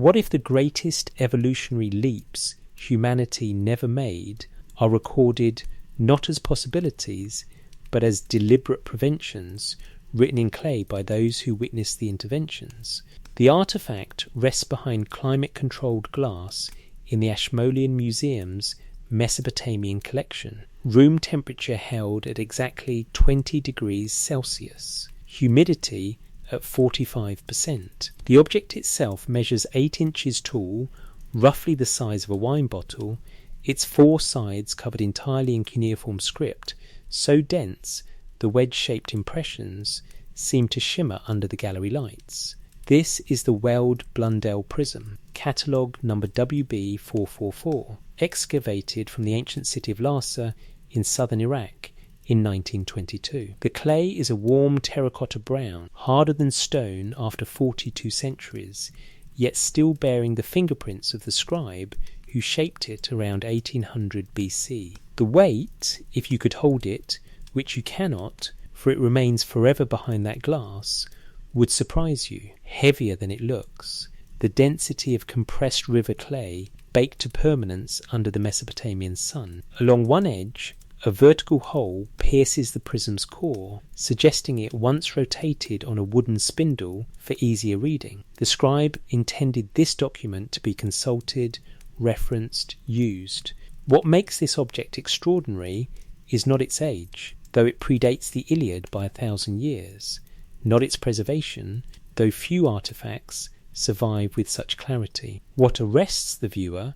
What if the greatest evolutionary leaps humanity never made are recorded not as possibilities, but as deliberate preventions written in clay by those who witnessed the interventions? The artifact rests behind climate-controlled glass in the Ashmolean Museum's Mesopotamian collection. Room temperature held at exactly 20 degrees Celsius. Humidity at 45%. The object itself measures 8 inches tall, roughly the size of a wine bottle, its 4 sides covered entirely in cuneiform script, so dense the wedge-shaped impressions seem to shimmer under the gallery lights. This is the Weld Blundell prism, catalogue number WB444, excavated from the ancient city of Larsa in southern Iraq in 1922. The clay is a warm terracotta brown, harder than stone after 42 centuries, yet still bearing the fingerprints of the scribe who shaped it around 1800 BC. The weight, if you could hold it, which you cannot, for it remains forever behind that glass, would surprise you. Heavier than it looks. The density of compressed river clay baked to permanence under the Mesopotamian sun. Along one edge, a vertical hole pierces the prism's core, suggesting it once rotated on a wooden spindle for easier reading. The scribe intended this document to be consulted, referenced, used. What makes this object extraordinary is not its age, though it predates the Iliad by 1,000 years, not its preservation, though few artifacts survive with such clarity. What arrests the viewer,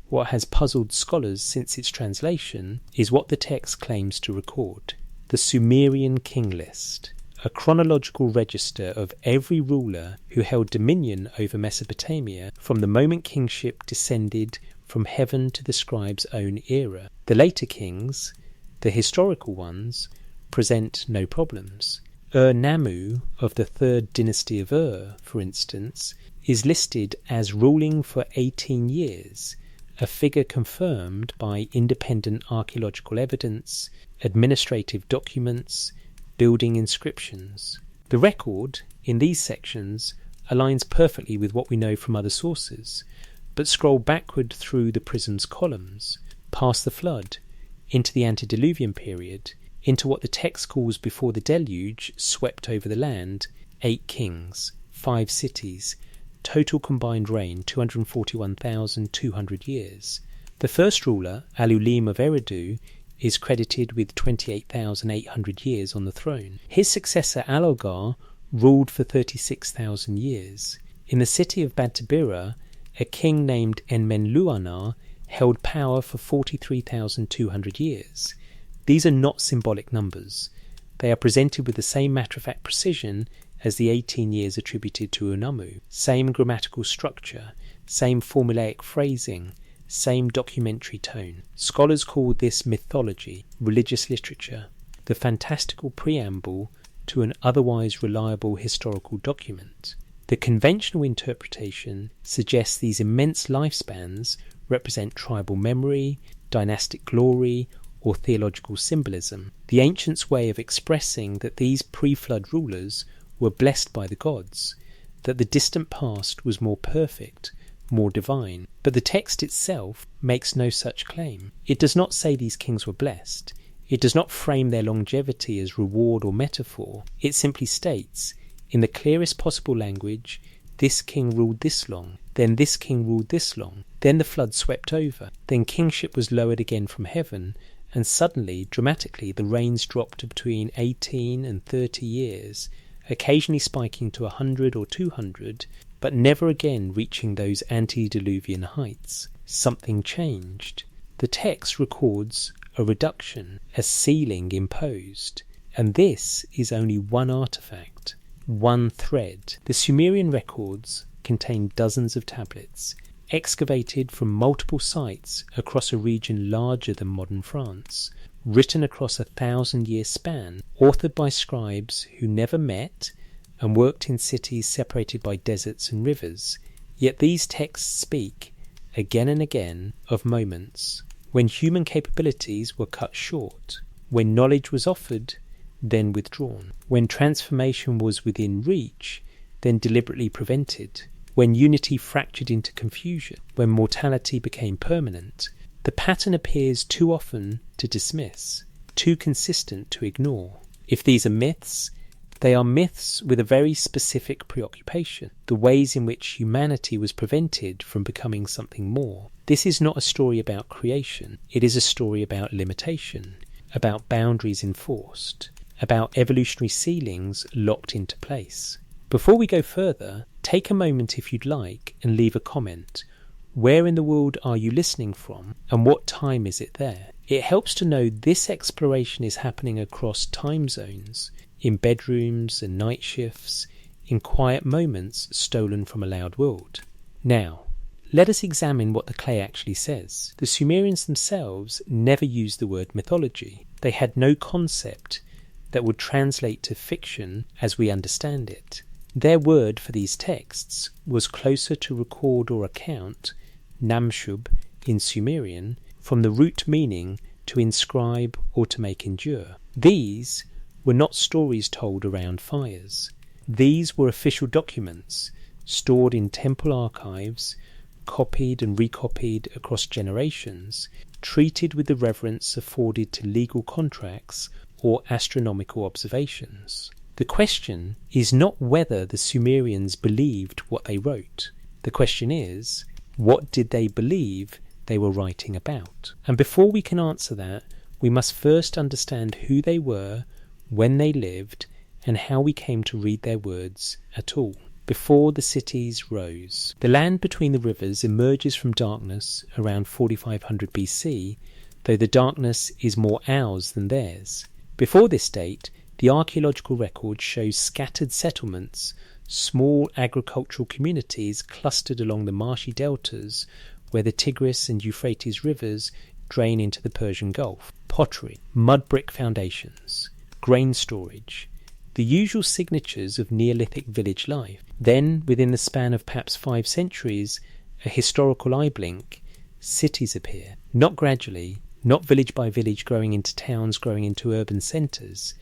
what has puzzled scholars since its translation, is what the text claims to record. The Sumerian king list, a chronological register of every ruler who held dominion over Mesopotamia from the moment kingship descended from heaven to the scribe's own era. The later kings, the historical ones, present no problems. Ur-Nammu of the 3rd dynasty of Ur, for instance, is listed as ruling for 18 years, a figure confirmed by independent archaeological evidence, administrative documents, building inscriptions. The record in these sections aligns perfectly with what we know from other sources, but scroll backward through the prism's columns, past the flood, into the antediluvian period, into what the text calls before the deluge swept over the land, 8 kings, 5 cities, total combined reign 241,200 years. The first ruler, Alulim of Eridu, is credited with 28,800 years on the throne. His successor Allogar ruled for 36,000 years. In the city of Badtabira, a king named Enmenluanar held power for 43,200 years. These are not symbolic numbers. They are presented with the same matter-of-fact precision as the 18 years attributed to Unamu. Same grammatical structure, same formulaic phrasing, same documentary tone. Scholars call this mythology, religious literature, the fantastical preamble to an otherwise reliable historical document. The conventional interpretation suggests these immense lifespans represent tribal memory, dynastic glory, or theological symbolism. The ancients' way of expressing that these pre-flood rulers were blessed by the gods, that the distant past was more perfect, more divine. But the text itself makes no such claim. It does not say these kings were blessed. It does not frame their longevity as reward or metaphor. It simply states, in the clearest possible language, this king ruled this long, then this king ruled this long, then the flood swept over, then kingship was lowered again from heaven, and suddenly, dramatically, the reigns dropped to between 18 and 30 years, occasionally spiking to 100 or 200, but never again reaching those antediluvian heights. Something changed. The text records a reduction, a ceiling imposed, and this is only one artifact, one thread. The Sumerian records contain dozens of tablets, excavated from multiple sites across a region larger than modern France, written across a 1,000-year span, authored by scribes who never met and worked in cities separated by deserts and rivers. Yet these texts speak, again and again, of moments when human capabilities were cut short, when knowledge was offered, then withdrawn, when transformation was within reach, then deliberately prevented, when unity fractured into confusion, when mortality became permanent, the pattern appears too often to dismiss, too consistent to ignore. If these are myths, they are myths with a very specific preoccupation, the ways in which humanity was prevented from becoming something more. This is not a story about creation, it is a story about limitation, about boundaries enforced, about evolutionary ceilings locked into place. Before we go further, take a moment if you'd like and leave a comment. Where in the world are you listening from, and what time is it there? It helps to know this exploration is happening across time zones, in bedrooms and night shifts, in quiet moments stolen from a loud world. Now, let us examine what the clay actually says. The Sumerians themselves never used the word mythology. They had no concept that would translate to fiction as we understand it. Their word for these texts was closer to record or account, namshub in Sumerian, from the root meaning to inscribe or to make endure. These were not stories told around fires. These were official documents stored in temple archives, copied and recopied across generations, treated with the reverence afforded to legal contracts or astronomical observations. The question is not whether the Sumerians believed what they wrote. The question is, what did they believe they were writing about? And before we can answer that, we must first understand who they were, when they lived, and how we came to read their words at all. Before the cities rose. The land between the rivers emerges from darkness around 4500 BC, though the darkness is more ours than theirs. Before this date, the archaeological record shows scattered settlements, small agricultural communities clustered along the marshy deltas where the Tigris and Euphrates rivers drain into the Persian Gulf. Pottery, mud brick foundations, grain storage, the usual signatures of Neolithic village life. Then, within the span of perhaps 5 centuries, a historical eye blink, cities appear. Not gradually, not village by village growing into towns, growing into urban centres.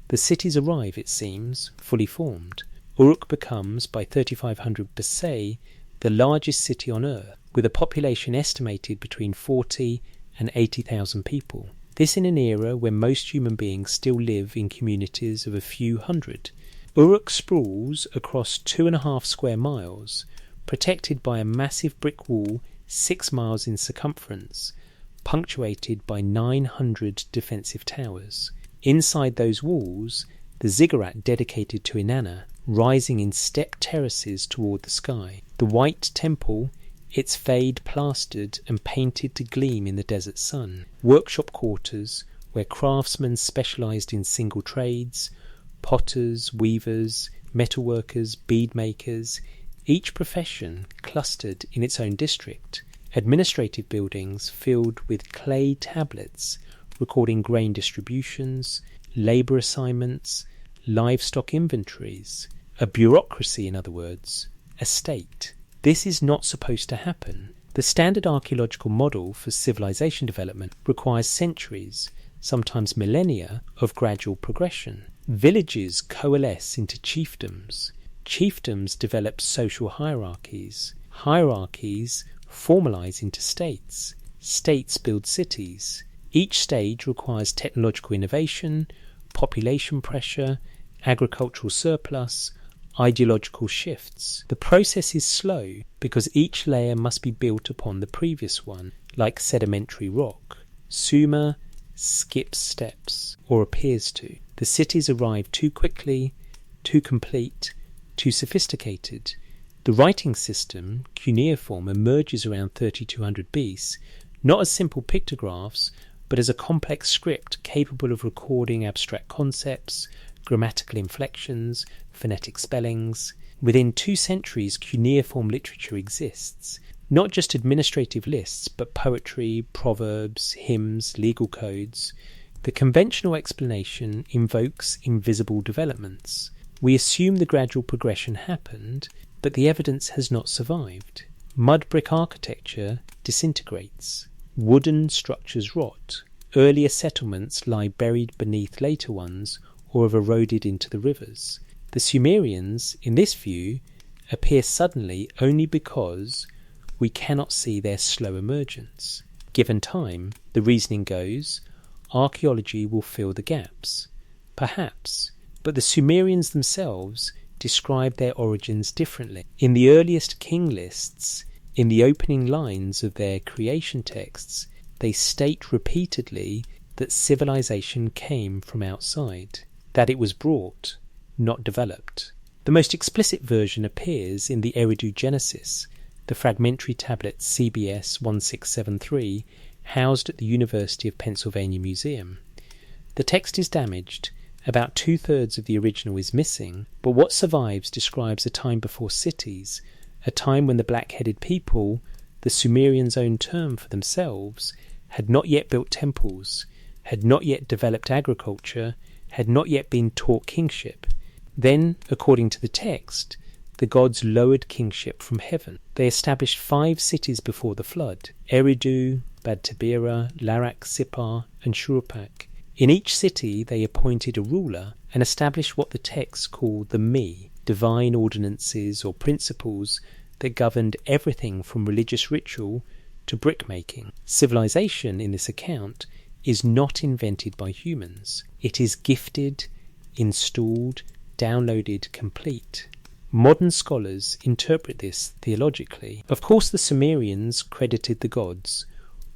The cities arrive, it seems, fully formed. Uruk becomes, by 3500 BC, the largest city on Earth, with a population estimated between 40 and 80,000 people. This in an era when most human beings still live in communities of a few hundred. Uruk sprawls across 2.5 square miles, protected by a massive brick wall 6 miles in circumference, punctuated by 900 defensive towers. Inside those walls, the ziggurat dedicated to Inanna, rising in step terraces toward the sky. The white temple, its fade plastered and painted to gleam in the desert sun. Workshop quarters, where craftsmen specialised in single trades, potters, weavers, metalworkers, bead makers, each profession clustered in its own district. Administrative buildings filled with clay tablets recording grain distributions, labour assignments, livestock inventories. A bureaucracy, in other words, a state. This is not supposed to happen. The standard archaeological model for civilization development requires centuries, sometimes millennia, of gradual progression. Villages coalesce into chiefdoms. Chiefdoms develop social hierarchies. Hierarchies formalize into states. States build cities. Each stage requires technological innovation, population pressure, agricultural surplus, ideological shifts. The process is slow because each layer must be built upon the previous one, like sedimentary rock. Sumer skips steps, or appears to. The cities arrive too quickly, too complete, too sophisticated. The writing system, cuneiform, emerges around 3200 BC, not as simple pictographs, but as a complex script capable of recording abstract concepts, grammatical inflections, phonetic spellings. Within 2 centuries, cuneiform literature exists. Not just administrative lists, but poetry, proverbs, hymns, legal codes. The conventional explanation invokes invisible developments. We assume the gradual progression happened, but the evidence has not survived. Mud brick architecture disintegrates. Wooden structures rot. Earlier settlements lie buried beneath later ones or have eroded into the rivers. The Sumerians, in this view, appear suddenly only because we cannot see their slow emergence. Given time, the reasoning goes, archaeology will fill the gaps. Perhaps, but the Sumerians themselves describe their origins differently. In the earliest king lists, in the opening lines of their creation texts, they state repeatedly that civilization came from outside, that it was brought, not developed. The most explicit version appears in the Eridu Genesis, the fragmentary tablet CBS 1673, housed at the University of Pennsylvania Museum. The text is damaged, about 2/3 of the original is missing, but what survives describes a time before cities, a time when the black-headed people, the Sumerians' own term for themselves, had not yet built temples, had not yet developed agriculture, had not yet been taught kingship. Then, according to the text, the gods lowered kingship from heaven. They established 5 cities before the flood: Eridu, Bad Tabira, Larak, Sippar, and Shuruppak. In each city they appointed a ruler and established what the texts call the Mi, divine ordinances or principles that governed everything from religious ritual to brickmaking. Civilization, in this account, is not invented by humans. It is gifted, installed, downloaded, complete. Modern scholars interpret this theologically. Of course, the Sumerians credited the gods.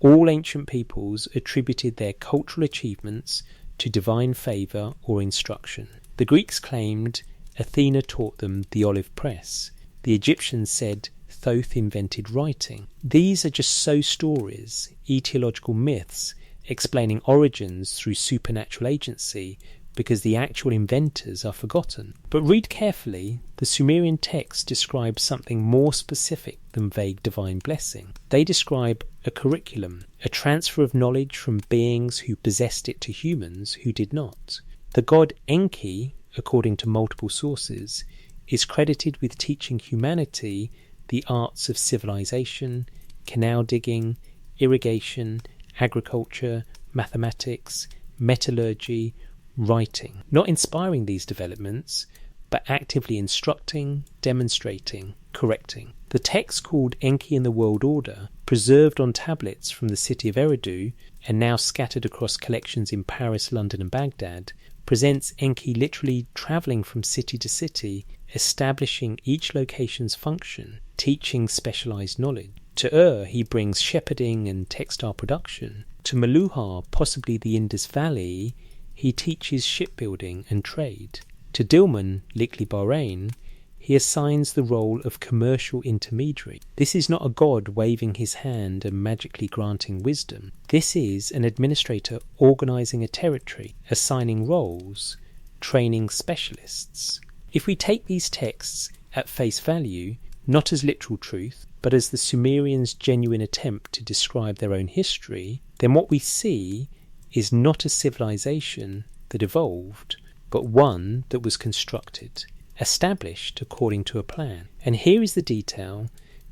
All ancient peoples attributed their cultural achievements to divine favour or instruction. The Greeks claimed Athena taught them the olive press. The Egyptians said Thoth invented writing. These are just so stories, etiological myths, explaining origins through supernatural agency, because the actual inventors are forgotten. But read carefully, the Sumerian text describes something more specific than vague divine blessing. They describe a curriculum, a transfer of knowledge from beings who possessed it to humans who did not. The god Enki, according to multiple sources, is credited with teaching humanity the arts of civilization, canal digging, irrigation, agriculture, mathematics, metallurgy, writing, not inspiring these developments, but actively instructing, demonstrating, correcting. The text called Enki and the World Order, preserved on tablets from the city of Eridu and now scattered across collections in Paris, London and Baghdad, presents Enki literally travelling from city to city, establishing each location's function, teaching specialised knowledge. To he brings shepherding and textile production. To Meluhar, possibly the Indus Valley, he teaches shipbuilding and trade. To Dilmun, likely Bahrain, he assigns the role of commercial intermediary. This is not a god waving his hand and magically granting wisdom. This is an administrator organising a territory, assigning roles, training specialists. If we take these texts at face value, not as literal truth, but as the Sumerians' genuine attempt to describe their own history, then what we see is not a civilization that evolved, but one that was constructed, established according to a plan. And here is the detail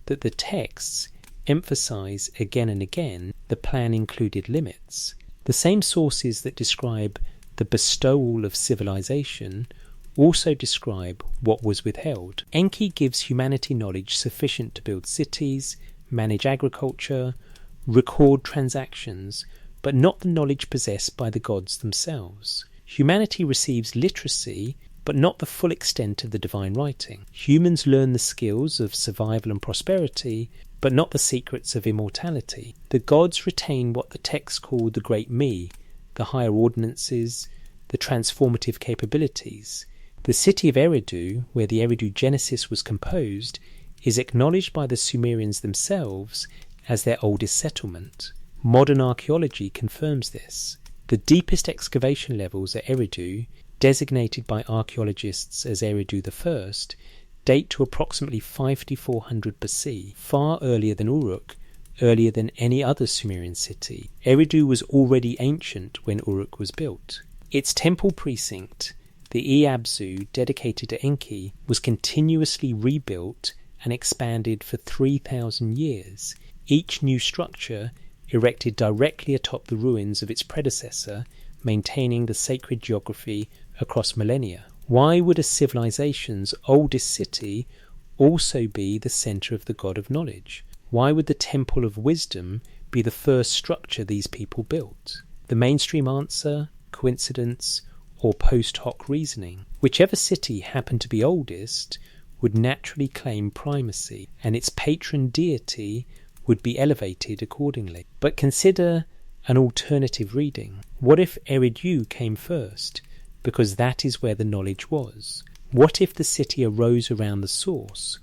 that the texts emphasize again and again: the plan included limits. The same sources that describe the bestowal of civilization also describe what was withheld. Enki gives humanity knowledge sufficient to build cities, manage agriculture, record transactions, but not the knowledge possessed by the gods themselves. Humanity receives literacy, but not the full extent of the divine writing. Humans learn the skills of survival and prosperity, but not the secrets of immortality. The gods retain what the texts call the Great Me, the higher ordinances, the transformative capabilities. The city of Eridu, where the Eridu Genesis was composed, is acknowledged by the Sumerians themselves as their oldest settlement. Modern archaeology confirms this. The deepest excavation levels at Eridu, designated by archaeologists as Eridu I, date to approximately 5400 BC, far earlier than Uruk, earlier than any other Sumerian city. Eridu was already ancient when Uruk was built. Its temple precinct, the Iabzu dedicated to Enki, was continuously rebuilt and expanded for 3,000 years. Each new structure erected directly atop the ruins of its predecessor, maintaining the sacred geography across millennia. Why would a civilization's oldest city also be the centre of the god of knowledge? Why would the Temple of Wisdom be the first structure these people built? The mainstream answer, coincidence, or post hoc reasoning? Whichever city happened to be oldest would naturally claim primacy, and its patron deity would be elevated accordingly. But consider an alternative reading. What if Eridu came first, because that is where the knowledge was? What if the city arose around the source,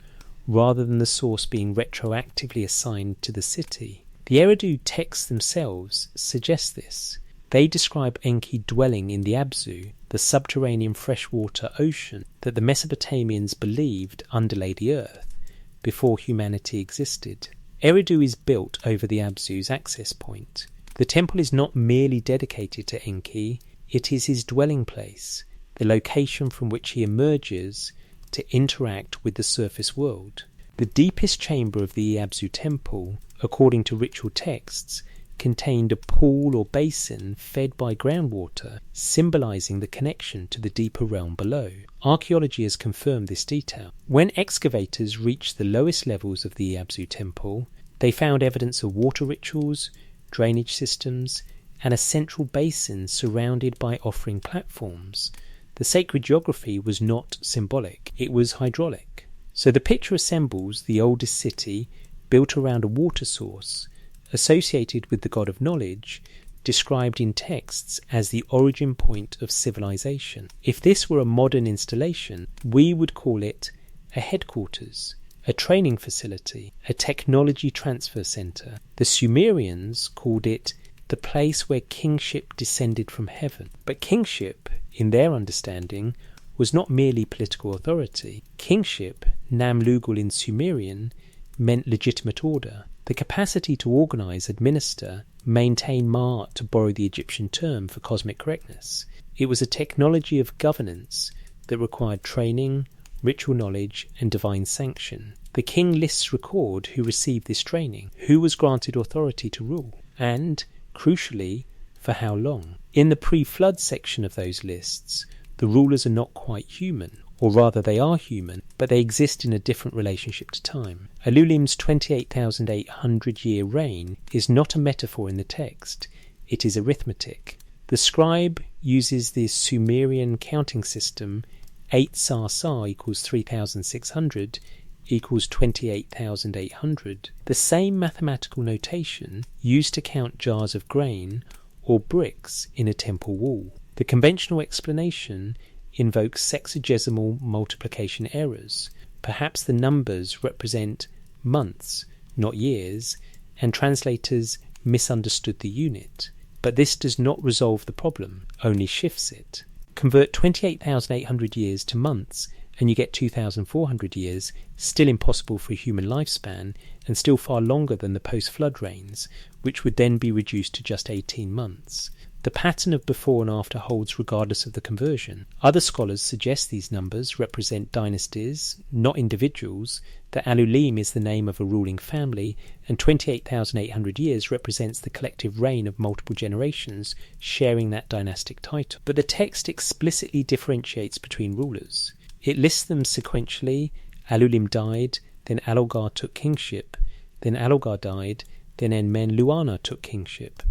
rather than the source being retroactively assigned to the city? The Eridu texts themselves suggest this. They describe Enki dwelling in the Abzu, the subterranean freshwater ocean that the Mesopotamians believed underlay the earth before humanity existed. Eridu is built over the Abzu's access point. The temple is not merely dedicated to Enki, it is his dwelling place, the location from which he emerges to interact with the surface world. The deepest chamber of the Abzu temple, according to ritual texts, contained a pool or basin fed by groundwater, symbolizing the connection to the deeper realm below. Archaeology has confirmed this detail. When excavators reached the lowest levels of the Abzu temple, they found evidence of water rituals, drainage systems, and a central basin surrounded by offering platforms. The sacred geography was not symbolic, it was hydraulic. So the picture assembles the oldest city built around a water source, associated with the god of knowledge, described in texts as the origin point of civilization. If this were a modern installation, we would call it a headquarters, a training facility, a technology transfer center. The Sumerians called it the place where kingship descended from heaven. But kingship, in their understanding, was not merely political authority. Kingship, Nam Lugul in Sumerian, meant legitimate order, the capacity to organize, administer, maintain Ma'at, to borrow the Egyptian term for cosmic correctness. It was a technology of governance that required training, ritual knowledge, and divine sanction. The king lists record who received this training, who was granted authority to rule, and, crucially, for how long. In the pre-flood section of those lists, the rulers are not quite human, or rather they are human, but they exist in a different relationship to time. Alulim's 28,800-year reign is not a metaphor in the text, it is arithmetic. The scribe uses the Sumerian counting system 8 Sar equals 3,600 equals 28,800, the same mathematical notation used to count jars of grain or bricks in a temple wall. The conventional explanation invokes sexagesimal multiplication errors. Perhaps the numbers represent months, not years, and translators misunderstood the unit. But this does not resolve the problem, only shifts it. Convert 28,800 years to months and you get 2,400 years, still impossible for a human lifespan, and still far longer than the post-flood reigns, which would then be reduced to just 18 months. The pattern of before and after holds regardless of the conversion. Other scholars suggest these numbers represent dynasties, not individuals, that Alulim is the name of a ruling family, and 28,800 years represents the collective reign of multiple generations sharing that dynastic title. But the text explicitly differentiates between rulers. It lists them sequentially. Alulim died, then Alulgar took kingship, then Alulgar died, then Enmen-Luana took kingship.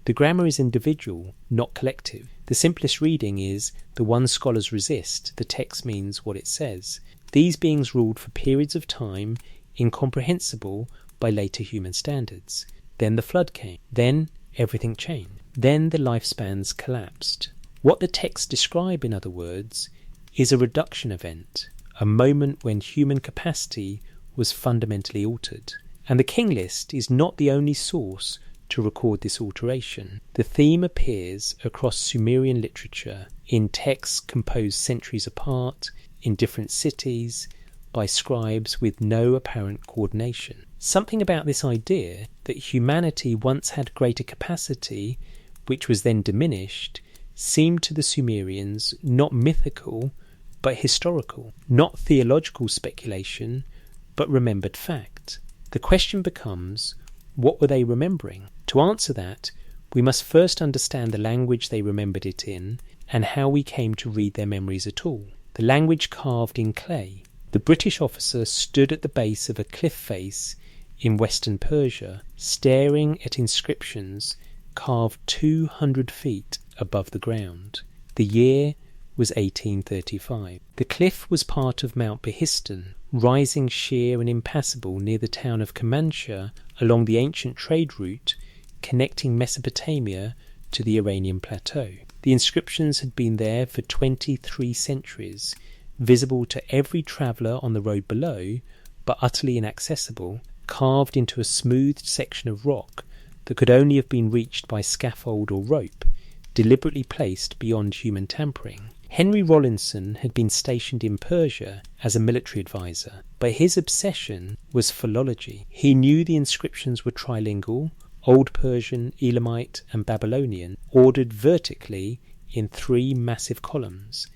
The grammar is individual, not collective. The simplest reading is, the one scholars resist, the text means what it says. These beings ruled for periods of time incomprehensible by later human standards. Then the flood came. Then everything changed. Then the lifespans collapsed. What the texts describe, in other words, is a reduction event, a moment when human capacity was fundamentally altered. And the king list is not the only source to record this alteration. The theme appears across Sumerian literature, in texts composed centuries apart, in different cities, by scribes with no apparent coordination. Something about this idea that humanity once had greater capacity, which was then diminished, seemed to the Sumerians not mythical, but historical, not theological speculation, but remembered fact. The question becomes, what were they remembering? To answer that, we must first understand the language they remembered it in, and how we came to read their memories at all. The language carved in clay. The British officer stood at the base of a cliff face in western Persia, staring at inscriptions carved 200 feet above the ground. The year was 1835. The cliff was part of Mount Behistun, rising sheer and impassable near the town of Kermanshah along the ancient trade route connecting Mesopotamia to the Iranian plateau. The inscriptions had been there for 23 centuries, visible to every traveller on the road below, but utterly inaccessible, carved into a smoothed section of rock that could only have been reached by scaffold or rope, deliberately placed beyond human tampering. Henry Rawlinson had been stationed in Persia as a military advisor, but his obsession was philology. He knew the inscriptions were trilingual, Old Persian, Elamite and Babylonian, ordered vertically in 3 massive columns,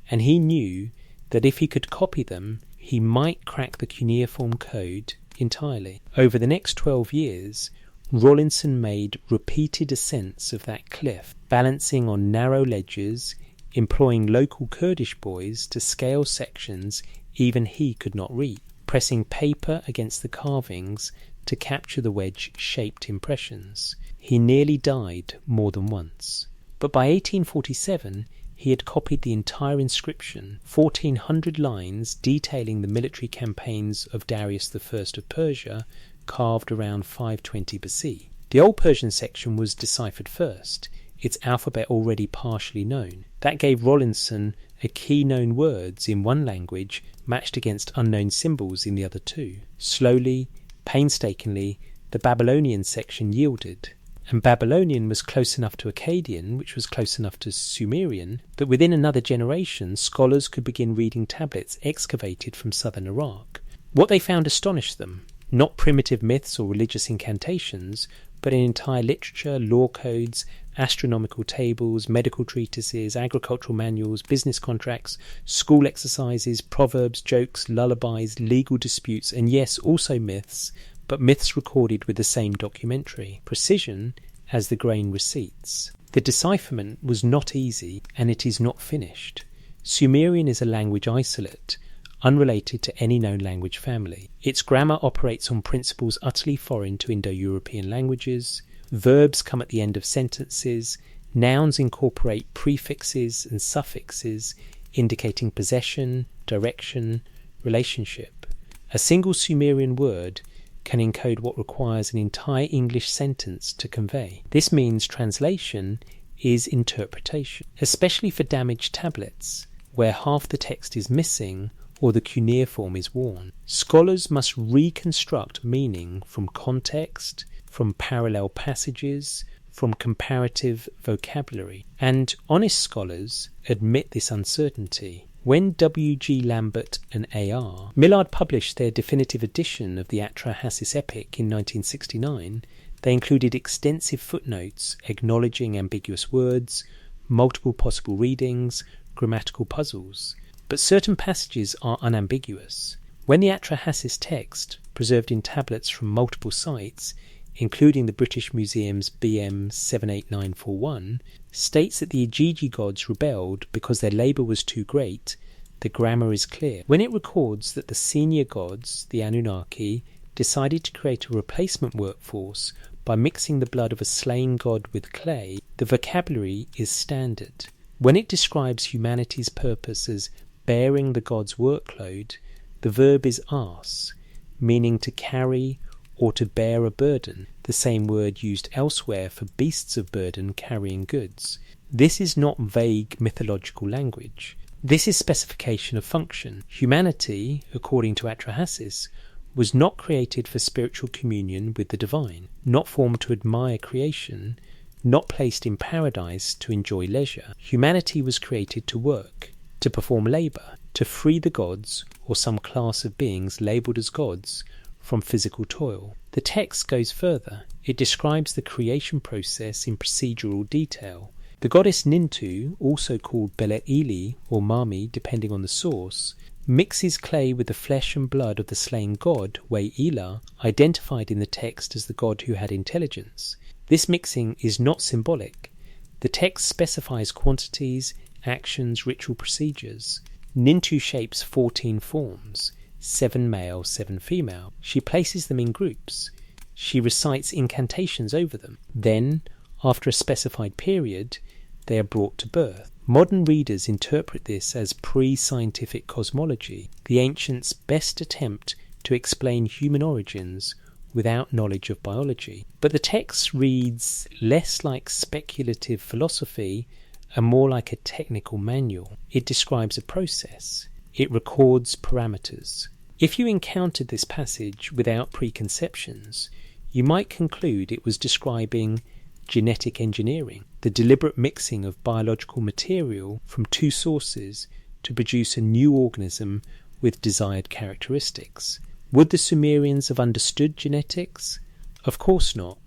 and he knew that if he could copy them, he might crack the cuneiform code entirely. Over the next 12 years, Rawlinson made repeated ascents of that cliff, balancing on narrow ledges, employing local Kurdish boys to scale sections even he could not reach, pressing paper against the carvings to capture the wedge-shaped impressions. He nearly died more than once. But by 1847, he had copied the entire inscription, 1,400 lines detailing the military campaigns of Darius I of Persia, carved around 520 BC. The Old Persian section was deciphered first, its alphabet already partially known. That gave Rawlinson a key known words in one language matched against unknown symbols in the other 2. Slowly, painstakingly, the Babylonian section yielded, and Babylonian was close enough to Akkadian, which was close enough to Sumerian, that within another generation scholars could begin reading tablets excavated from southern Iraq. What they found astonished them. Not primitive myths or religious incantations, but an entire literature, law codes, astronomical tables, medical treatises, agricultural manuals, business contracts, school exercises, proverbs, jokes, lullabies, legal disputes, and yes, also myths, but myths recorded with the same documentary precision as the grain receipts. The decipherment was not easy, and it is not finished. Sumerian is a language isolate, unrelated to any known language family. Its grammar operates on principles utterly foreign to Indo-European languages. Verbs come at the end of sentences. Nouns incorporate prefixes and suffixes indicating possession, direction, relationship. A single Sumerian word can encode what requires an entire English sentence to convey. This means translation is interpretation, especially for damaged tablets, where half the text is missing or the cuneiform is worn. Scholars must reconstruct meaning from context, from parallel passages, from comparative vocabulary. And honest scholars admit this uncertainty. When W.G. Lambert and A.R. Millard published their definitive edition of the Atrahasis epic in 1969, they included extensive footnotes acknowledging ambiguous words, multiple possible readings, grammatical puzzles. But certain passages are unambiguous. When the Atrahasis text, preserved in tablets from multiple sites, including the British Museum's BM 78941, states that the Igigi gods rebelled because their labour was too great, the grammar is clear. When it records that the senior gods, the Anunnaki, decided to create a replacement workforce by mixing the blood of a slain god with clay, the vocabulary is standard. When it describes humanity's purpose as bearing the god's workload, the verb is ars, meaning to carry or to bear a burden, the same word used elsewhere for beasts of burden carrying goods. This is not vague mythological language. This is specification of function. Humanity, according to Atrahasis, was not created for spiritual communion with the divine, not formed to admire creation, not placed in paradise to enjoy leisure. Humanity was created to work, to perform labour, to free the gods, or some class of beings labelled as gods, from physical toil. The text goes further. It describes the creation process in procedural detail. The goddess Nintu, also called Bele-Ili or Mami depending on the source, mixes clay with the flesh and blood of the slain god, Wei-Ila, identified in the text as the god who had intelligence. This mixing is not symbolic. The text specifies quantities, actions, ritual procedures. Nintu shapes 14 forms, 7 male, 7 female. She places them in groups. She recites incantations over them. Then, after a specified period, they are brought to birth. Modern readers interpret this as pre-scientific cosmology, the ancients' best attempt to explain human origins without knowledge of biology. But the text reads less like speculative philosophy and more like a technical manual. It describes a process. It records parameters. If you encountered this passage without preconceptions, you might conclude it was describing genetic engineering, the deliberate mixing of biological material from two sources to produce a new organism with desired characteristics. Would the Sumerians have understood genetics? Of course not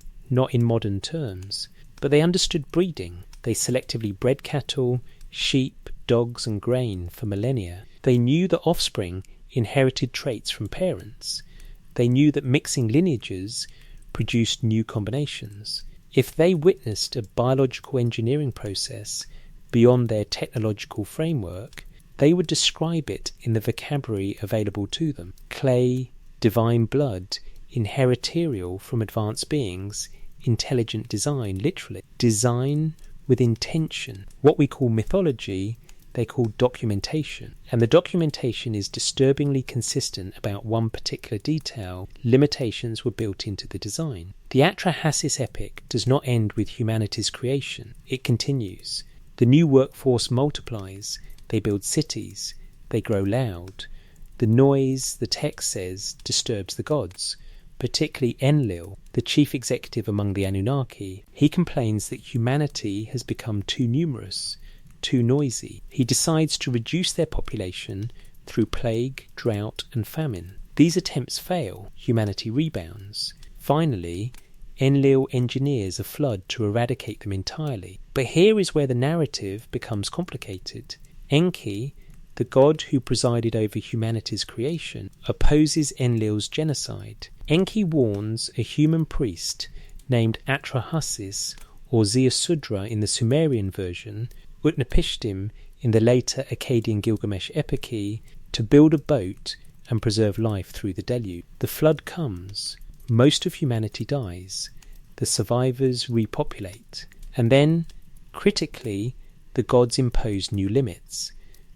in modern terms. But they understood breeding. They selectively bred cattle, sheep, dogs and grain for millennia. They knew that offspring inherited traits from parents. They knew that mixing lineages produced new combinations. If they witnessed a biological engineering process beyond their technological framework, they would describe it in the vocabulary available to them. Clay, divine blood, inheritorial from advanced beings, intelligent design, literally. Design with intention. What we call mythology, they call documentation. And the documentation is disturbingly consistent about one particular detail. Limitations were built into the design. The Atrahasis epic does not end with humanity's creation. It continues. The new workforce multiplies. They build cities. They grow loud. The noise, the text says, disturbs the gods, particularly Enlil, the chief executive among the Anunnaki. He complains that humanity has become too numerous, too noisy. He decides to reduce their population through plague, drought and famine. These attempts fail. Humanity rebounds. Finally, Enlil engineers a flood to eradicate them entirely. But here is where the narrative becomes complicated. Enki, the god who presided over humanity's creation, opposes Enlil's genocide. Enki warns a human priest named Atrahasis, or Ziusudra in the Sumerian version, Utnapishtim in the later Akkadian Gilgamesh epic, to build a boat and preserve life through the deluge. The flood comes. Most of humanity dies. The survivors repopulate. And then, critically, the gods impose new limits.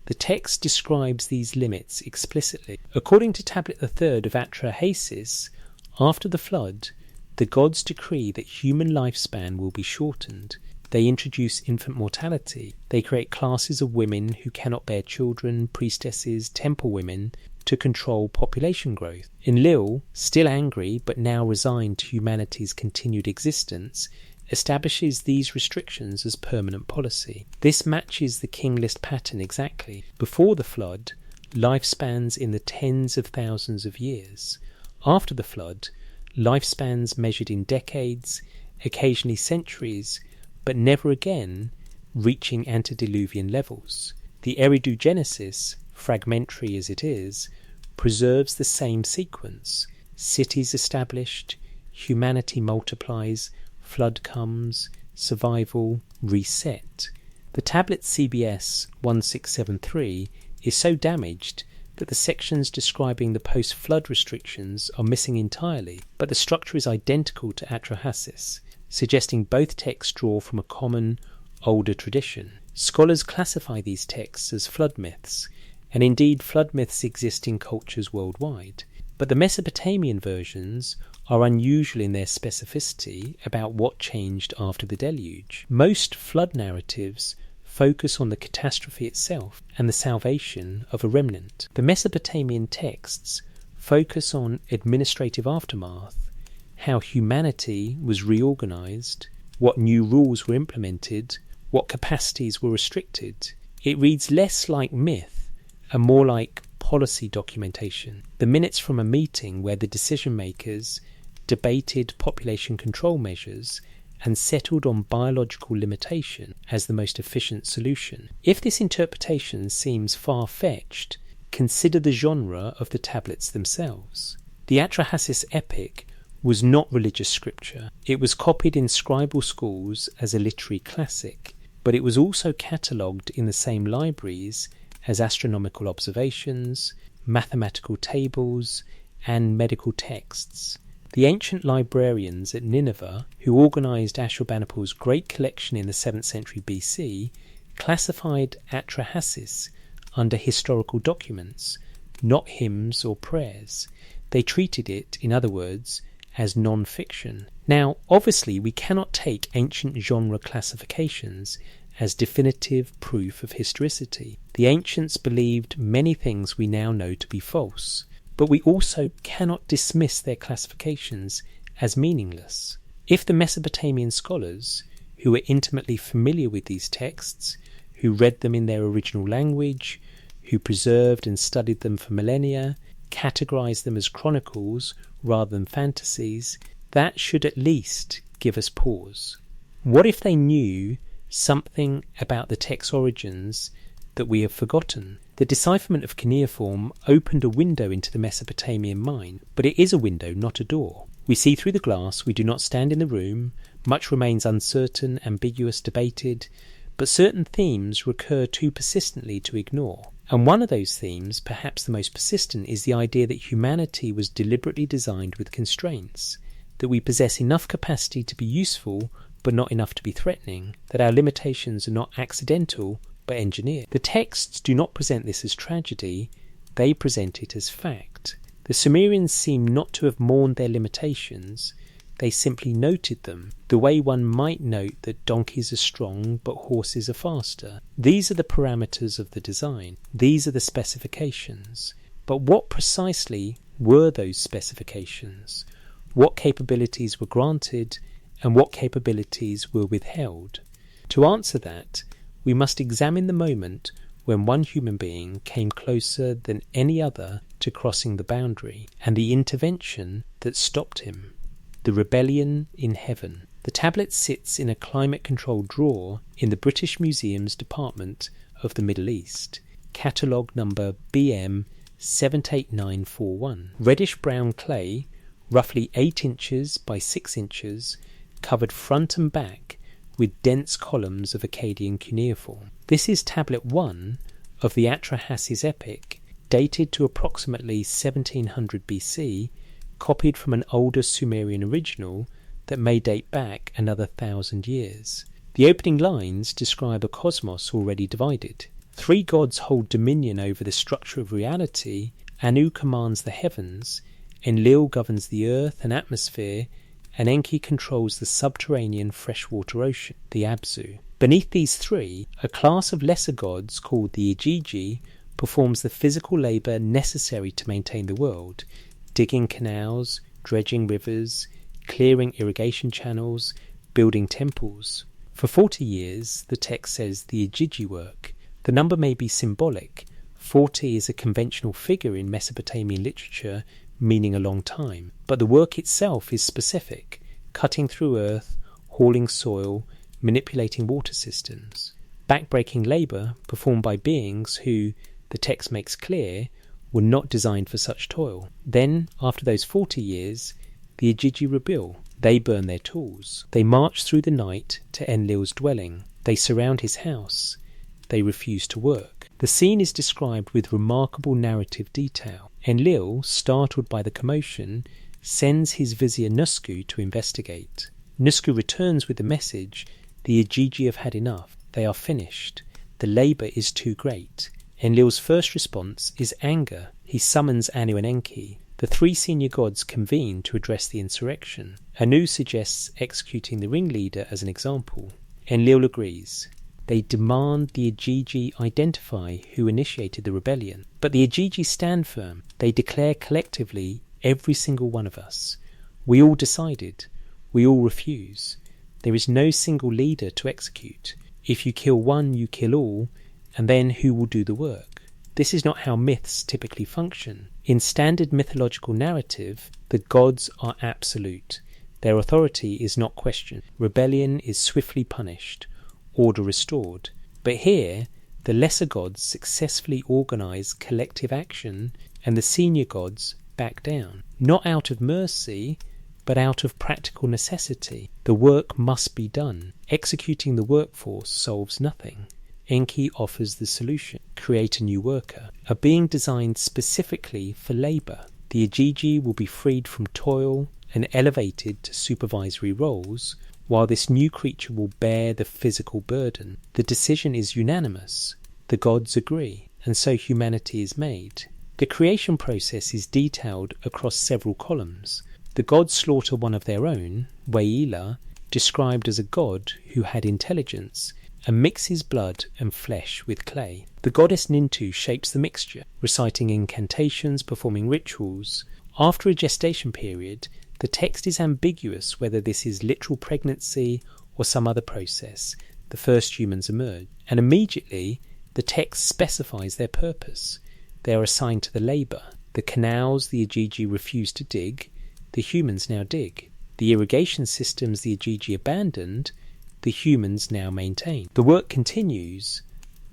The text describes these limits explicitly. According to Tablet 3 of Atrahasis, after the flood, the gods decree that human lifespan will be shortened. They introduce infant mortality. They create classes of women who cannot bear children, priestesses, temple women, to control population growth. Enlil, still angry but now resigned to humanity's continued existence, establishes these restrictions as permanent policy. This matches the king list pattern exactly. Before the flood, lifespans in the tens of thousands of years. After the flood, lifespans measured in decades, occasionally centuries, but never again reaching antediluvian levels. The Eridu-Genesis, fragmentary as it is, preserves the same sequence. Cities established, humanity multiplies, flood comes, survival, reset. The tablet CBS 1673 is so damaged that the sections describing the post-flood restrictions are missing entirely, but the structure is identical to Atrahasis, suggesting both texts draw from a common, older tradition. Scholars classify these texts as flood myths, and indeed flood myths exist in cultures worldwide. But the Mesopotamian versions are unusual in their specificity about what changed after the deluge. Most flood narratives focus on the catastrophe itself and the salvation of a remnant. The Mesopotamian texts focus on administrative aftermath, how humanity was reorganized, what new rules were implemented, what capacities were restricted. It reads less like myth and more like policy documentation. The minutes from a meeting where the decision makers debated population control measures and settled on biological limitation as the most efficient solution. If this interpretation seems far-fetched, consider the genre of the tablets themselves. The Atrahasis epic was not religious scripture. It was copied in scribal schools as a literary classic, but it was also catalogued in the same libraries as astronomical observations, mathematical tables, and medical texts. The ancient librarians at Nineveh, who organised Ashurbanipal's great collection in the 7th century BC, classified Atrahasis under historical documents, not hymns or prayers. They treated it, in other words, as non-fiction. Now, obviously, we cannot take ancient genre classifications as definitive proof of historicity. The ancients believed many things we now know to be false, but we also cannot dismiss their classifications as meaningless. If the Mesopotamian scholars, who were intimately familiar with these texts, who read them in their original language, who preserved and studied them for millennia, categorized them as chronicles rather than fantasies, that should at least give us pause. What if they knew something about the text's origins that we have forgotten? The decipherment of cuneiform opened a window into the Mesopotamian mind, but it is a window, not a door. We see through the glass, we do not stand in the room, much remains uncertain, ambiguous, debated, but certain themes recur too persistently to ignore. And one of those themes, perhaps the most persistent, is the idea that humanity was deliberately designed with constraints, that we possess enough capacity to be useful but not enough to be threatening, that our limitations are not accidental but engineered. The texts do not present this as tragedy, they present it as fact. The Sumerians seem not to have mourned their limitations, they simply noted them, the way one might note that donkeys are strong but horses are faster. These are the parameters of the design. These are the specifications. But what precisely were those specifications? What capabilities were granted and what capabilities were withheld? To answer that, we must examine the moment when one human being came closer than any other to crossing the boundary, and the intervention that stopped him. The rebellion in heaven. The tablet sits in a climate-controlled drawer in the British Museum's Department of the Middle East. Catalogue number BM 78941. Reddish-brown clay, roughly 8 inches by 6 inches, covered front and back with dense columns of Akkadian cuneiform. This is tablet 1 of the Atrahasis epic, dated to approximately 1700 BC, copied from an older Sumerian original that may date back another 1,000 years. The opening lines describe a cosmos already divided. 3 gods hold dominion over the structure of reality. Anu commands the heavens, Enlil governs the earth and atmosphere, and Enki controls the subterranean freshwater ocean, the Abzu. Beneath these 3, a class of lesser gods called the Igigi performs the physical labour necessary to maintain the world, digging canals, dredging rivers, clearing irrigation channels, building temples. For 40 years, the text says the Igigi work. The number may be symbolic. 40 is a conventional figure in Mesopotamian literature, meaning a long time. But the work itself is specific, cutting through earth, hauling soil, manipulating water systems. Backbreaking labour performed by beings who, the text makes clear, were not designed for such toil. Then, after those 40 years, the Igigi rebel. They burn their tools. They march through the night to Enlil's dwelling. They surround his house. They refuse to work. The scene is described with remarkable narrative detail. Enlil, startled by the commotion, sends his vizier Nusku to investigate. Nusku returns with the message, the Igigi have had enough. They are finished. The labour is too great. Enlil's first response is anger. He summons Anu and Enki. The 3 senior gods convene to address the insurrection. Anu suggests executing the ringleader as an example. Enlil agrees. They demand the Igigi identify who initiated the rebellion. But the Igigi stand firm. They declare collectively, every single one of us. We all decided. We all refuse. There is no single leader to execute. If you kill one, you kill all, and then who will do the work? This is not how myths typically function. In standard mythological narrative, the gods are absolute. Their authority is not questioned. Rebellion is swiftly punished, order restored. But here, the lesser gods successfully organise collective action, and the senior gods back down. Not out of mercy, but out of practical necessity. The work must be done. Executing the workforce solves nothing. Enki offers the solution: create a new worker, a being designed specifically for labour. The Igigi will be freed from toil and elevated to supervisory roles, while this new creature will bear the physical burden. The decision is unanimous. The gods agree, and so humanity is made. The creation process is detailed across several columns. The gods slaughter one of their own, Waila, described as a god who had intelligence, and mixes blood and flesh with clay. The goddess Nintu shapes the mixture, reciting incantations, performing rituals. After a gestation period, the text is ambiguous whether this is literal pregnancy or some other process. The first humans emerge, and immediately the text specifies their purpose. They are assigned to the labour. The canals the Igigi refused to dig, the humans now dig. The irrigation systems the Igigi abandoned, the humans now maintain. The work continues,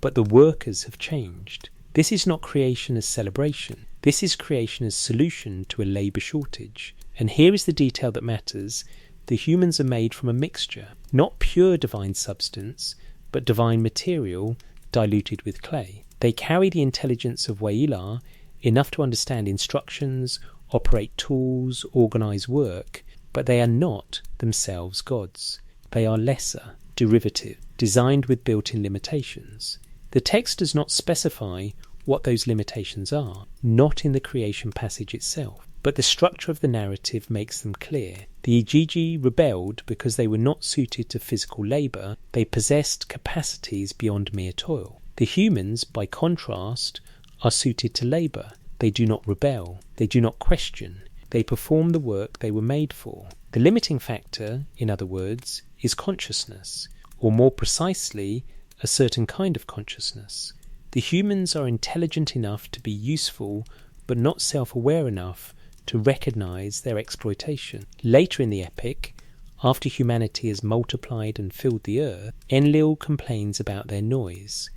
but the workers have changed. This is not creation as celebration. This is creation as solution to a labour shortage. And here is the detail that matters. The humans are made from a mixture, not pure divine substance, but divine material diluted with clay. They carry the intelligence of Waila, enough to understand instructions, operate tools, organise work, but they are not themselves gods. They are lesser, derivative, designed with built-in limitations. The text does not specify what those limitations are, not in the creation passage itself, but the structure of the narrative makes them clear. The Igigi rebelled because they were not suited to physical labour. They possessed capacities beyond mere toil. The humans, by contrast, are suited to labour. They do not rebel. They do not question. They perform the work they were made for. The limiting factor, in other words, is consciousness, or more precisely, a certain kind of consciousness. The humans are intelligent enough to be useful, but not self-aware enough to recognise their exploitation. Later in the epic, after humanity has multiplied and filled the earth, Enlil complains about their noise.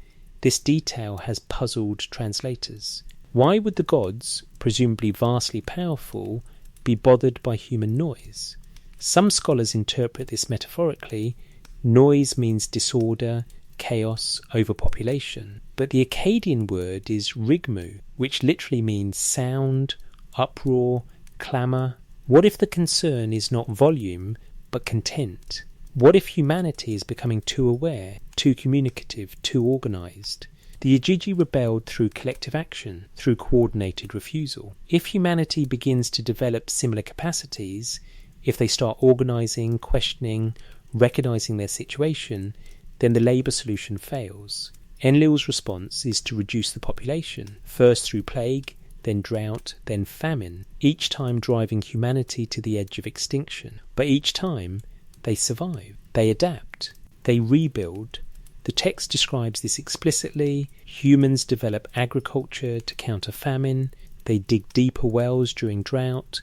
This detail has puzzled translators. Why would the gods, presumably vastly powerful, be bothered by human noise? Some scholars interpret this metaphorically. Noise means disorder, chaos, overpopulation. But the Akkadian word is rigmu, which literally means sound, uproar, clamour. What if the concern is not volume, but content? What if humanity is becoming too aware, too communicative, too organised? The Igigi rebelled through collective action, through coordinated refusal. If humanity begins to develop similar capacities, if they start organising, questioning, recognising their situation, then the labour solution fails. Enlil's response is to reduce the population, first through plague, then drought, then famine, each time driving humanity to the edge of extinction. But each time, they survive, they adapt, they rebuild. The text describes this explicitly. Humans develop agriculture to counter famine, they dig deeper wells during drought,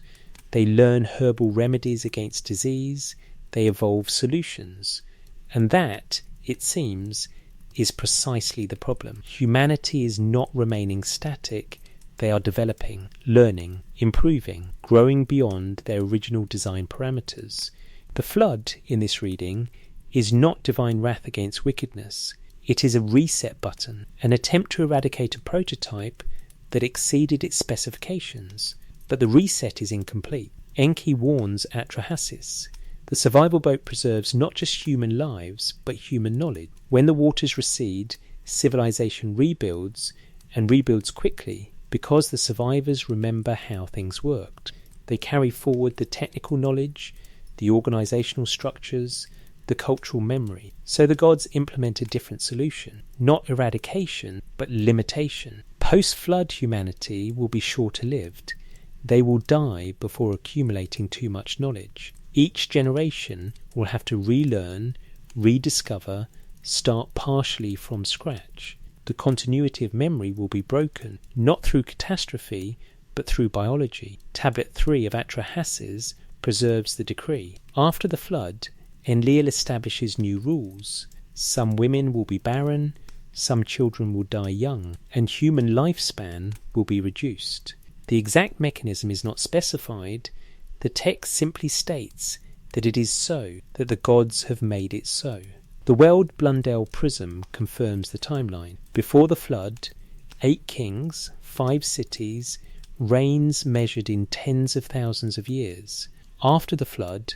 they learn herbal remedies against disease, they evolve solutions. And that, it seems, is precisely the problem. Humanity is not remaining static. They are developing, learning, improving, growing beyond their original design parameters. The flood in this reading is not divine wrath against wickedness. It is a reset button, an attempt to eradicate a prototype that exceeded its specifications. But the reset is incomplete. Enki warns Atrahasis. The survival boat preserves not just human lives, but human knowledge. When the waters recede, civilization rebuilds, and rebuilds quickly, because the survivors remember how things worked. They carry forward the technical knowledge, the organisational structures, the cultural memory. So the gods implement a different solution, not eradication, but limitation. Post-flood humanity will be shorter-lived. They will die before accumulating too much knowledge. Each generation will have to relearn, rediscover, start partially from scratch. The continuity of memory will be broken, not through catastrophe, but through biology. Tablet 3 of Atrahasis preserves the decree. After the flood, Enlil establishes new rules. Some women will be barren, some children will die young, and human lifespan will be reduced. The exact mechanism is not specified. The text simply states that it is so, that the gods have made it so. The Weld-Blundell prism confirms the timeline. Before the flood, 8 kings, 5 cities, reigns measured in tens of thousands of years. After the flood,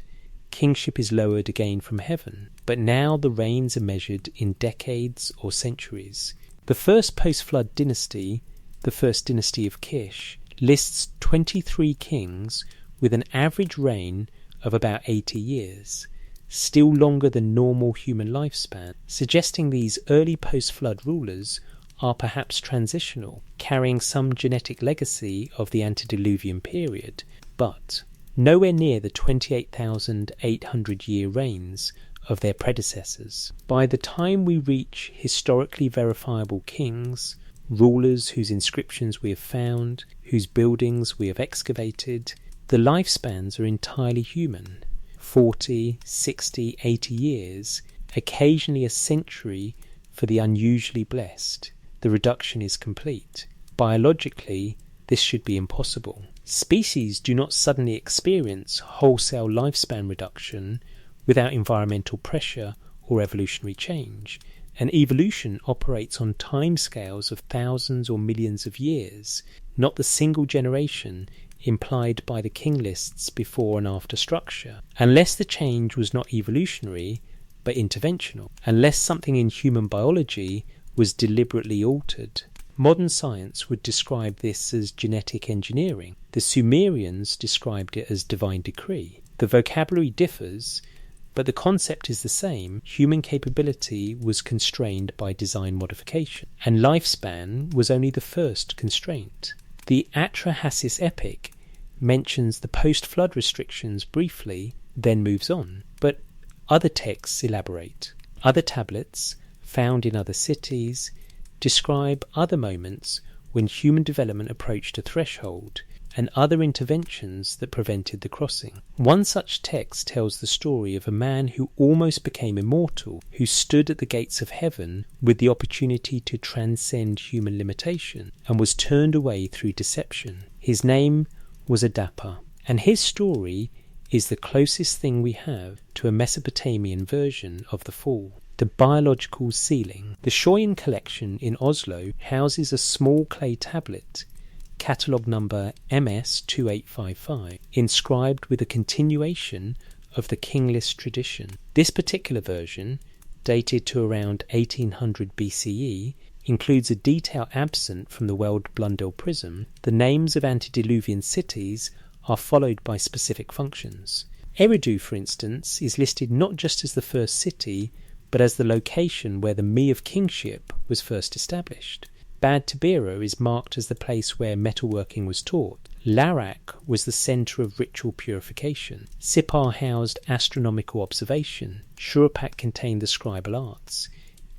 kingship is lowered again from heaven, but now the reigns are measured in decades or centuries. The first post-flood dynasty, the first dynasty of Kish, lists 23 kings with an average reign of about 80 years, still longer than normal human lifespan, suggesting these early post-flood rulers are perhaps transitional, carrying some genetic legacy of the antediluvian period, but nowhere near the 28,800-year reigns of their predecessors. By the time we reach historically verifiable kings, rulers whose inscriptions we have found, whose buildings we have excavated, the lifespans are entirely human. 40, 60, 80 years, occasionally a century for the unusually blessed. The reduction is complete. Biologically, this should be impossible. Species do not suddenly experience wholesale lifespan reduction without environmental pressure or evolutionary change, and evolution operates on timescales of thousands or millions of years, not the single generation implied by the king lists before and after structure. Unless the change was not evolutionary but interventional, unless something in human biology was deliberately altered. Modern science would describe this as genetic engineering. The Sumerians described it as divine decree. The vocabulary differs, but the concept is the same. Human capability was constrained by design modification, and lifespan was only the first constraint. The Atrahasis epic mentions the post-flood restrictions briefly, then moves on, but other texts elaborate. Other tablets, found in other cities, describe other moments when human development approached a threshold, and other interventions that prevented the crossing. One such text tells the story of a man who almost became immortal, who stood at the gates of heaven with the opportunity to transcend human limitation, and was turned away through deception. His name was Adapa, and his story is the closest thing we have to a Mesopotamian version of the fall. The biological ceiling. The Shoyan collection in Oslo houses a small clay tablet, catalogue number MS2855, inscribed with a continuation of the king list tradition. This particular version, dated to around 1800 BCE, includes a detail absent from the Weld-Blundell prism. The names of antediluvian cities are followed by specific functions. Eridu, for instance, is listed not just as the first city, but as the location where the Me of Kingship was first established. Bad Tabira is marked as the place where metalworking was taught. Larak was the centre of ritual purification. Sippar housed astronomical observation. Shuruppak contained the scribal arts.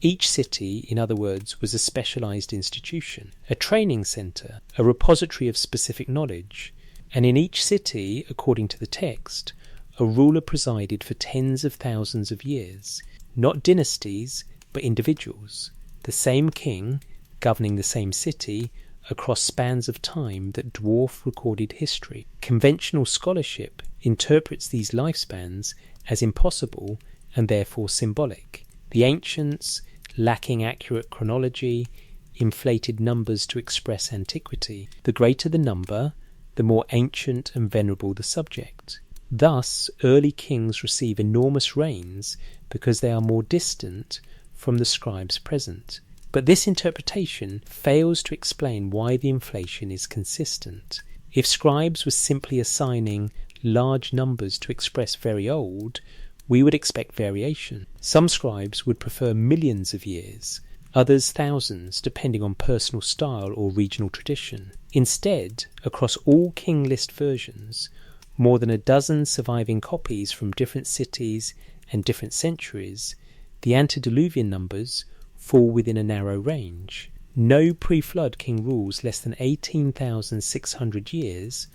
Each city, in other words, was a specialised institution, a training centre, a repository of specific knowledge, and in each city, according to the text, a ruler presided for tens of thousands of years. Not dynasties, but individuals. The same king governing the same city across spans of time that dwarf recorded history. Conventional scholarship interprets these lifespans as impossible and therefore symbolic. The ancients, lacking accurate chronology, inflated numbers to express antiquity. The greater the number, the more ancient and venerable the subject. Thus, early kings receive enormous reigns because they are more distant from the scribes present. But this interpretation fails to explain why the inflation is consistent. If scribes were simply assigning large numbers to express very old, we would expect variation. Some scribes would prefer millions of years, others thousands, depending on personal style or regional tradition. Instead, across all king list versions, more than a dozen surviving copies from different cities and different centuries, the antediluvian numbers fall within a narrow range. No pre-flood king rules less than 18,600 years,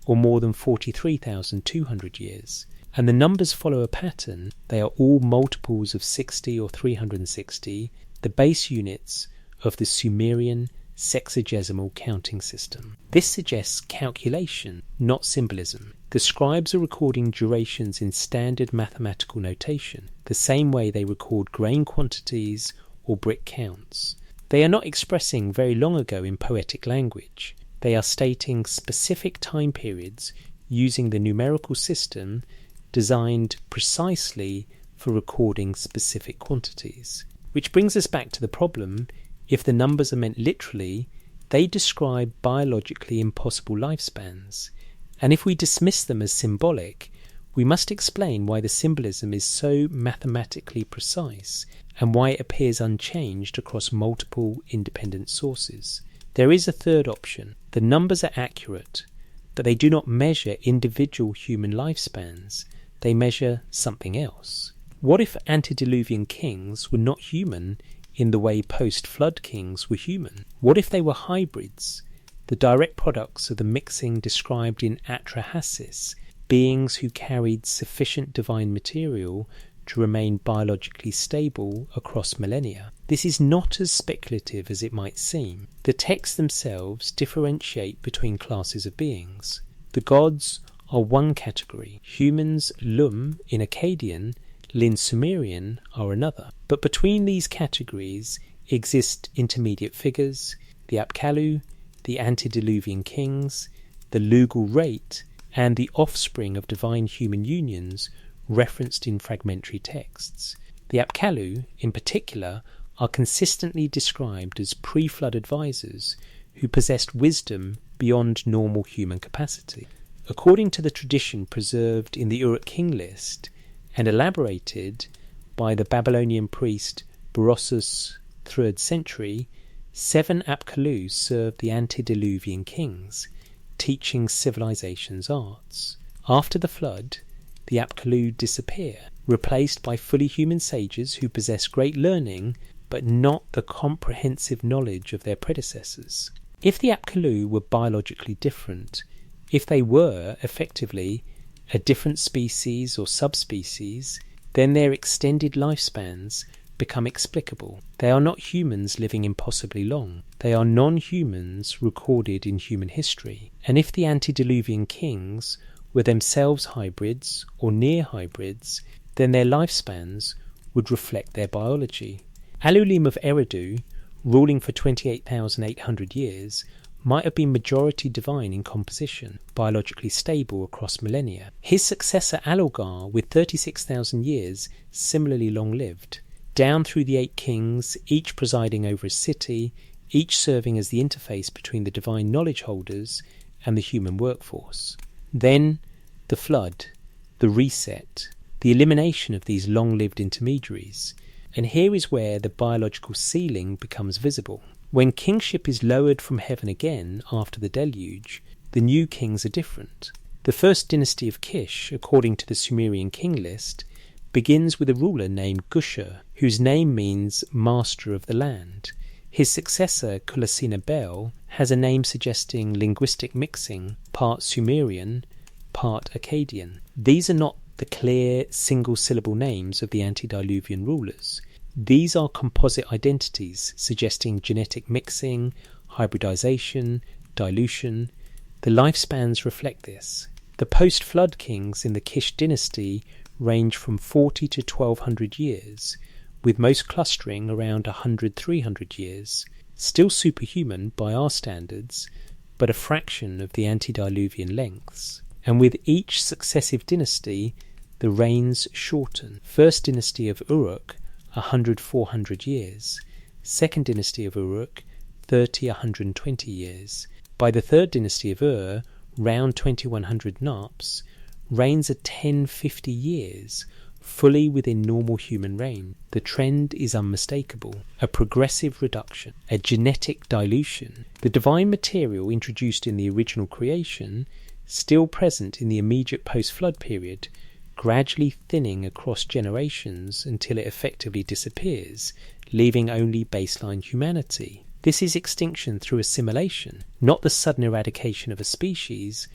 or more than 43,200 years. And the numbers follow a pattern. They are all multiples of 60 or 360, the base units of the Sumerian, sexagesimal counting system. This suggests calculation, not symbolism. The scribes are recording durations in standard mathematical notation, the same way they record grain quantities or brick counts. They are not expressing very long ago in poetic language. They are stating specific time periods using the numerical system designed precisely for recording specific quantities. Which brings us back to the problem: if the numbers are meant literally, they describe biologically impossible lifespans. And if we dismiss them as symbolic, we must explain why the symbolism is so mathematically precise and why it appears unchanged across multiple independent sources. There is a third option. The numbers are accurate, but they do not measure individual human lifespans. They measure something else. What if antediluvian kings were not human in the way post-flood kings were human? What if they were hybrids, the direct products of the mixing described in Atrahasis, beings who carried sufficient divine material to remain biologically stable across millennia? This is not as speculative as it might seem. The texts themselves differentiate between classes of beings. The gods are one category. Humans, Lum in Akkadian, Lin Sumerian are another. But between these categories exist intermediate figures: the Apkallu, the antediluvian kings, the Lugal rate, and the offspring of divine human unions referenced in fragmentary texts. The Apkallu, in particular, are consistently described as pre-flood advisors who possessed wisdom beyond normal human capacity. According to the tradition preserved in the Uruk king list and elaborated by the Babylonian priest Berossus, 3rd century, 7 Apkallu served the antediluvian kings, teaching civilization's arts. After the flood, the Apkallu disappear, replaced by fully human sages who possess great learning but not the comprehensive knowledge of their predecessors. If the Apkallu were biologically different, if they were, effectively, a different species or subspecies, then their extended lifespans become explicable. They are not humans living impossibly long. They are non-humans recorded in human history. And if the antediluvian kings were themselves hybrids or near hybrids, then their lifespans would reflect their biology. Alulim of Eridu, ruling for 28,800 years, might have been majority divine in composition, biologically stable across millennia. His successor Alulgar, with 36,000 years, similarly long-lived. Down through the 8 kings, each presiding over a city, each serving as the interface between the divine knowledge holders and the human workforce. Then the flood, the reset, the elimination of these long-lived intermediaries. And here is where the biological ceiling becomes visible. When kingship is lowered from heaven again after the deluge, the new kings are different. The first dynasty of Kish, according to the Sumerian king list, begins with a ruler named Gushur, whose name means master of the land. His successor, Kulasina-Bel, has a name suggesting linguistic mixing, part Sumerian, part Akkadian. These are not the clear single-syllable names of the antediluvian rulers. These are composite identities suggesting genetic mixing, hybridization, dilution. The lifespans reflect this. The post-flood kings in the Kish dynasty range from 40 to 1200 years, with most clustering around 100-300 years. Still superhuman by our standards, but a fraction of the antediluvian lengths. And with each successive dynasty, the reigns shorten. First dynasty of Uruk, 100-400 years. Second dynasty of Uruk, 30-120 years. By the third dynasty of Ur, round 2100 Narps, reigns are 10-50 years, fully within normal human reign. The trend is unmistakable. A progressive reduction, a genetic dilution. The divine material introduced in the original creation, still present in the immediate post-flood period, gradually thinning across generations until it effectively disappears, leaving only baseline humanity. This is extinction through assimilation, not the sudden eradication of a species,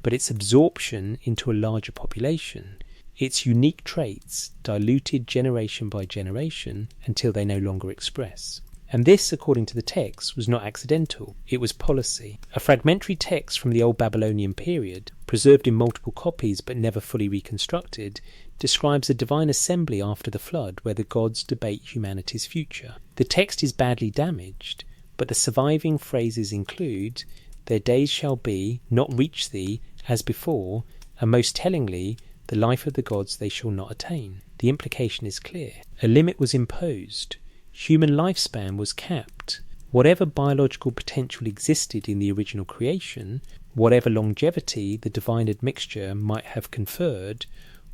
but its absorption into a larger population, its unique traits diluted generation by generation until they no longer express. And this, according to the text, was not accidental, it was policy. A fragmentary text from the Old Babylonian period, preserved in multiple copies but never fully reconstructed, describes a divine assembly after the flood where the gods debate humanity's future. The text is badly damaged, but the surviving phrases include, "Their days shall be, not reach thee, as before, and most tellingly, the life of the gods they shall not attain." The implication is clear. A limit was imposed. Human lifespan was capped. Whatever biological potential existed in the original creation, whatever longevity the divine admixture might have conferred,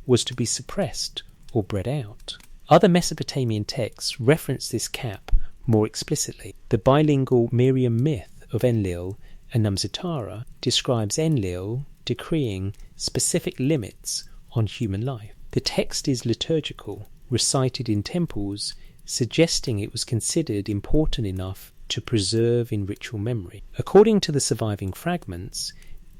was to be suppressed or bred out. Other Mesopotamian texts reference this cap more explicitly. The bilingual Miriam myth of Enlil and Namzitara describes Enlil decreeing specific limits on human life. The text is liturgical, recited in temples, suggesting it was considered important enough to preserve in ritual memory. According to the surviving fragments,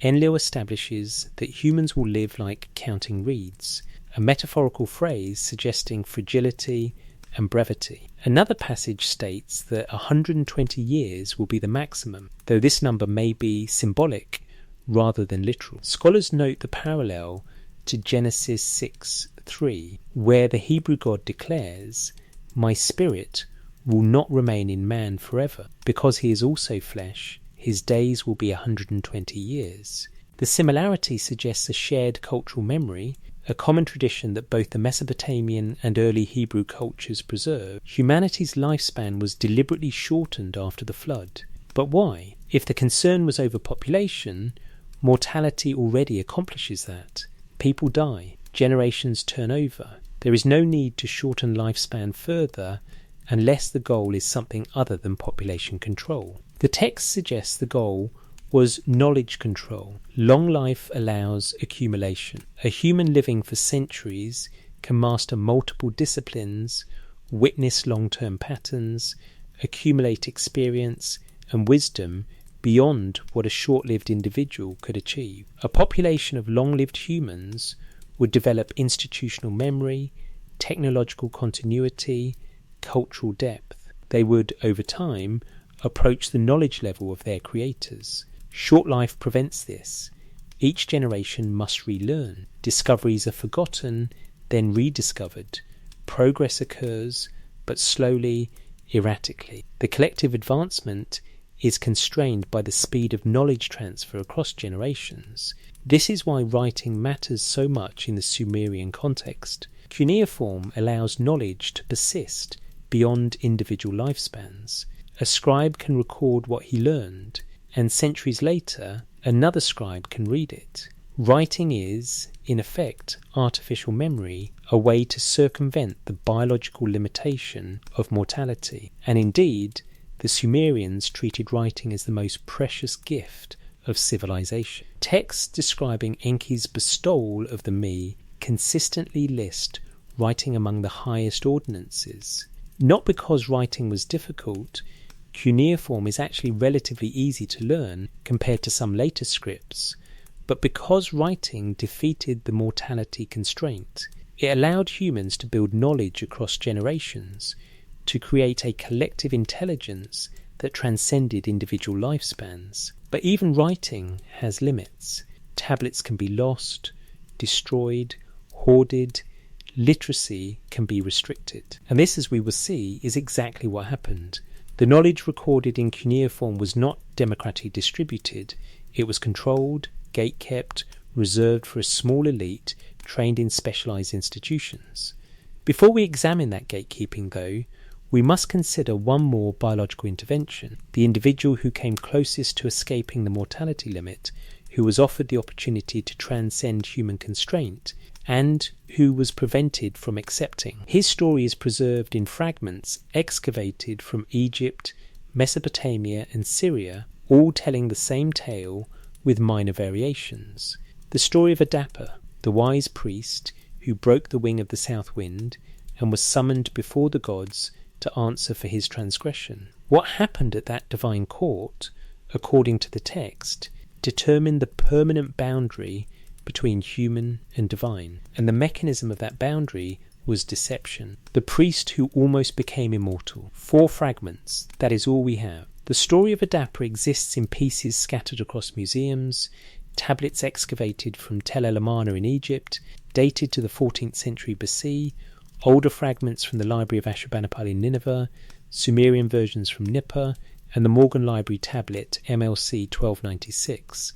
Enlil establishes that humans will live like counting reeds, a metaphorical phrase suggesting fragility and brevity. Another passage states that 120 years will be the maximum, though this number may be symbolic rather than literal. Scholars note the parallel to Genesis 6:3, where the Hebrew God declares, "My spirit will not remain in man forever. Because he is also flesh, his days will be 120 years." The similarity suggests a shared cultural memory, a common tradition that both the Mesopotamian and early Hebrew cultures preserve. Humanity's lifespan was deliberately shortened after the flood. But why? If the concern was overpopulation, mortality already accomplishes that. People die, generations turn over. There is no need to shorten lifespan further unless the goal is something other than population control. The text suggests the goal was knowledge control. Long life allows accumulation. A human living for centuries can master multiple disciplines, witness long-term patterns, accumulate experience and wisdom beyond what a short-lived individual could achieve. A population of long-lived humans would develop institutional memory, technological continuity, cultural depth. They would, over time, approach the knowledge level of their creators. Short life prevents this. Each generation must relearn. Discoveries are forgotten, then rediscovered. Progress occurs, but slowly, erratically. The collective advancement is constrained by the speed of knowledge transfer across generations. This is why writing matters so much in the Sumerian context. Cuneiform allows knowledge to persist beyond individual lifespans. A scribe can record what he learned, and centuries later, another scribe can read it. Writing is, in effect, artificial memory, a way to circumvent the biological limitation of mortality. And indeed, the Sumerians treated writing as the most precious gift of civilization. Texts describing Enki's bestowal of the me consistently list writing among the highest ordinances. Not because writing was difficult, cuneiform is actually relatively easy to learn compared to some later scripts, but because writing defeated the mortality constraint. It allowed humans to build knowledge across generations, to create a collective intelligence that transcended individual lifespans. But even writing has limits. Tablets can be lost, destroyed, hoarded. Literacy can be restricted. And this, as we will see, is exactly what happened. The knowledge recorded in cuneiform was not democratically distributed. It was controlled, gate-kept, reserved for a small elite trained in specialized institutions. Before we examine that gatekeeping, though, we must consider one more biological intervention. The individual who came closest to escaping the mortality limit, who was offered the opportunity to transcend human constraint, and who was prevented from accepting. His story is preserved in fragments excavated from Egypt, Mesopotamia and Syria, all telling the same tale with minor variations. The story of Adapa, the wise priest who broke the wing of the south wind and was summoned before the gods to answer for his transgression. What happened at that divine court, according to the text, determined the permanent boundary between human and divine, and the mechanism of that boundary was deception. The priest who almost became immortal. 4 fragments, that is all we have. The story of Adapa exists in pieces scattered across museums, tablets excavated from Tel El Amarna in Egypt, dated to the 14th century BC, older fragments from the Library of Ashurbanipal in Nineveh, Sumerian versions from Nippur, and the Morgan Library tablet MLC 1296,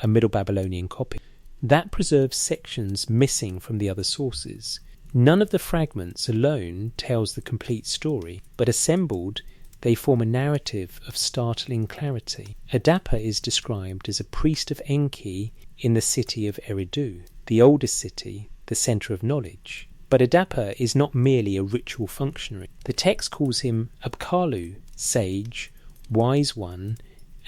a Middle Babylonian copy. That preserves sections missing from the other sources. None of the fragments alone tells the complete story, but assembled they form a narrative of startling clarity. Adapa is described as a priest of Enki in the city of Eridu, the oldest city, the centre of knowledge. But Adapa is not merely a ritual functionary. The text calls him Abkalu, sage, wise one,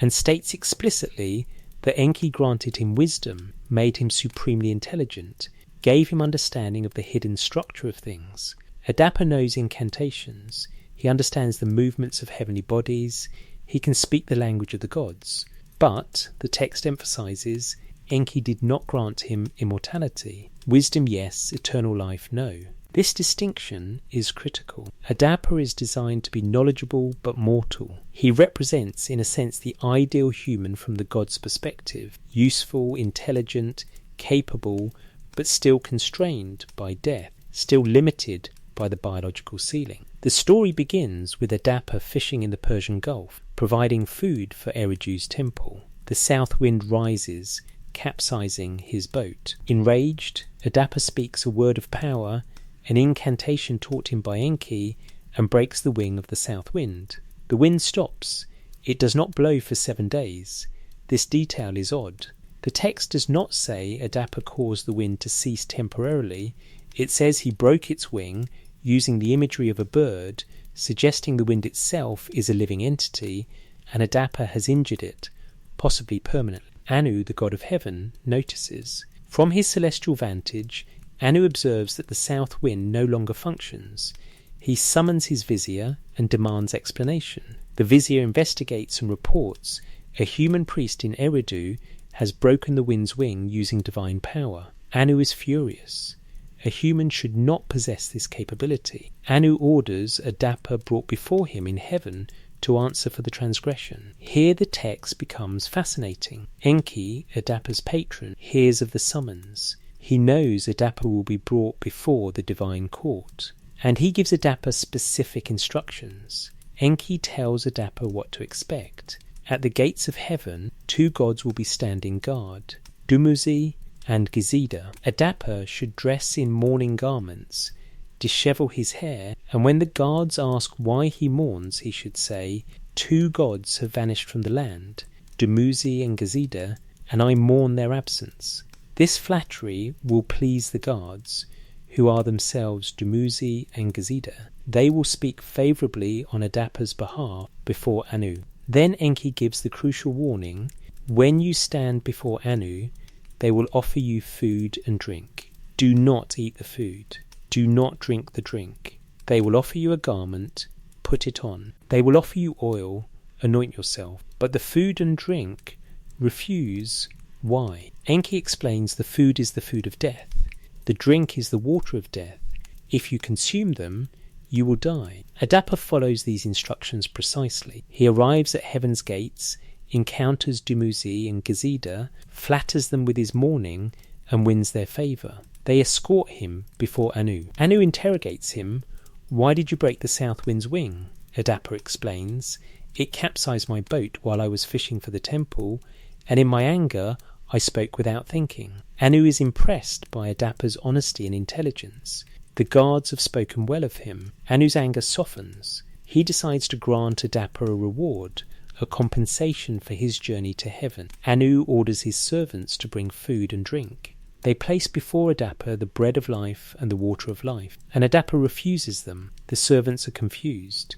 and states explicitly that Enki granted him wisdom, made him supremely intelligent, gave him understanding of the hidden structure of things. Adapa knows incantations. He understands the movements of heavenly bodies. He can speak the language of the gods. But, the text emphasizes, Enki did not grant him immortality. Wisdom, yes. Eternal life, no. This distinction is critical. Adapa is designed to be knowledgeable but mortal. He represents, in a sense, the ideal human from the god's perspective. Useful, intelligent, capable, but still constrained by death, still limited by the biological ceiling. The story begins with Adapa fishing in the Persian Gulf, providing food for Eridu's temple. The south wind rises, capsizing his boat. Enraged, Adapa speaks a word of power, an incantation taught him by Enki, and breaks the wing of the south wind. The wind stops. It does not blow for 7 days. This detail is odd. The text does not say Adapa caused the wind to cease temporarily. It says he broke its wing, using the imagery of a bird, suggesting the wind itself is a living entity, and Adapa has injured it, possibly permanently. Anu, the god of heaven, notices. From his celestial vantage, Anu observes that the south wind no longer functions. He summons his vizier and demands explanation. The vizier investigates and reports a human priest in Eridu has broken the wind's wing using divine power. Anu is furious. A human should not possess this capability. Anu orders Adapa brought before him in heaven to answer for the transgression. Here the text becomes fascinating. Enki, Adapa's patron, hears of the summons. He knows Adapa will be brought before the divine court, and he gives Adapa specific instructions. Enki tells Adapa what to expect. At the gates of heaven, 2 gods will be standing guard, Dumuzi and Gizida. Adapa should dress in mourning garments, dishevel his hair, and when the guards ask why he mourns, he should say, 2 gods have vanished from the land, Dumuzi and Gizida, and I mourn their absence. This flattery will please the guards, who are themselves Dumuzi and Gizida. They will speak favourably on Adapa's behalf before Anu. Then Enki gives the crucial warning, when you stand before Anu, they will offer you food and drink. Do not eat the food. Do not drink the drink. They will offer you a garment. Put it on. They will offer you oil. Anoint yourself. But the food and drink, refuse. Why? Enki explains the food is the food of death. The drink is the water of death. If you consume them, you will die. Adapa follows these instructions precisely. He arrives at heaven's gates, encounters Dumuzi and Gizida, flatters them with his mourning, and wins their favour. They escort him before Anu. Anu interrogates him. Why did you break the south wind's wing? Adapa explains. It capsized my boat while I was fishing for the temple, and in my anger I spoke without thinking. Anu is impressed by Adapa's honesty and intelligence. The guards have spoken well of him. Anu's anger softens. He decides to grant Adapa a reward, a compensation for his journey to heaven. Anu orders his servants to bring food and drink. They place before Adapa the bread of life and the water of life, and Adapa refuses them. The servants are confused.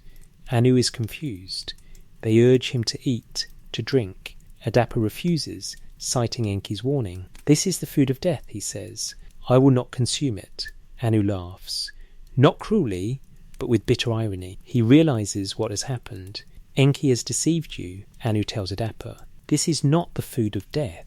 Anu is confused. They urge him to eat, to drink. Adapa refuses, citing Enki's warning. This is the food of death, he says. I will not consume it. Anu laughs. Not cruelly, but with bitter irony. He realizes what has happened. Enki has deceived you, Anu tells Adapa. This is not the food of death.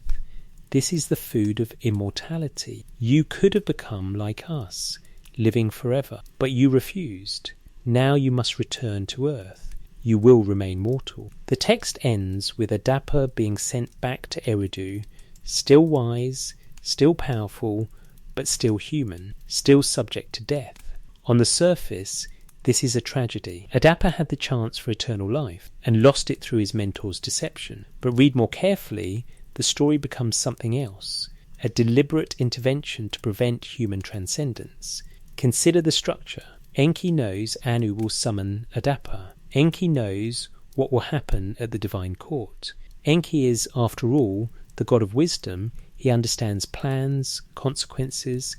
This is the food of immortality. You could have become like us, living forever. But you refused. Now you must return to Earth. You will remain mortal. The text ends with Adapa being sent back to Eridu, still wise, still powerful, but still human, still subject to death. On the surface, this is a tragedy. Adapa had the chance for eternal life and lost it through his mentor's deception. But read more carefully, the story becomes something else, a deliberate intervention to prevent human transcendence. Consider the structure. Enki knows Anu will summon Adapa. Enki knows what will happen at the divine court. Enki is, after all, the god of wisdom. He understands plans, consequences,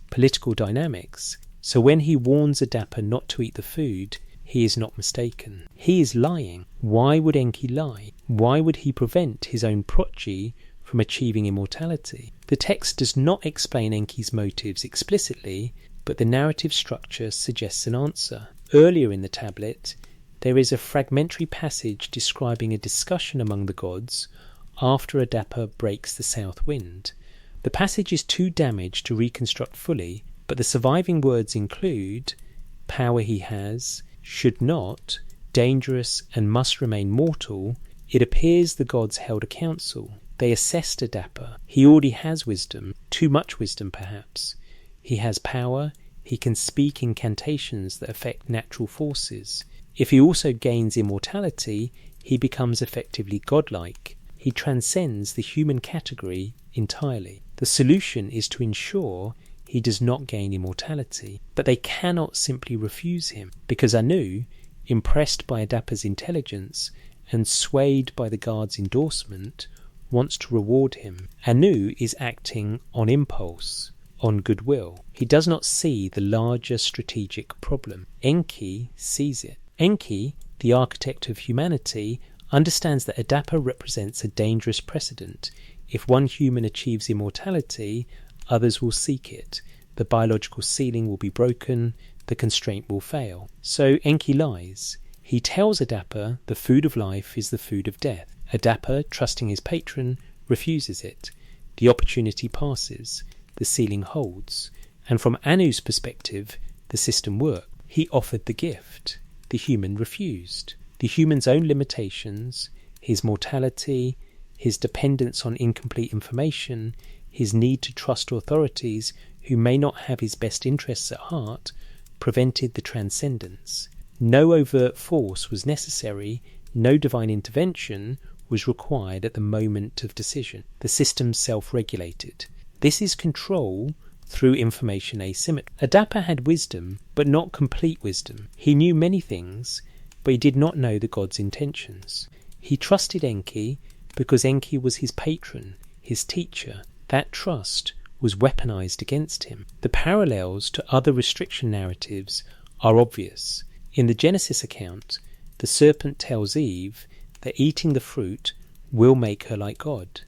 political dynamics. So when he warns Adapa not to eat the food, he is not mistaken. He is lying. Why would Enki lie? Why would he prevent his own progeny from achieving immortality? The text does not explain Enki's motives explicitly, but the narrative structure suggests an answer. Earlier in the tablet, there is a fragmentary passage describing a discussion among the gods after Adapa breaks the south wind. The passage is too damaged to reconstruct fully, but the surviving words include power he has, should not, dangerous and must remain mortal. It appears the gods held a council. They assessed Adapa. He already has wisdom, too much wisdom perhaps. He has power, he can speak incantations that affect natural forces. If he also gains immortality, he becomes effectively godlike. He transcends the human category entirely. The solution is to ensure he does not gain immortality. But they cannot simply refuse him, because Anu, impressed by Adapa's intelligence and swayed by the guard's endorsement, wants to reward him. Anu is acting on impulse, on goodwill. He does not see the larger strategic problem. Enki sees it. Enki, the architect of humanity, understands that Adapa represents a dangerous precedent. If one human achieves immortality, others will seek it. The biological ceiling will be broken, the constraint will fail. So Enki lies. He tells Adapa the food of life is the food of death. Adapa, trusting his patron, refuses it. The opportunity passes. The ceiling holds. And from Anu's perspective, the system worked. He offered the gift. The human refused. The human's own limitations, his mortality, his dependence on incomplete information, his need to trust authorities who may not have his best interests at heart, prevented the transcendence. No overt force was necessary, no divine intervention was required at the moment of decision. The system self-regulated. This is control through information asymmetry. Adapa had wisdom, but not complete wisdom. He knew many things, but he did not know the god's intentions. He trusted Enki because Enki was his patron, his teacher. That trust was weaponized against him. The parallels to other restriction narratives are obvious. In the Genesis account, the serpent tells Eve that eating the fruit will make her like God,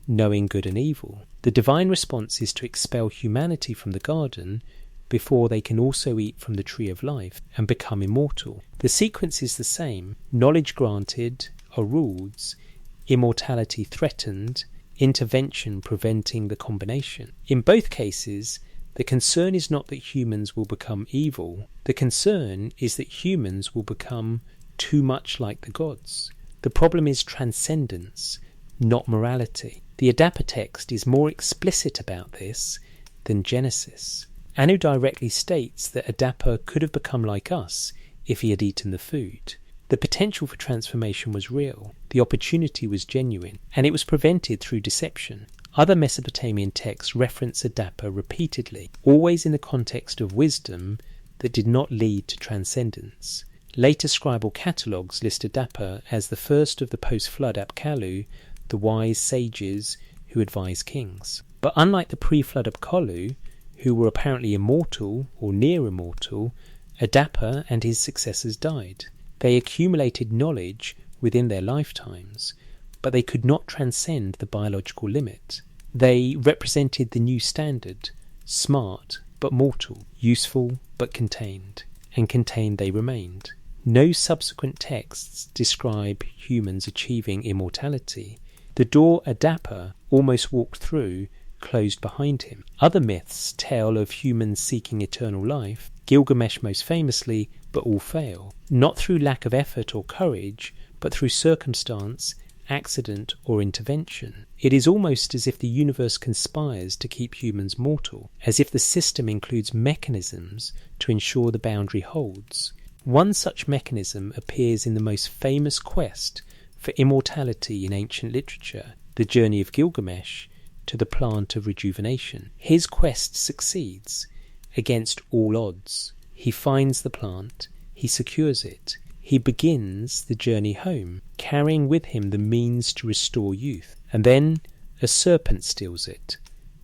knowing good and evil. The divine response is to expel humanity from the garden before they can also eat from the tree of life and become immortal. The sequence is the same. Knowledge granted are rules, immortality threatened, intervention preventing the combination. In both cases, the concern is not that humans will become evil. The concern is that humans will become too much like the gods. The problem is transcendence, not morality. The Adapa text is more explicit about this than Genesis. Anu directly states that Adapa could have become like us if he had eaten the food. The potential for transformation was real, the opportunity was genuine, and it was prevented through deception. Other Mesopotamian texts reference Adapa repeatedly, always in the context of wisdom that did not lead to transcendence. Later scribal catalogues list Adapa as the first of the post-flood Apkallu, the wise sages who advise kings. But unlike the pre-flood Apkallu, who were apparently immortal or near immortal, Adapa and his successors died. They accumulated knowledge within their lifetimes, but they could not transcend the biological limit. They represented the new standard, smart but mortal, useful but contained, and contained they remained. No subsequent texts describe humans achieving immortality. The door Adapa almost walked through closed behind him. Other myths tell of humans seeking eternal life, Gilgamesh most famously, but all fail. Not through lack of effort or courage, but through circumstance, accident or intervention. It is almost as if the universe conspires to keep humans mortal, as if the system includes mechanisms to ensure the boundary holds. One such mechanism appears in the most famous quest for immortality in ancient literature, the journey of Gilgamesh to the plant of rejuvenation. His quest succeeds against all odds. He finds the plant, he secures it, he begins the journey home, carrying with him the means to restore youth. And then a serpent steals it,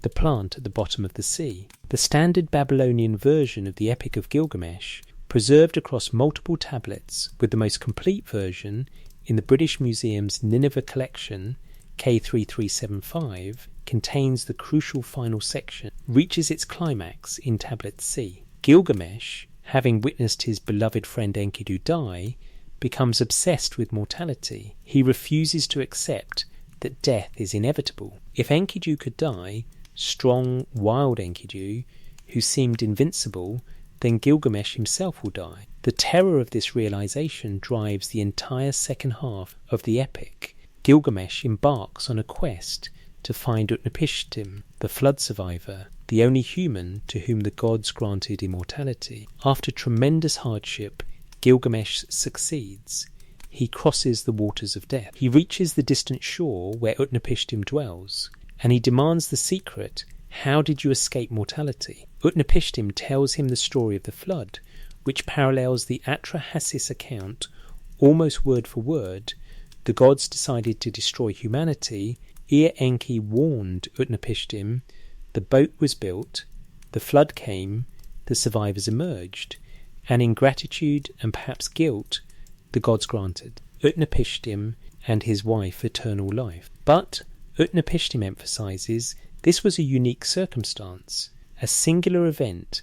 the plant at the bottom of the sea. The standard Babylonian version of the Epic of Gilgamesh, preserved across multiple tablets, with the most complete version in the British Museum's Nineveh collection, K3375, contains the crucial final section, reaches its climax in Tablet C. Gilgamesh, having witnessed his beloved friend Enkidu die, becomes obsessed with mortality. He refuses to accept that death is inevitable. If Enkidu could die, strong, wild Enkidu, who seemed invincible, then Gilgamesh himself will die. The terror of this realization drives the entire second half of the epic. Gilgamesh embarks on a quest to find Utnapishtim, the flood survivor, the only human to whom the gods granted immortality. After tremendous hardship, Gilgamesh succeeds. He crosses the waters of death. He reaches the distant shore where Utnapishtim dwells, and he demands the secret. How did you escape mortality? Utnapishtim tells him the story of the flood, which parallels the Atrahasis account almost word for word. The gods decided to destroy humanity. Ea Enki warned Utnapishtim. The boat was built, the flood came, the survivors emerged, and in gratitude and perhaps guilt, the gods granted Utnapishtim and his wife eternal life. But Utnapishtim emphasizes this was a unique circumstance, a singular event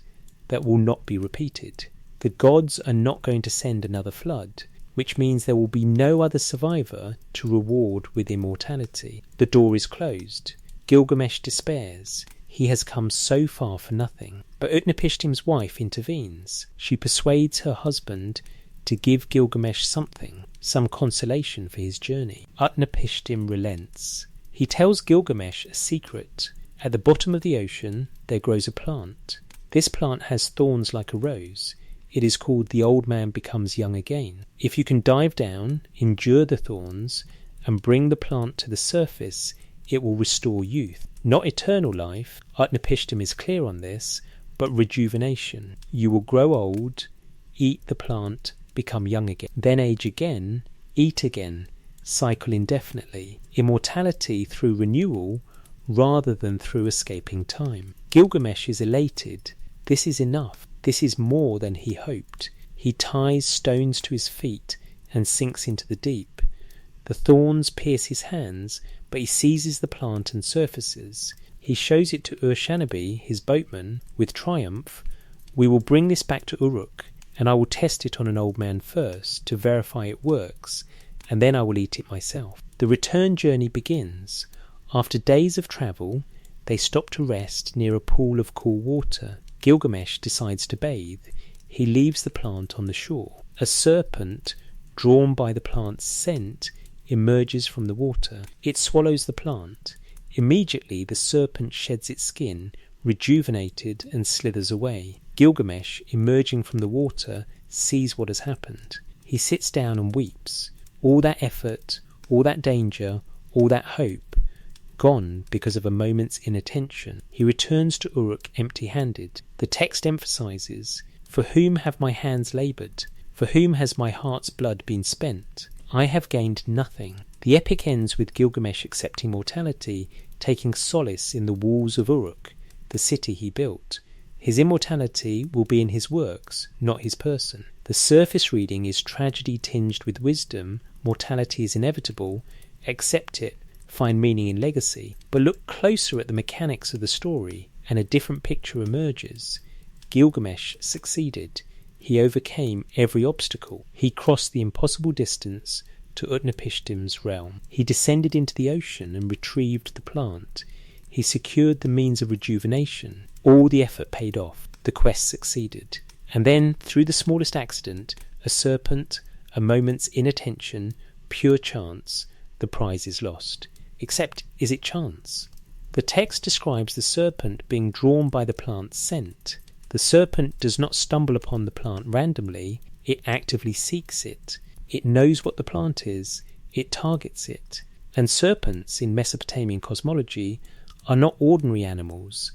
that will not be repeated. The gods are not going to send another flood, which means there will be no other survivor to reward with immortality. The door is closed. Gilgamesh despairs. He has come so far for nothing. But Utnapishtim's wife intervenes. She persuades her husband to give Gilgamesh something, some consolation for his journey. Utnapishtim relents. He tells Gilgamesh a secret. At the bottom of the ocean there grows a plant. This plant has thorns like a rose. It is called the old man becomes young again. If you can dive down, endure the thorns, and bring the plant to the surface, it will restore youth. Not eternal life, Utnapishtim is clear on this, but rejuvenation. You will grow old, eat the plant, become young again, then age again, eat again, cycle indefinitely. Immortality through renewal rather than through escaping time. Gilgamesh is elated. This is enough. This is more than he hoped. He ties stones to his feet and sinks into the deep. The thorns pierce his hands, but he seizes the plant and surfaces. He shows it to Ur-Shanabi, his boatman, with triumph. We will bring this back to Uruk, and I will test it on an old man first to verify it works, and then I will eat it myself. The return journey begins. After days of travel, they stop to rest near a pool of cool water. Gilgamesh decides to bathe. He leaves the plant on the shore. A serpent, drawn by the plant's scent, emerges from the water. It swallows the plant. Immediately the serpent sheds its skin, rejuvenated, and slithers away. Gilgamesh, emerging from the water, sees what has happened. He sits down and weeps. All that effort, all that danger, all that hope, gone because of a moment's inattention. He returns to Uruk empty-handed. The text emphasizes, "For whom have my hands laboured? For whom has my heart's blood been spent? I have gained nothing." The epic ends with Gilgamesh accepting mortality, taking solace in the walls of Uruk, the city he built. His immortality will be in his works, not his person. The surface reading is tragedy tinged with wisdom. Mortality is inevitable. Accept it. Find meaning in legacy. But look closer at the mechanics of the story, and a different picture emerges. Gilgamesh succeeded. He overcame every obstacle. He crossed the impossible distance to Utnapishtim's realm. He descended into the ocean and retrieved the plant. He secured the means of rejuvenation. All the effort paid off. The quest succeeded. And then, through the smallest accident, a serpent, a moment's inattention, pure chance, the prize is lost. Except, is it chance? The text describes the serpent being drawn by the plant's scent. The serpent does not stumble upon the plant randomly, it actively seeks it. It knows what the plant is, it targets it. And serpents, in Mesopotamian cosmology, are not ordinary animals.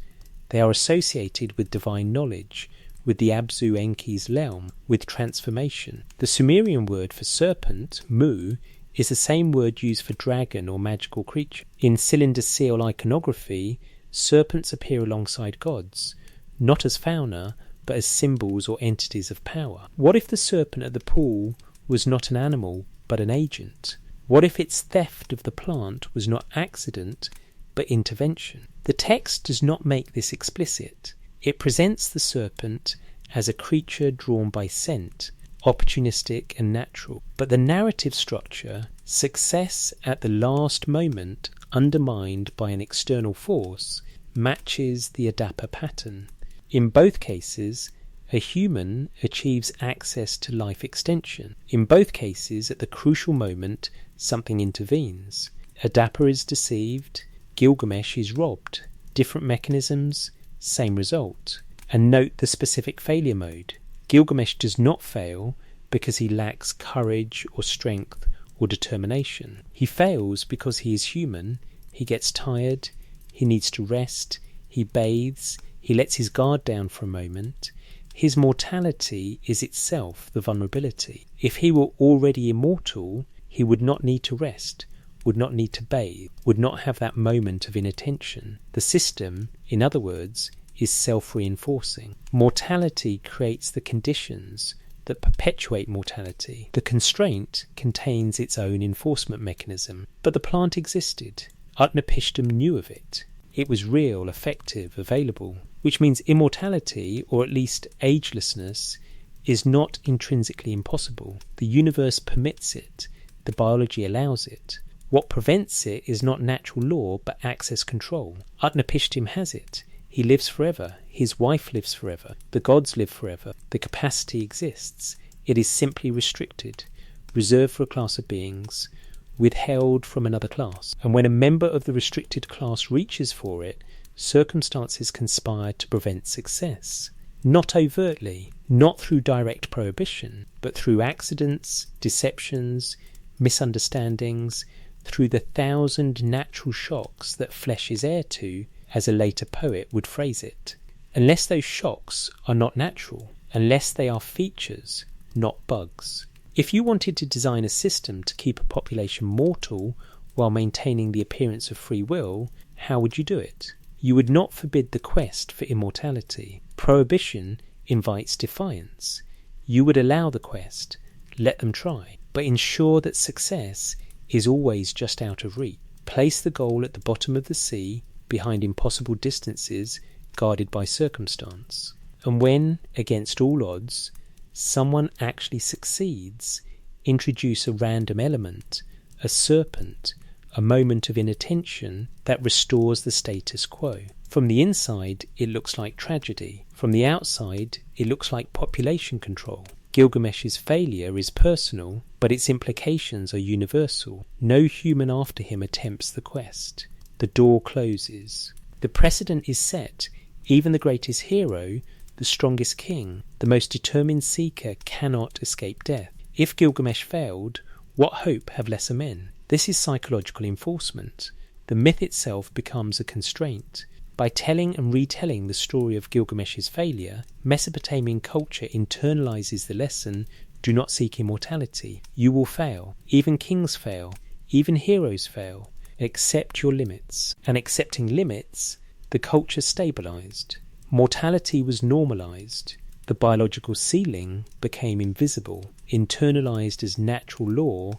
They are associated with divine knowledge, with the Abzu Enki's realm, with transformation. The Sumerian word for serpent, mu, is the same word used for dragon or magical creature. In cylinder seal iconography, serpents appear alongside gods, not as fauna, but as symbols or entities of power. What if the serpent at the pool was not an animal, but an agent? What if its theft of the plant was not accident, but intervention? The text does not make this explicit. It presents the serpent as a creature drawn by scent, opportunistic and natural. But the narrative structure, success at the last moment undermined by an external force, matches the Adapa pattern. In both cases, a human achieves access to life extension. In both cases, at the crucial moment, something intervenes. Adapa is deceived, Gilgamesh is robbed. Different mechanisms, same result. And note the specific failure mode. Gilgamesh does not fail because he lacks courage or strength or determination. He fails because he is human, he gets tired, he needs to rest, he bathes, he lets his guard down for a moment. His mortality is itself the vulnerability. If he were already immortal, he would not need to rest, would not need to bathe, would not have that moment of inattention. The system, in other words, is self-reinforcing. Mortality creates the conditions that perpetuate mortality. The constraint contains its own enforcement mechanism. But the plant existed. Utnapishtim knew of it. It was real, effective, available, which means immortality, or at least agelessness, is not intrinsically impossible. The universe permits it. The biology allows it. What prevents it is not natural law, but access control. Utnapishtim has it. He lives forever. His wife lives forever. The gods live forever. The capacity exists. It is simply restricted, reserved for a class of beings, withheld from another class. And when a member of the restricted class reaches for it, circumstances conspire to prevent success. Not overtly, not through direct prohibition, but through accidents, deceptions, misunderstandings, through the 1,000 natural shocks that flesh is heir to, as a later poet would phrase it. Unless those shocks are not natural, unless they are features, not bugs. If you wanted to design a system to keep a population mortal while maintaining the appearance of free will, how would you do it? You would not forbid the quest for immortality. Prohibition invites defiance. You would allow the quest, let them try, but ensure that success is always just out of reach. Place the goal at the bottom of the sea, behind impossible distances, guarded by circumstance. And when, against all odds, someone actually succeeds, introduce a random element, a serpent, a moment of inattention that restores the status quo. From the inside, it looks like tragedy. From the outside, it looks like population control. Gilgamesh's failure is personal, but its implications are universal. No human after him attempts the quest. The door closes. The precedent is set. Even the greatest hero, the strongest king, the most determined seeker cannot escape death. If Gilgamesh failed, what hope have lesser men? This is psychological enforcement. The myth itself becomes a constraint. By telling and retelling the story of Gilgamesh's failure, Mesopotamian culture internalizes the lesson, do not seek immortality. You will fail. Even kings fail. Even heroes fail. Accept your limits. And accepting limits, the culture stabilized. Mortality was normalized. The biological ceiling became invisible, internalized as natural law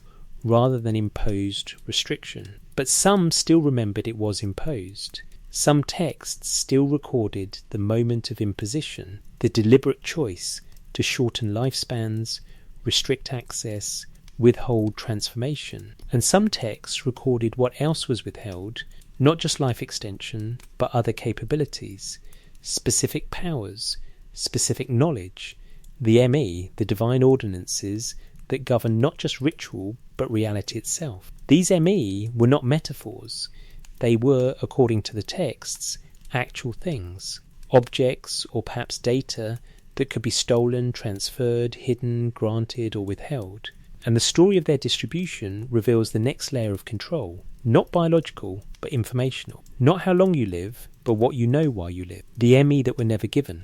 rather than imposed restriction. But some still remembered it was imposed. Some texts still recorded the moment of imposition, the deliberate choice to shorten lifespans, restrict access, withhold transformation. And some texts recorded what else was withheld, not just life extension, but other capabilities, specific powers, specific knowledge, the ME, the divine ordinances that govern not just ritual, but reality itself. These ME were not metaphors. They were, according to the texts, actual things, objects or perhaps data that could be stolen, transferred, hidden, granted or withheld. And the story of their distribution reveals the next layer of control, not biological, but informational. Not how long you live, but what you know while you live. The ME that were never given.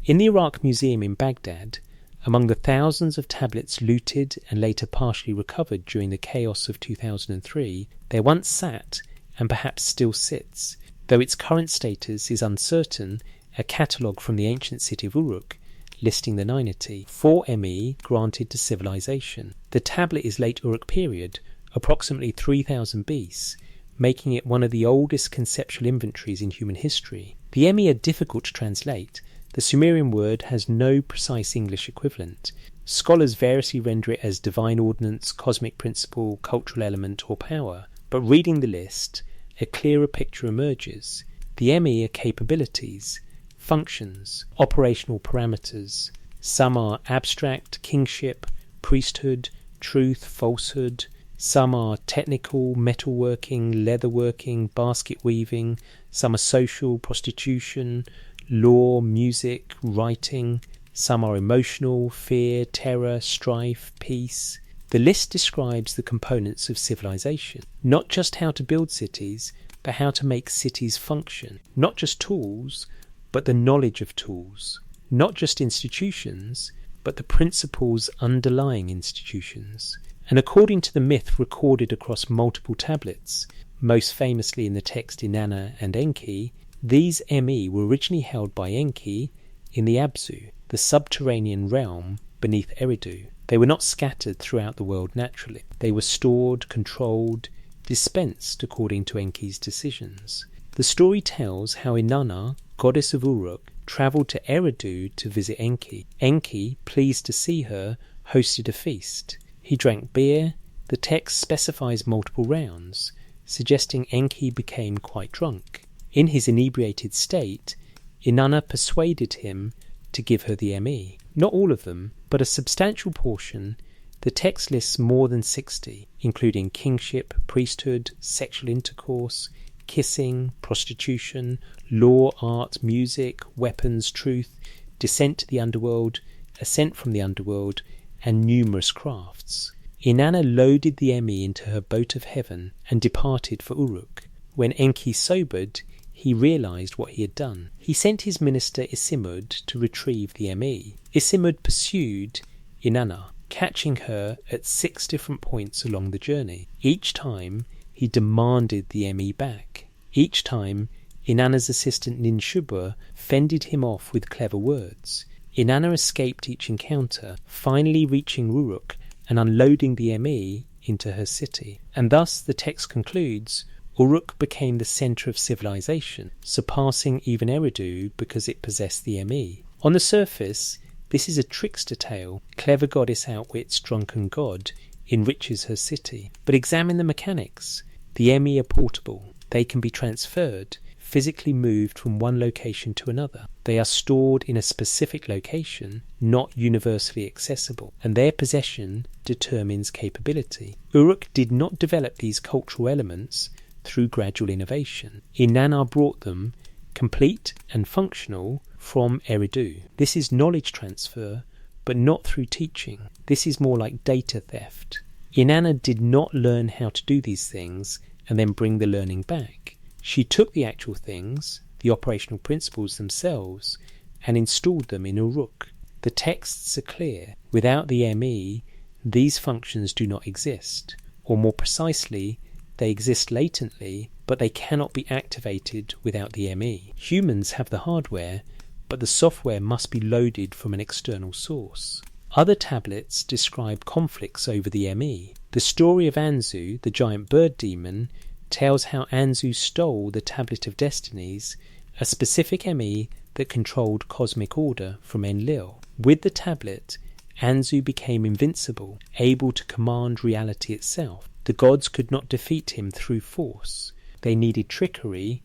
In the Iraq Museum in Baghdad, among the thousands of tablets looted and later partially recovered during the chaos of 2003, there once sat, and perhaps still sits, though its current status is uncertain, a catalogue from the ancient city of Uruk, listing the Ninety, 4 ME granted to civilization. The tablet is late Uruk period, approximately 3000 BC, making it one of the oldest conceptual inventories in human history. The ME are difficult to translate. The Sumerian word has no precise English equivalent. Scholars variously render it as divine ordinance, cosmic principle, cultural element or power, but reading the list, a clearer picture emerges. The ME are capabilities, functions, operational parameters. Some are abstract, kingship, priesthood, truth, falsehood. Some are technical, metalworking, leatherworking, basket weaving. Some are social, prostitution, law, music, writing. Some are emotional, fear, terror, strife, peace. The list describes the components of civilization, not just how to build cities, but how to make cities function. Not just tools, but the knowledge of tools. Not just institutions, but the principles underlying institutions. And according to the myth recorded across multiple tablets, most famously in the text Inanna and Enki, these ME were originally held by Enki in the Abzu, the subterranean realm beneath Eridu. They were not scattered throughout the world naturally. They were stored, controlled, dispensed according to Enki's decisions. The story tells how Inanna, goddess of Uruk, travelled to Eridu to visit Enki. Enki, pleased to see her, hosted a feast. He drank beer. The text specifies multiple rounds, suggesting Enki became quite drunk. In his inebriated state, Inanna persuaded him to give her the ME. Not all of them, but a substantial portion. The text lists more than 60, including kingship, priesthood, sexual intercourse, kissing, prostitution, law, art, music, weapons, truth, descent to the underworld, ascent from the underworld, and numerous crafts. Inanna loaded the ME into her boat of heaven and departed for Uruk. When Enki sobered, he realized what he had done. He sent his minister Isimud to retrieve the ME. Isimud pursued Inanna, catching her at 6 different points along the journey. Each time, he demanded the ME back. Each time, Inanna's assistant Ninshubur fended him off with clever words. Inanna escaped each encounter, finally reaching Uruk and unloading the ME into her city. And thus, the text concludes, Uruk became the centre of civilization, surpassing even Eridu because it possessed the ME. On the surface, this is a trickster tale. Clever goddess outwits drunken god, enriches her city. But examine the mechanics. The ME are portable. They can be transferred, physically moved from one location to another. They are stored in a specific location, not universally accessible, and their possession determines capability. Uruk did not develop these cultural elements through gradual innovation. Inanna brought them, complete and functional, from Eridu. This is knowledge transfer, but not through teaching. This is more like data theft. Inanna did not learn how to do these things and then bring the learning back. She took the actual things, the operational principles themselves, and installed them in Uruk. The texts are clear. Without the ME, these functions do not exist. Or more precisely, they exist latently, but they cannot be activated without the ME. Humans have the hardware, but the software must be loaded from an external source. Other tablets describe conflicts over the ME. The story of Anzu, the giant bird demon, tells how Anzu stole the Tablet of Destinies, a specific ME that controlled cosmic order, from Enlil. With the tablet, Anzu became invincible, able to command reality itself. The gods could not defeat him through force. They needed trickery.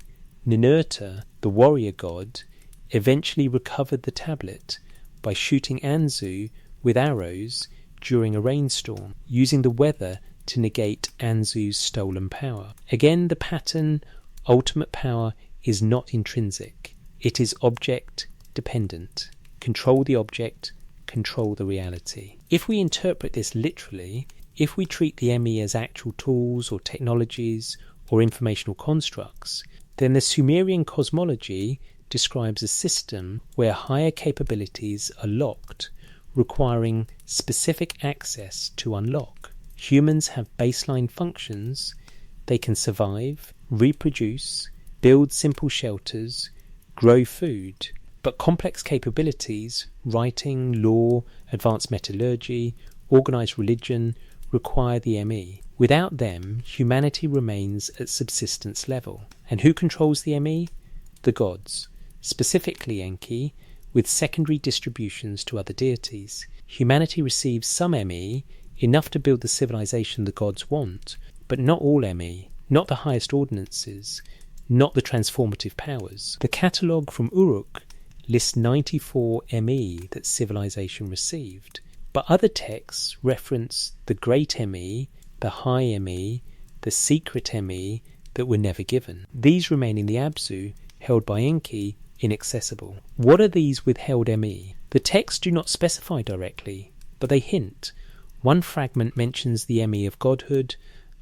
Ninurta, the warrior god, eventually recovered the tablet by shooting Anzu with arrows during a rainstorm, using the weather to negate Anzu's stolen power. Again, the pattern, ultimate power, is not intrinsic. It is object dependent. Control the object, control the reality. If we interpret this literally, if we treat the ME as actual tools or technologies or informational constructs, then the Sumerian cosmology describes a system where higher capabilities are locked, requiring specific access to unlock. Humans have baseline functions. They can survive, reproduce, build simple shelters, grow food. But complex capabilities, writing, law, advanced metallurgy, organized religion, require the ME. Without them, humanity remains at subsistence level. And who controls the ME? The gods, specifically Enki, with secondary distributions to other deities. Humanity receives some ME, enough to build the civilization the gods want, but not all ME, not the highest ordinances, not the transformative powers. The catalogue from Uruk lists 94 ME that civilization received, but other texts reference the great ME, the high ME, the secret ME that were never given. These remain in the Abzu, held by Enki, inaccessible. What are these withheld ME? The texts do not specify directly, but they hint. One fragment mentions the ME of godhood,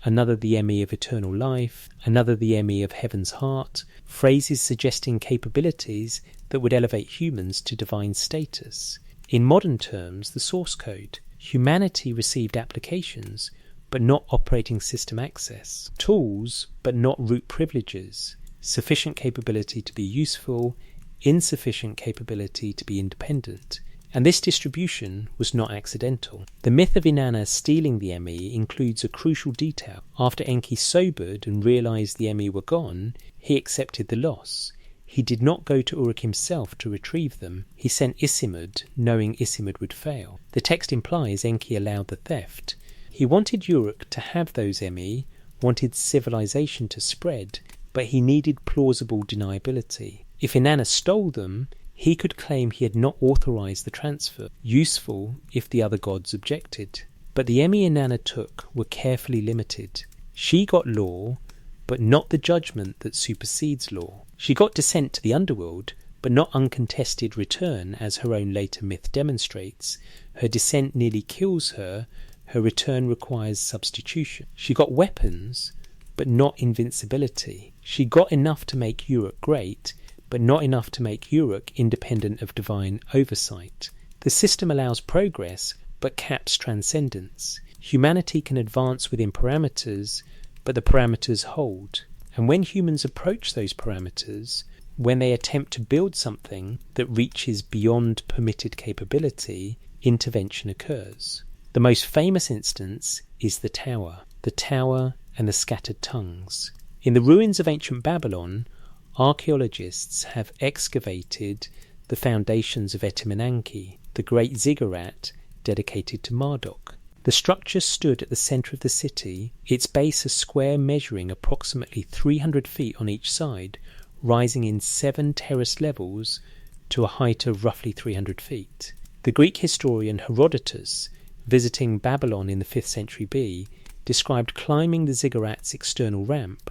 another the ME of eternal life, another the ME of heaven's heart, phrases suggesting capabilities that would elevate humans to divine status. In modern terms, the source code. Humanity received applications, but not operating system access. Tools, but not root privileges. Sufficient capability to be useful, insufficient capability to be independent. And this distribution was not accidental. The myth of Inanna stealing the ME includes a crucial detail. After Enki sobered and realised the ME were gone, he accepted the loss. He did not go to Uruk himself to retrieve them. He sent Isimud, knowing Isimud would fail. The text implies Enki allowed the theft. He wanted Uruk to have those ME, wanted civilization to spread, but he needed plausible deniability. If Inanna stole them, he could claim he had not authorized the transfer, useful if the other gods objected. But the ME Inanna took were carefully limited. She got law, but not the judgment that supersedes law. She got descent to the underworld, but not uncontested return, as her own later myth demonstrates. Her descent nearly kills her, her return requires substitution. She got weapons, but not invincibility. She got enough to make Uruk great, but not enough to make Uruk independent of divine oversight. The system allows progress, but caps transcendence. Humanity can advance within parameters, but the parameters hold. And when humans approach those parameters, when they attempt to build something that reaches beyond permitted capability, intervention occurs. The most famous instance is the tower and the scattered tongues. In the ruins of ancient Babylon, archaeologists have excavated the foundations of Etemenanki, the great ziggurat dedicated to Marduk. The structure stood at the centre of the city, its base a square measuring approximately 300 feet on each side, rising in 7 terraced levels to a height of roughly 300 feet. The Greek historian Herodotus, visiting Babylon in the 5th century B, described climbing the ziggurat's external ramp,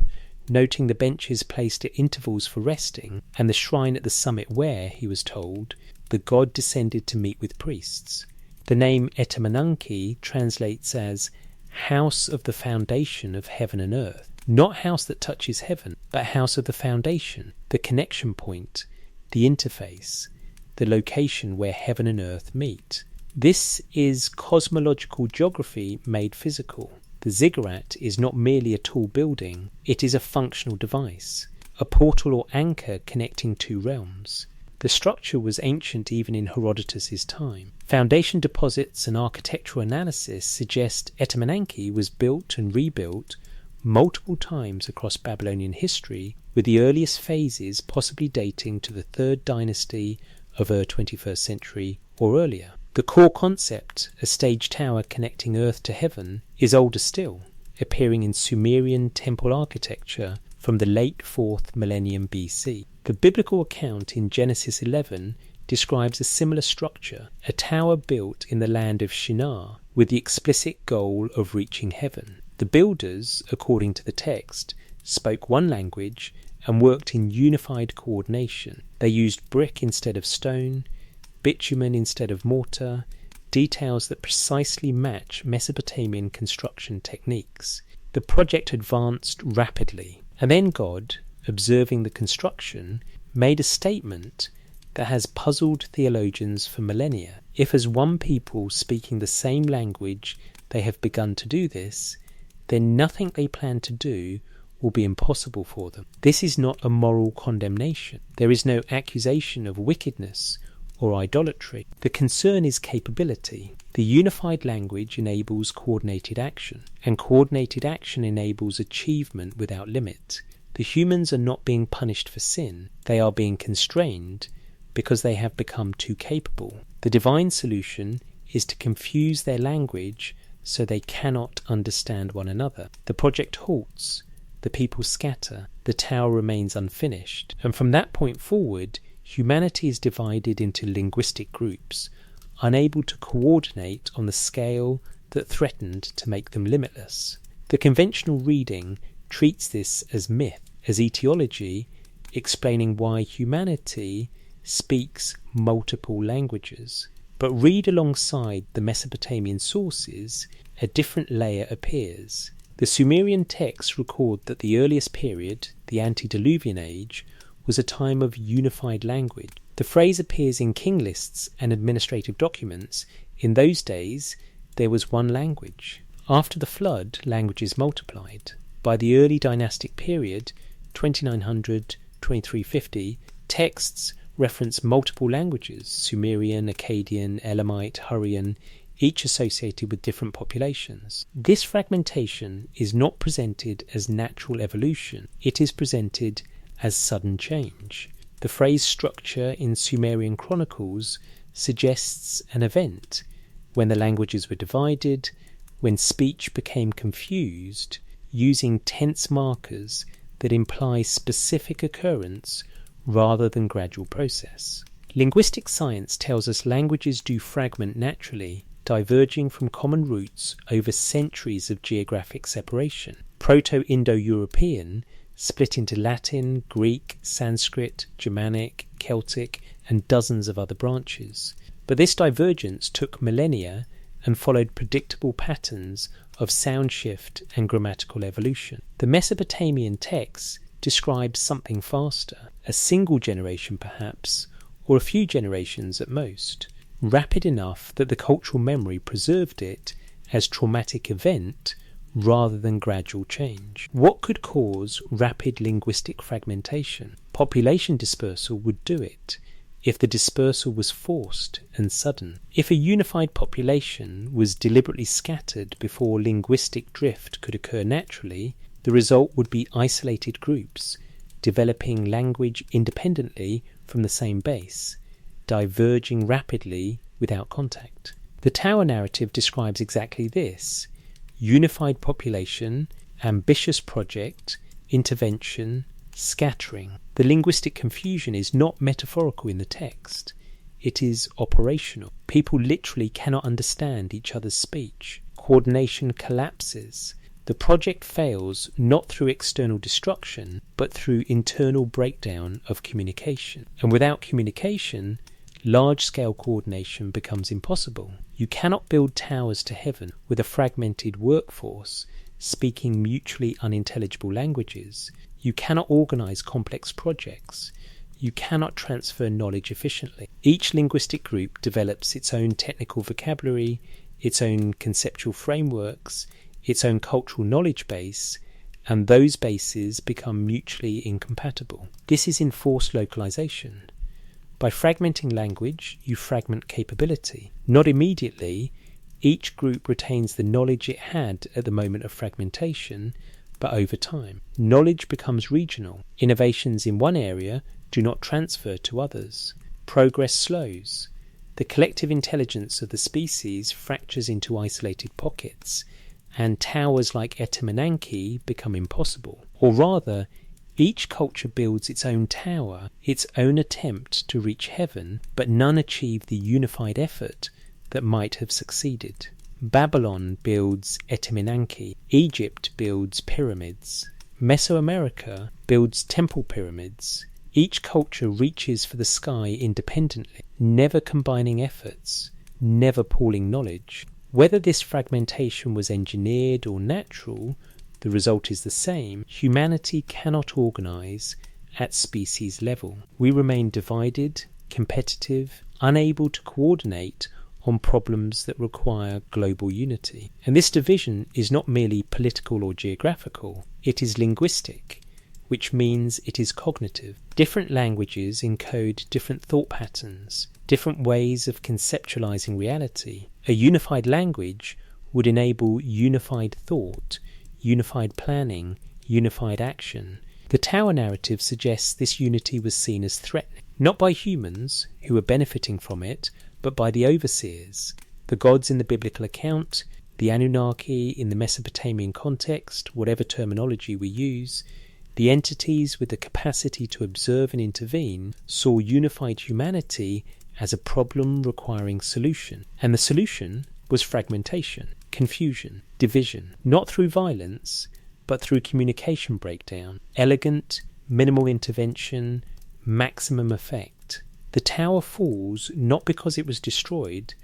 noting the benches placed at intervals for resting, and the shrine at the summit where, he was told, the god descended to meet with priests. The name Etemenanki translates as house of the foundation of heaven and earth. Not house that touches heaven, but house of the foundation, the connection point, the interface, the location where heaven and earth meet. This is cosmological geography made physical. The ziggurat is not merely a tall building, it is a functional device, a portal or anchor connecting 2 realms. The structure was ancient even in Herodotus' time. Foundation deposits and architectural analysis suggest Etemenanki was built and rebuilt multiple times across Babylonian history, with the earliest phases possibly dating to the 3rd dynasty of Ur 21st century or earlier. The core concept, a stage tower connecting earth to heaven, is older still, appearing in Sumerian temple architecture from the late 4th millennium BC. The biblical account in Genesis 11 describes a similar structure, a tower built in the land of Shinar with the explicit goal of reaching heaven. The builders, according to the text, spoke one language and worked in unified coordination. They used brick instead of stone, bitumen instead of mortar, details that precisely match Mesopotamian construction techniques. The project advanced rapidly, and then God, observing the construction, made a statement that has puzzled theologians for millennia. If as one people speaking the same language they have begun to do this, then nothing they plan to do will be impossible for them. This is not a moral condemnation. There is no accusation of wickedness or idolatry. The concern is capability. The unified language enables coordinated action, and coordinated action enables achievement without limit. The humans are not being punished for sin. They are being constrained because they have become too capable. The divine solution is to confuse their language so they cannot understand one another. The project halts, the people scatter, the tower remains unfinished, and from that point forward, humanity is divided into linguistic groups, unable to coordinate on the scale that threatened to make them limitless. The conventional reading treats this as myth, as etiology, explaining why humanity speaks multiple languages. But read alongside the Mesopotamian sources, a different layer appears. The Sumerian texts record that the earliest period, the antediluvian age, was a time of unified language. The phrase appears in king lists and administrative documents. In those days, there was one language. After the flood, languages multiplied. By the early dynastic period, 2900-2350, texts reference multiple languages, Sumerian, Akkadian, Elamite, Hurrian, each associated with different populations. This fragmentation is not presented as natural evolution, it is presented as sudden change. The phrase structure in Sumerian chronicles suggests an event when the languages were divided, when speech became confused, using tense markers that imply specific occurrence rather than gradual process. Linguistic science tells us languages do fragment naturally, diverging from common roots over centuries of geographic separation. Proto-Indo-European split into Latin, Greek, Sanskrit, Germanic, Celtic, and dozens of other branches. But this divergence took millennia and followed predictable patterns of sound shift and grammatical evolution. The Mesopotamian texts describe something faster, a single generation perhaps, or a few generations at most, rapid enough that the cultural memory preserved it as traumatic event rather than gradual change. What could cause rapid linguistic fragmentation? Population dispersal would do it, if the dispersal was forced and sudden. If a unified population was deliberately scattered before linguistic drift could occur naturally, the result would be isolated groups, developing language independently from the same base, diverging rapidly without contact. The Tower narrative describes exactly this: unified population, ambitious project, intervention, scattering. The linguistic confusion is not metaphorical in the text, it is operational. People literally cannot understand each other's speech. Coordination collapses. The project fails not through external destruction, but through internal breakdown of communication. And without communication, large-scale coordination becomes impossible. You cannot build towers to heaven with a fragmented workforce speaking mutually unintelligible languages. You cannot organize complex projects. You cannot transfer knowledge efficiently. Each linguistic group develops its own technical vocabulary, its own conceptual frameworks, its own cultural knowledge base, and those bases become mutually incompatible. This is enforced localization. By fragmenting language, you fragment capability. Not immediately, each group retains the knowledge it had at the moment of fragmentation, but over time. Knowledge becomes regional. Innovations in one area do not transfer to others. Progress slows. The collective intelligence of the species fractures into isolated pockets, and towers like Anunnaki become impossible. Or rather, Each culture builds its own tower, its own attempt to reach heaven, but none achieve the unified effort that might have succeeded. Babylon builds Etemenanki, Egypt builds pyramids, Mesoamerica builds temple pyramids. Each culture reaches for the sky independently, never combining efforts, never pooling knowledge. Whether this fragmentation was engineered or natural, the result is the same. Humanity cannot organize at species level. We remain divided, competitive, unable to coordinate on problems that require global unity. And this division is not merely political or geographical, it is linguistic, which means it is cognitive. Different languages encode different thought patterns, different ways of conceptualizing reality. A unified language would enable unified thought, unified planning, unified action. The Tower narrative suggests this unity was seen as threatening, not by humans, who were benefiting from it, but by the overseers, the gods in the biblical account, the Anunnaki in the Mesopotamian context, whatever terminology we use. The entities with the capacity to observe and intervene saw unified humanity as a problem requiring solution. And the solution was fragmentation, confusion, division, not through violence, but through communication breakdown, elegant, minimal intervention, maximum effect. The tower falls not because it was destroyed,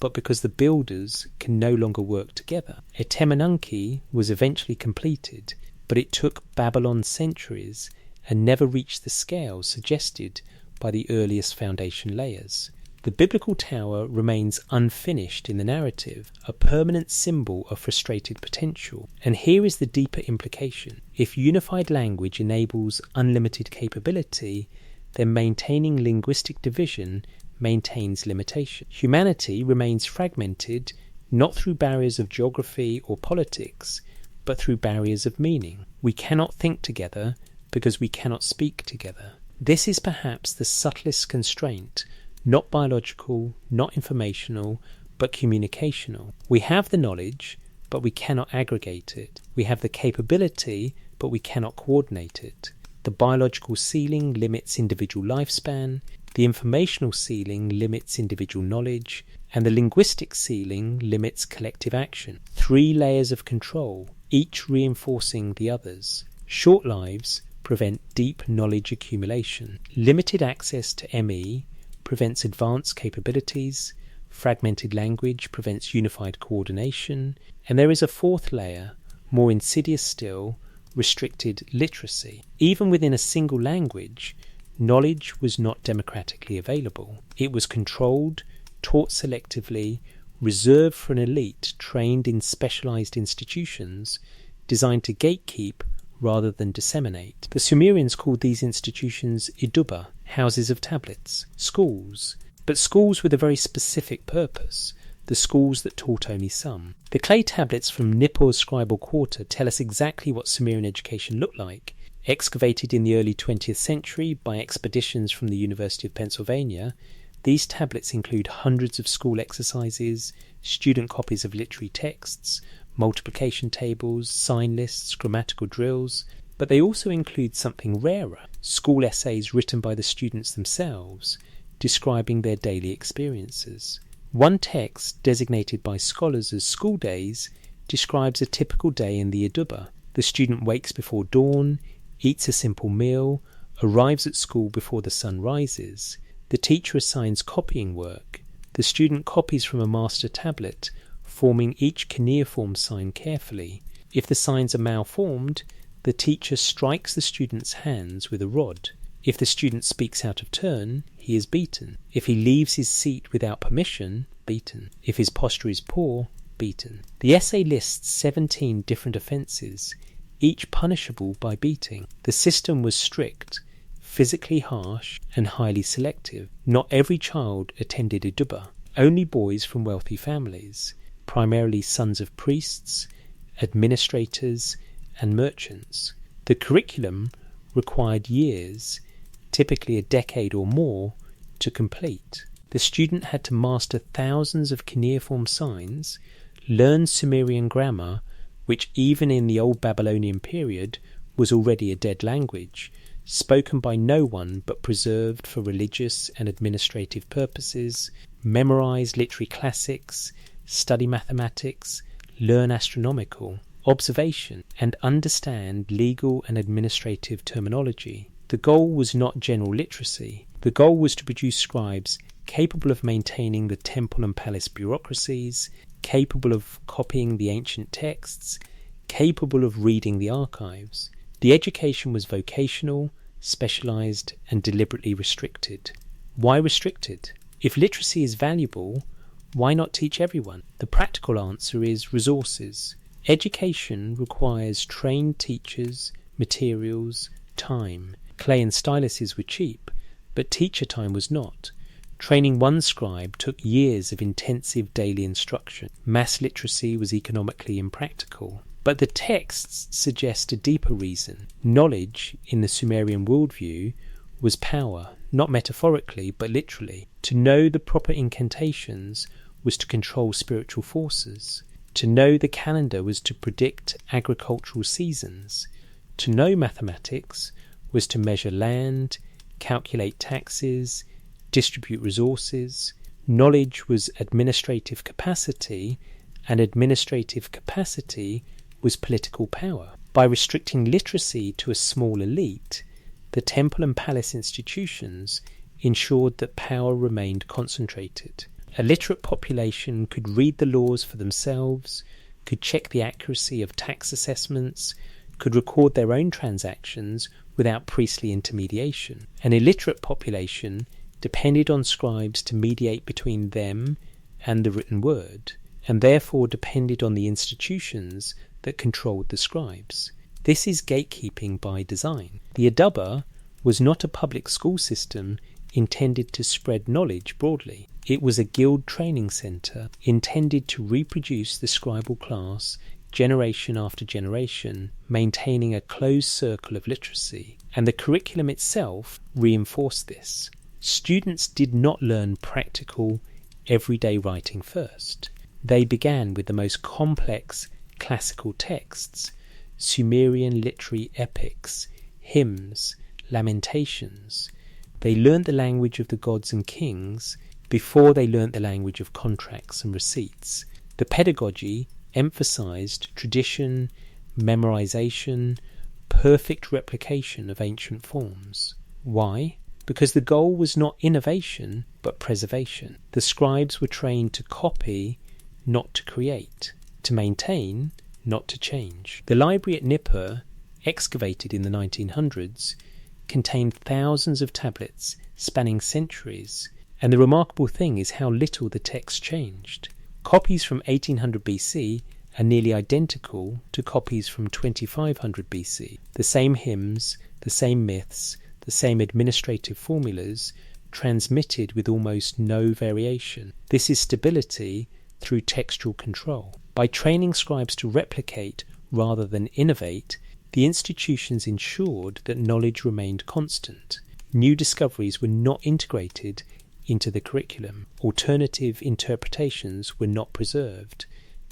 but because the builders can no longer work together. Etemenanki was eventually completed, but it took Babylon centuries and never reached the scale suggested by the earliest foundation layers. The biblical tower remains unfinished in the narrative, a permanent symbol of frustrated potential. And here is the deeper implication. If unified language enables unlimited capability, then maintaining linguistic division maintains limitation. Humanity remains fragmented not through barriers of geography or politics, but through barriers of meaning. We cannot think together because we cannot speak together. This is perhaps the subtlest constraint, not biological, not informational, but communicational. We have the knowledge, but we cannot aggregate it. We have the capability, but we cannot coordinate it. The biological ceiling limits individual lifespan, the informational ceiling limits individual knowledge, and the linguistic ceiling limits collective action. 3 layers of control, each reinforcing the others. Short lives prevent deep knowledge accumulation. Limited access to ME prevents advanced capabilities. Fragmented language prevents unified coordination. And there is a 4th layer, more insidious still, restricted literacy. Even within a single language, knowledge was not democratically available. It was controlled, taught selectively, reserved for an elite trained in specialized institutions designed to gatekeep rather than disseminate. The Sumerians called these institutions iduba, houses of tablets, schools, but schools with a very specific purpose, the schools that taught only some. The clay tablets from Nippur's scribal quarter tell us exactly what Sumerian education looked like. Excavated in the early 20th century by expeditions from the University of Pennsylvania, these tablets include hundreds of school exercises, student copies of literary texts, multiplication tables, sign lists, grammatical drills, but they also include something rarer, school essays written by the students themselves, describing their daily experiences. One text, designated by scholars as school days, describes a typical day in the iduba. The student wakes before dawn, eats a simple meal, arrives at school before the sun rises. The teacher assigns copying work. The student copies from a master tablet, forming each cuneiform sign carefully. If the signs are malformed, the teacher strikes the student's hands with a rod. If the student speaks out of turn, he is beaten. If he leaves his seat without permission, beaten. If his posture is poor, beaten. The essay lists 17 different offences, each punishable by beating. The system was strict, physically harsh, and highly selective. Not every child attended iduba. Only boys from wealthy families, primarily sons of priests, administrators, and merchants. The curriculum required years, typically a decade or more, to complete. The student had to master thousands of cuneiform signs, learn Sumerian grammar, which even in the Old Babylonian period was already a dead language, spoken by no one but preserved for religious and administrative purposes, memorize literary classics, study mathematics, learn astronomical, observation, and understand legal and administrative terminology. The goal was not general literacy. The goal was to produce scribes capable of maintaining the temple and palace bureaucracies, capable of copying the ancient texts, capable of reading the archives. The education was vocational, specialized, and deliberately restricted. Why restricted? If literacy is valuable, why not teach everyone? The practical answer is resources. Education requires trained teachers, materials, time. Clay and styluses were cheap, but teacher time was not. Training one scribe took years of intensive daily instruction. Mass literacy was economically impractical. But the texts suggest a deeper reason. Knowledge, in the Sumerian worldview, was power, not metaphorically, but literally. To know the proper incantations was to control spiritual forces. To know the calendar was to predict agricultural seasons. To know mathematics was to measure land, calculate taxes, distribute resources. Knowledge was administrative capacity, and administrative capacity was political power. By restricting literacy to a small elite, the temple and palace institutions ensured that power remained concentrated. A literate population could read the laws for themselves, could check the accuracy of tax assessments, could record their own transactions without priestly intermediation. An illiterate population depended on scribes to mediate between them and the written word, and therefore depended on the institutions that controlled the scribes. This is gatekeeping by design. The Adaba was not a public school system intended to spread knowledge broadly. It was a guild training centre intended to reproduce the scribal class generation after generation, maintaining a closed circle of literacy, and the curriculum itself reinforced this. Students did not learn practical, everyday writing first. They began with the most complex classical texts, Sumerian literary epics, hymns, lamentations. They learnt the language of the gods and kings before they learnt the language of contracts and receipts. The pedagogy emphasized tradition, memorization, perfect replication of ancient forms. Why? Because the goal was not innovation, but preservation. The scribes were trained to copy, not to create, to maintain, not to change. The library at Nippur, excavated in the 1900s, contained thousands of tablets spanning centuries, and the remarkable thing is how little the text changed. Copies from 1800 BC are nearly identical to copies from 2500 BC. The same hymns, the same myths, the same administrative formulas, transmitted with almost no variation. This is stability through textual control. By training scribes to replicate rather than innovate, the institutions ensured that knowledge remained constant. New discoveries were not integrated into the curriculum. Alternative interpretations were not preserved.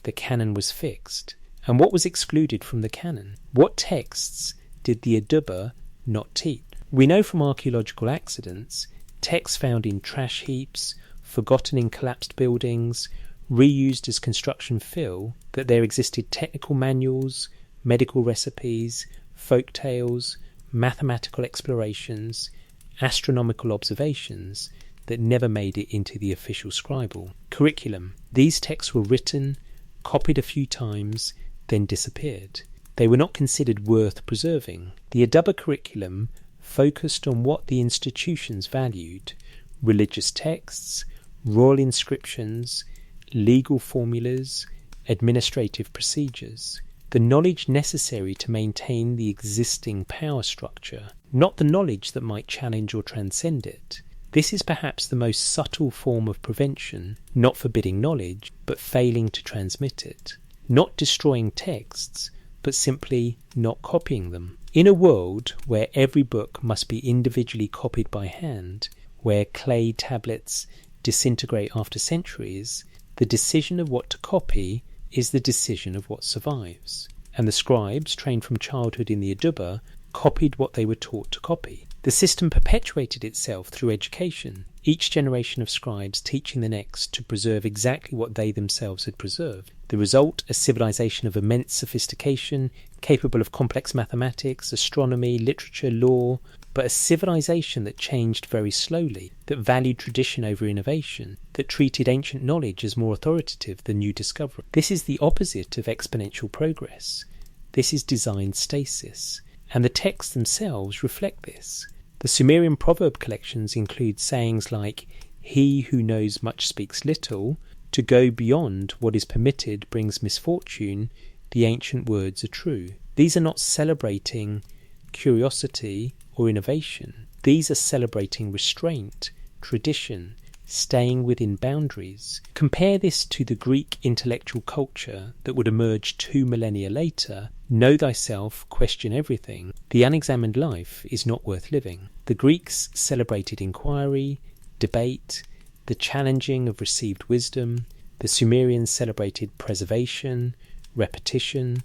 The canon was fixed. And what was excluded from the canon? What texts did the Adaba not teach? We know from archaeological accidents, texts found in trash heaps, forgotten in collapsed buildings, reused as construction fill, that there existed technical manuals, medical recipes, folk tales, mathematical explorations, astronomical observations that never made it into the official scribal curriculum. These texts were written, copied a few times, then disappeared. They were not considered worth preserving. The Adaba curriculum focused on what the institutions valued: religious texts, royal inscriptions, legal formulas, administrative procedures. The knowledge necessary to maintain the existing power structure, not the knowledge that might challenge or transcend it. This is perhaps the most subtle form of prevention, not forbidding knowledge, but failing to transmit it. Not destroying texts, but simply not copying them. In a world where every book must be individually copied by hand, where clay tablets disintegrate after centuries, the decision of what to copy is the decision of what survives. and the scribes, trained from childhood in the Aduba, copied what they were taught to copy. The system perpetuated itself through education, each generation of scribes teaching the next to preserve exactly what they themselves had preserved. The result, a civilization of immense sophistication, capable of complex mathematics, astronomy, literature, law, but a civilization that changed very slowly, that valued tradition over innovation, that treated ancient knowledge as more authoritative than new discovery. This is the opposite of exponential progress. This is design stasis, and the texts themselves reflect this. The Sumerian proverb collections include sayings like, "He who knows much speaks little," "To go beyond what is permitted brings misfortune," "The ancient words are true." These are not celebrating curiosity or innovation. These are celebrating restraint, tradition, staying within boundaries. Compare this to the Greek intellectual culture that would emerge 2 millennia later. Know thyself, question everything. The unexamined life is not worth living. The Greeks celebrated inquiry, debate, the challenging of received wisdom. The Sumerians celebrated preservation, repetition,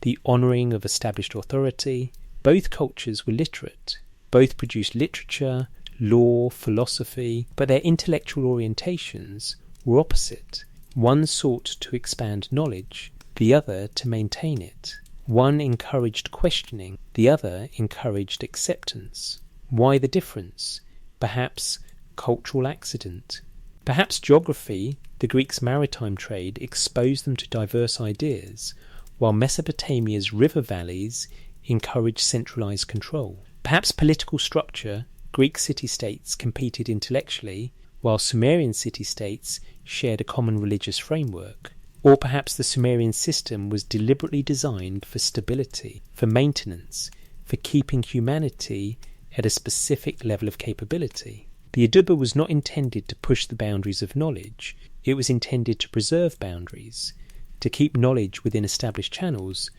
the honouring of established authority. Both cultures were literate. Both produced literature, law, philosophy, but their intellectual orientations were opposite. One sought to expand knowledge, the other to maintain it. One encouraged questioning, the other encouraged acceptance. Why the difference? Perhaps cultural accident. Perhaps geography, the Greeks' maritime trade, exposed them to diverse ideas, while Mesopotamia's river valleys encouraged centralized control. Perhaps political structure, Greek city-states competed intellectually, while Sumerian city-states shared a common religious framework. Or perhaps the Sumerian system was deliberately designed for stability, for maintenance, for keeping humanity at a specific level of capability. The Aduba was not intended to push the boundaries of knowledge, it was intended to preserve boundaries, to keep knowledge within established channels,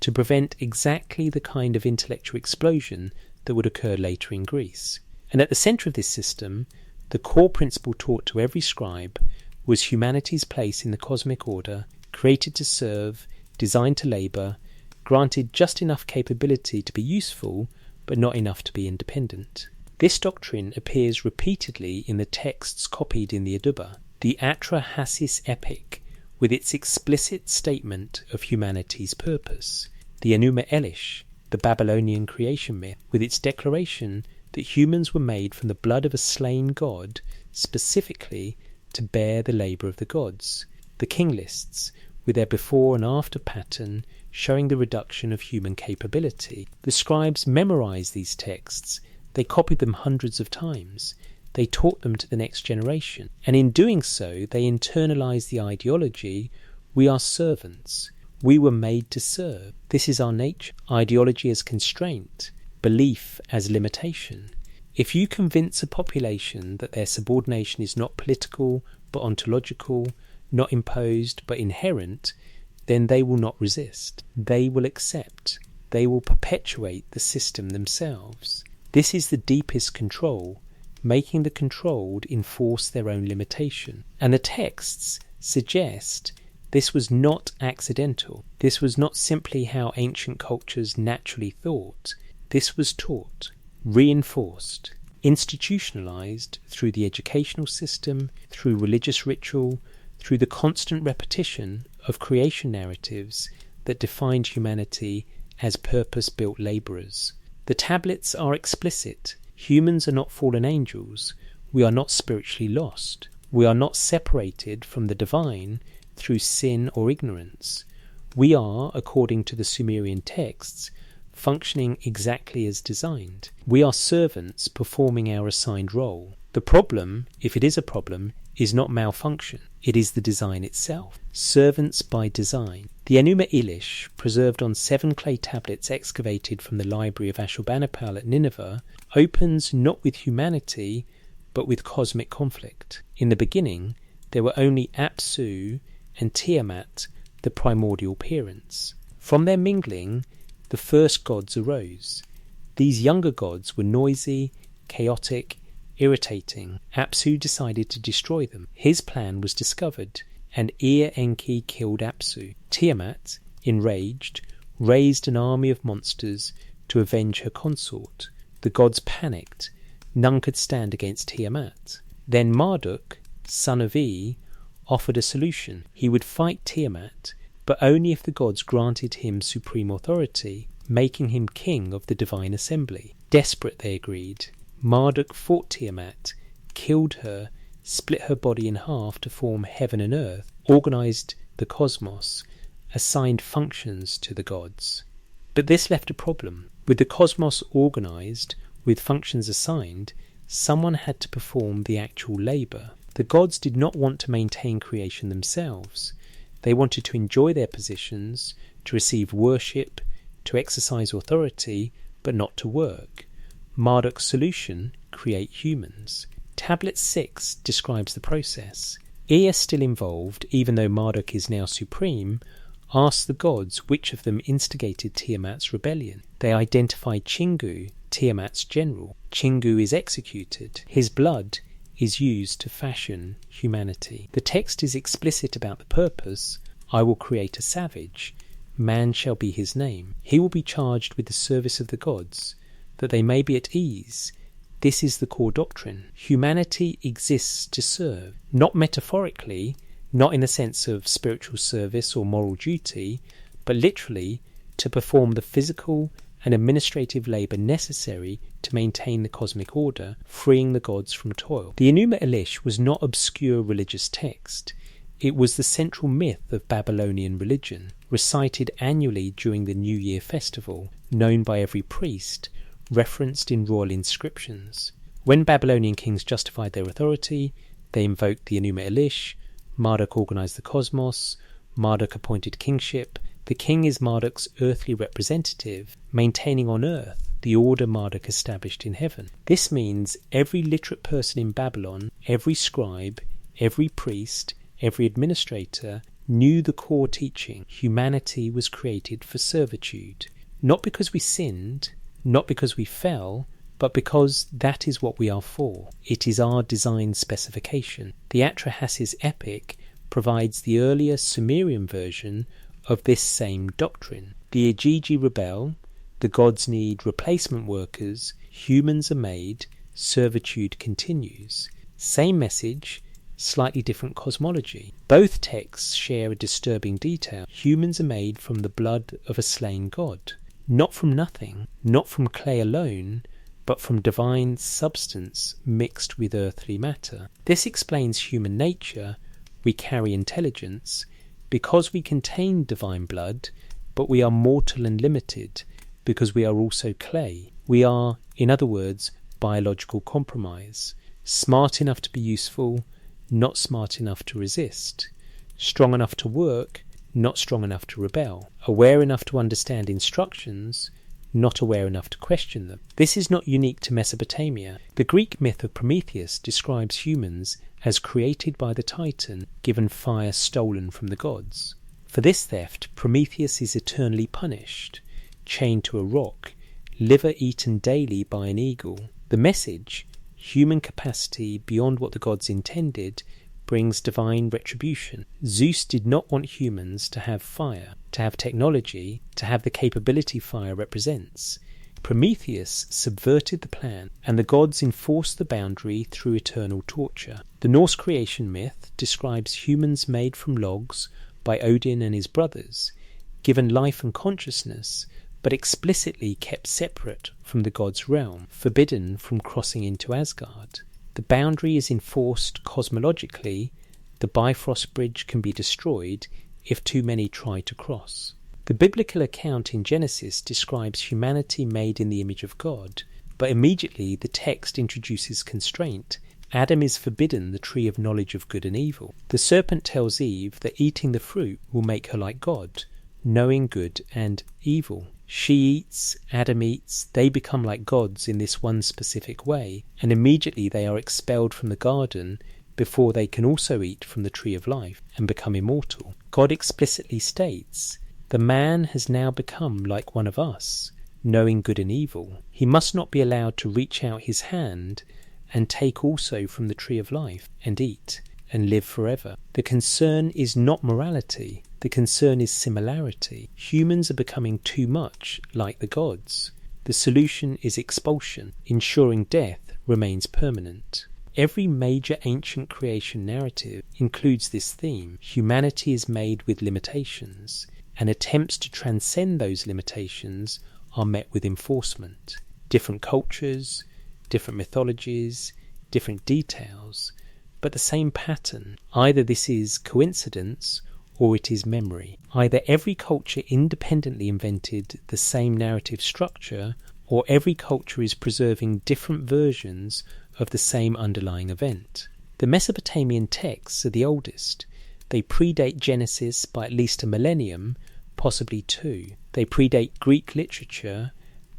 to prevent exactly the kind of intellectual explosion that would occur later in Greece. And at the centre of this system, the core principle taught to every scribe was humanity's place in the cosmic order, created to serve, designed to labour, granted just enough capability to be useful, but not enough to be independent. This doctrine appears repeatedly in the texts copied in the Aduba. The Atrahasis epic, with its explicit statement of humanity's purpose. The Enuma Elish, the Babylonian creation myth, with its declaration that humans were made from the blood of a slain god, specifically to bear the labour of the gods. The king lists, with their before and after pattern showing the reduction of human capability. The scribes memorized these texts, they copied them hundreds of times, they taught them to the next generation, and in doing so they internalized the ideology, we are servants, we were made to serve, this is our nature, ideology as constraint, belief as limitation. If you convince a population that their subordination is not political but ontological, not imposed but inherent, then they will not resist. They will accept. They will perpetuate the system themselves. This is the deepest control, making the controlled enforce their own limitation. And the texts suggest this was not accidental. This was not simply how ancient cultures naturally thought. This was taught, reinforced, institutionalized through the educational system, through religious ritual, through the constant repetition of creation narratives that defined humanity as purpose-built labourers. The tablets are explicit. Humans are not fallen angels. We are not spiritually lost. We are not separated from the divine through sin or ignorance. We are, according to the Sumerian texts, functioning exactly as designed. We are servants performing our assigned role. The problem, if it is a problem, is not malfunction. It is the design itself. Servants by design. The Enuma Elish, preserved on 7 clay tablets excavated from the library of Ashurbanipal at Nineveh, opens not with humanity, but with cosmic conflict. In the beginning, there were only Apsu and Tiamat, the primordial parents. From their mingling, the first gods arose. These younger gods were noisy, chaotic, irritating. Apsu decided to destroy them. His plan was discovered, and Ea Enki killed Apsu. Tiamat, enraged, raised an army of monsters to avenge her consort. The gods panicked. None could stand against Tiamat. Then Marduk, son of E, offered a solution. He would fight Tiamat, but only if the gods granted him supreme authority, making him king of the divine assembly. Desperate, they agreed. Marduk fought Tiamat, killed her, split her body in half to form heaven and earth, organised the cosmos, assigned functions to the gods. But this left a problem. With the cosmos organised, with functions assigned, someone had to perform the actual labour. The gods did not want to maintain creation themselves. They wanted to enjoy their positions, to receive worship, to exercise authority, but not to work. Marduk's solution: create humans. Tablet 6 describes the process. E is still involved, even though Marduk is now supreme. Ask the gods which of them instigated Tiamat's rebellion. They identify Chingu, Tiamat's general. Chingu is executed. His blood is used to fashion humanity. The text is explicit about the purpose. I will create a savage. Man shall be his name. He will be charged with the service of the gods, that they may be at ease. This is the core doctrine. Humanity exists to serve, not metaphorically, not in the sense of spiritual service or moral duty, but literally to perform the physical and administrative labour necessary to maintain the cosmic order, freeing the gods from toil. The Enuma Elish was not obscure religious text. It was the central myth of Babylonian religion, recited annually during the New Year festival, known by every priest, referenced in royal inscriptions. When Babylonian kings justified their authority, they invoked the Enuma Elish. Marduk organised the cosmos. Marduk appointed kingship. The king is Marduk's earthly representative, maintaining on earth the order Marduk established in heaven. This means every literate person in Babylon, every scribe, every priest, every administrator knew the core teaching. Humanity was created for servitude, not because we sinned, not because we fell, but because that is what we are for. It is our design specification. The Atrahasis epic provides the earlier Sumerian version of this same doctrine. The Igigi rebel, the gods need replacement workers, humans are made, servitude continues. Same message, slightly different cosmology. Both texts share a disturbing detail. Humans are made from the blood of a slain god. Not from nothing, not from clay alone, but from divine substance mixed with earthly matter. This explains human nature. We carry intelligence because we contain divine blood, but we are mortal and limited because we are also clay. We are, in other words, biological compromise. Smart enough to be useful, not smart enough to resist. Strong enough to work, not strong enough to rebel. Aware enough to understand instructions, not aware enough to question them. This is not unique to Mesopotamia. The Greek myth of Prometheus describes humans as created by the Titan, given fire stolen from the gods. For this theft, Prometheus is eternally punished, chained to a rock, liver eaten daily by an eagle. The message, human capacity beyond what the gods intended, brings divine retribution. Zeus did not want humans to have fire, to have technology, to have the capability fire represents. Prometheus subverted the plan, and the gods enforced the boundary through eternal torture. The Norse creation myth describes humans made from logs by Odin and his brothers, given life and consciousness, but explicitly kept separate from the gods' realm, forbidden from crossing into Asgard. The boundary is enforced cosmologically. The Bifrost Bridge can be destroyed if too many try to cross. The biblical account in Genesis describes humanity made in the image of God, but immediately the text introduces constraint. Adam is forbidden the tree of knowledge of good and evil. The serpent tells Eve that eating the fruit will make her like God, knowing good and evil. She eats, Adam eats, they become like gods in this one specific way, and immediately they are expelled from the garden before they can also eat from the tree of life and become immortal. God explicitly states, the man has now become like one of us, knowing good and evil. He must not be allowed to reach out his hand and take also from the tree of life and eat and live forever. The concern is not morality, The concern is similarity. Humans are becoming too much like the gods. The solution is expulsion, ensuring death remains permanent. Every major ancient creation narrative includes this theme. Humanity is made with limitations, and attempts to transcend those limitations are met with enforcement. Different cultures, different mythologies, different details, but the same pattern. Either this is coincidence or it is memory. Either every culture independently invented the same narrative structure, or every culture is preserving different versions of the same underlying event. The Mesopotamian texts are the oldest. They predate Genesis by at least a millennium, possibly two. They predate Greek literature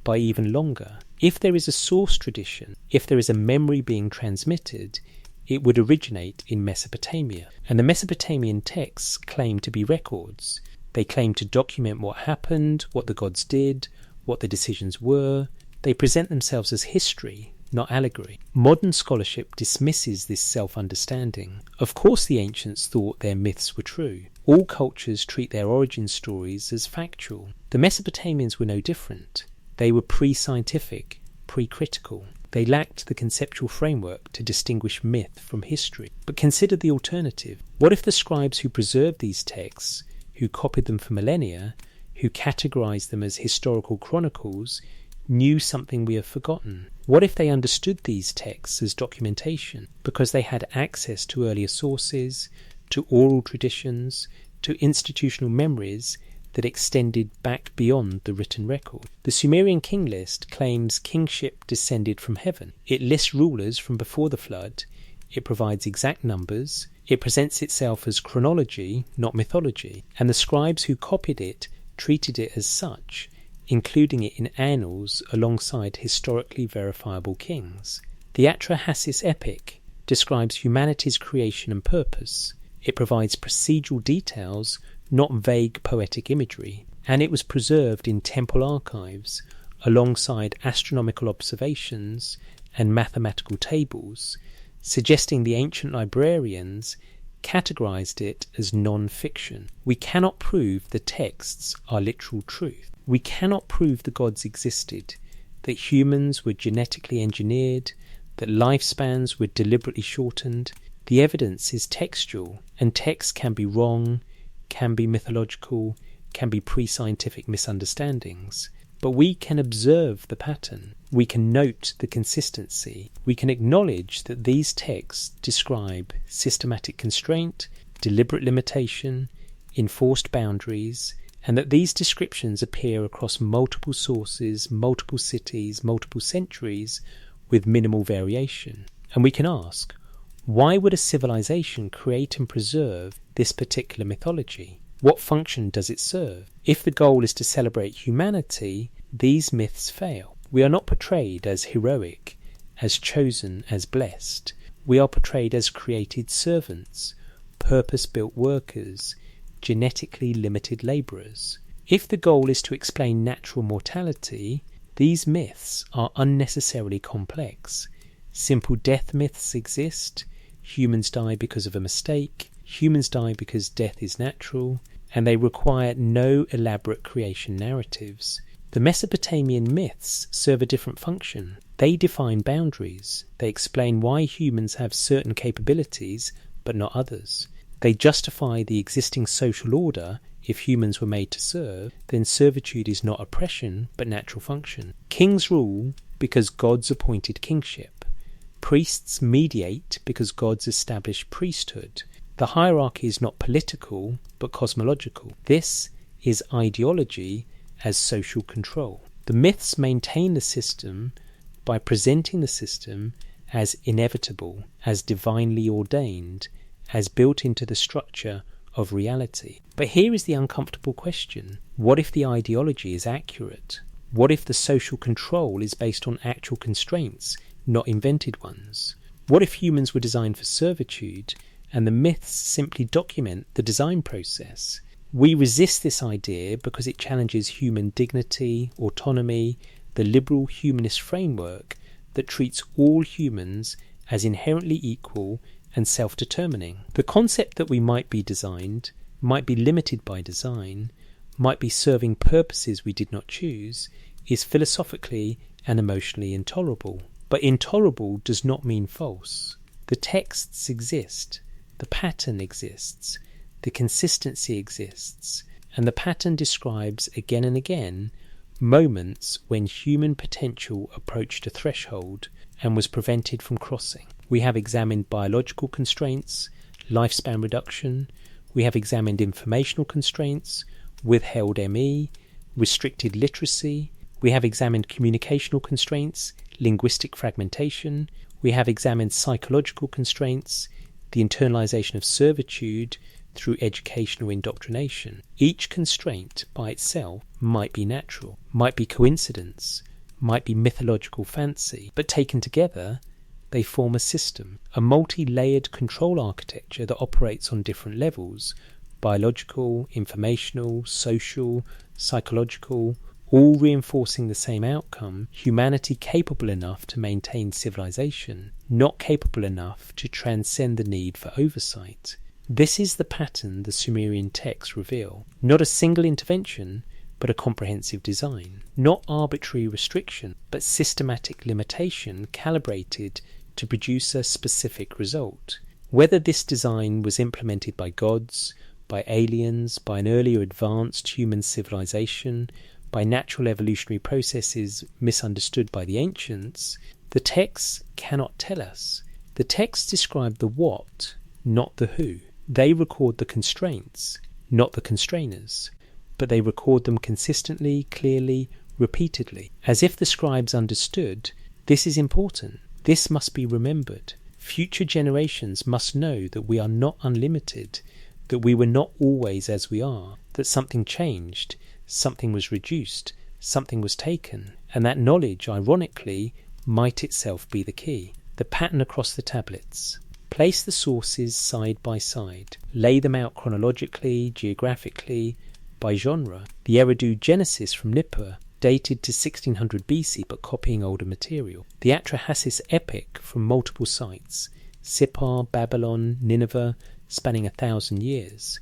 by even longer. If there is a source tradition, if there is a memory being transmitted, it would originate in Mesopotamia. And the Mesopotamian texts claim to be records. They claim to document what happened, what the gods did, what the decisions were. They present themselves as history, not allegory. Modern scholarship dismisses this self-understanding. Of course the ancients thought their myths were true. All cultures treat their origin stories as factual. The Mesopotamians were no different. They were pre-scientific, pre-critical. They lacked the conceptual framework to distinguish myth from history. But consider the alternative. What if the scribes who preserved these texts, who copied them for millennia, who categorized them as historical chronicles, knew something we have forgotten? What if they understood these texts as documentation because they had access to earlier sources, to oral traditions, to institutional memories that extended back beyond the written record? The Sumerian king list claims kingship descended from heaven. It lists rulers from before the flood. It provides exact numbers. It presents itself as chronology, not mythology. And the scribes who copied it treated it as such, including it in annals alongside historically verifiable kings. The Atrahasis epic describes humanity's creation and purpose. It provides procedural details, not vague poetic imagery, and it was preserved in temple archives alongside astronomical observations and mathematical tables, suggesting the ancient librarians categorized it as non-fiction. We cannot prove the texts are literal truth. We cannot prove the gods existed, that humans were genetically engineered, that lifespans were deliberately shortened. The evidence is textual, and texts can be wrong, can be mythological, can be pre-scientific misunderstandings. But we can observe the pattern. We can note the consistency. We can acknowledge that these texts describe systematic constraint, deliberate limitation, enforced boundaries, and that these descriptions appear across multiple sources, multiple cities, multiple centuries, with minimal variation. And we can ask, why would a civilization create and preserve this particular mythology? What function does it serve? If the goal is to celebrate humanity, these myths fail. We are not portrayed as heroic, as chosen, as blessed. We are portrayed as created servants, purpose-built workers, genetically limited labourers. If the goal is to explain natural mortality, these myths are unnecessarily complex. Simple death myths exist. Humans die because of a mistake. Humans die because death is natural, and they require no elaborate creation narratives. The Mesopotamian myths serve a different function. They define boundaries. They explain why humans have certain capabilities, but not others. They justify the existing social order. If humans were made to serve, then servitude is not oppression, but natural function. Kings rule because gods appointed kingship. Priests mediate because gods establish priesthood. The hierarchy is not political, but cosmological. This is ideology as social control. The myths maintain the system by presenting the system as inevitable, as divinely ordained, as built into the structure of reality. But here is the uncomfortable question. What if the ideology is accurate? What if the social control is based on actual constraints, not invented ones? What if humans were designed for servitude, and the myths simply document the design process? We resist this idea because it challenges human dignity, autonomy, the liberal humanist framework that treats all humans as inherently equal and self-determining. The concept that we might be designed might be limited by design, might be serving purposes we did not choose, is philosophically and emotionally intolerable. But intolerable does not mean false. The texts exist, the pattern exists, the consistency exists, and the pattern describes again and again moments when human potential approached a threshold and was prevented from crossing. We have examined biological constraints, lifespan reduction. We have examined informational constraints, withheld ME, restricted literacy. We have examined communicational constraints, linguistic fragmentation. We have examined psychological constraints, the internalization of servitude through educational indoctrination. Each constraint by itself might be natural, might be coincidence, might be mythological fancy, but taken together they form a system, a multi-layered control architecture that operates on different levels: biological, informational, social, psychological, all reinforcing the same outcome: humanity capable enough to maintain civilization, not capable enough to transcend the need for oversight. This is the pattern the Sumerian texts reveal. Not a single intervention, but a comprehensive design. Not arbitrary restriction, but systematic limitation calibrated to produce a specific result. Whether this design was implemented by gods, by aliens, by an earlier advanced human civilization, by natural evolutionary processes misunderstood by the ancients, the texts cannot tell us. The texts describe the what, not the who. They record the constraints, not the constrainers, but they record them consistently, clearly, repeatedly, as if the scribes understood this is important, this must be remembered. Future generations must know that we are not unlimited, that we were not always as we are, that something changed, something was reduced, something was taken, and that knowledge, ironically, might itself be the key. The pattern across the tablets. Place the sources side by side. Lay them out chronologically, geographically, by genre. The Eridu Genesis from Nippur, dated to 1600 BC but copying older material. The Atrahasis epic from multiple sites: Sippar, Babylon, Nineveh, spanning 1,000 years.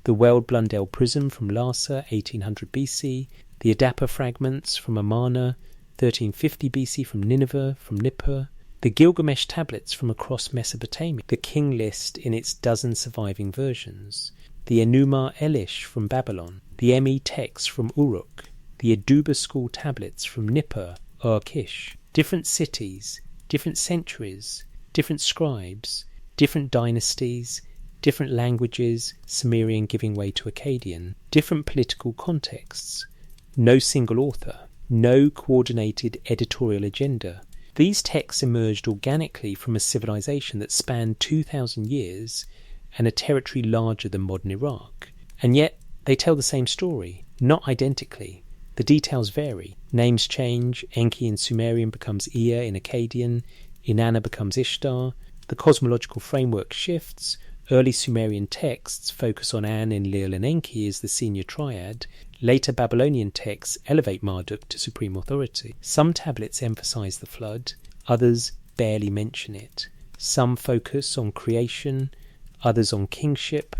The Weld Blundell Prism from Lhasa, 1800 BC. The Adapa fragments from Amarna, 1350 BC from Nineveh, from Nippur. The Gilgamesh tablets from across Mesopotamia. The King List in its dozen surviving versions. The Enuma Elish from Babylon. The ME texts from Uruk. The Aduba school tablets from Nippur, Urkish. Different cities, different centuries, different scribes, different dynasties, different languages, Sumerian giving way to Akkadian, different political contexts, no single author, no coordinated editorial agenda. These texts emerged organically from a civilization that spanned 2,000 years and a territory larger than modern Iraq. And yet they tell the same story, not identically. The details vary. Names change. Enki in Sumerian becomes Ea in Akkadian. Inanna becomes Ishtar. The cosmological framework shifts. Early Sumerian texts focus on An, Enlil and Enki as the senior triad. Later Babylonian texts elevate Marduk to supreme authority. Some tablets emphasize the flood. Others barely mention it. Some focus on creation. Others on kingship.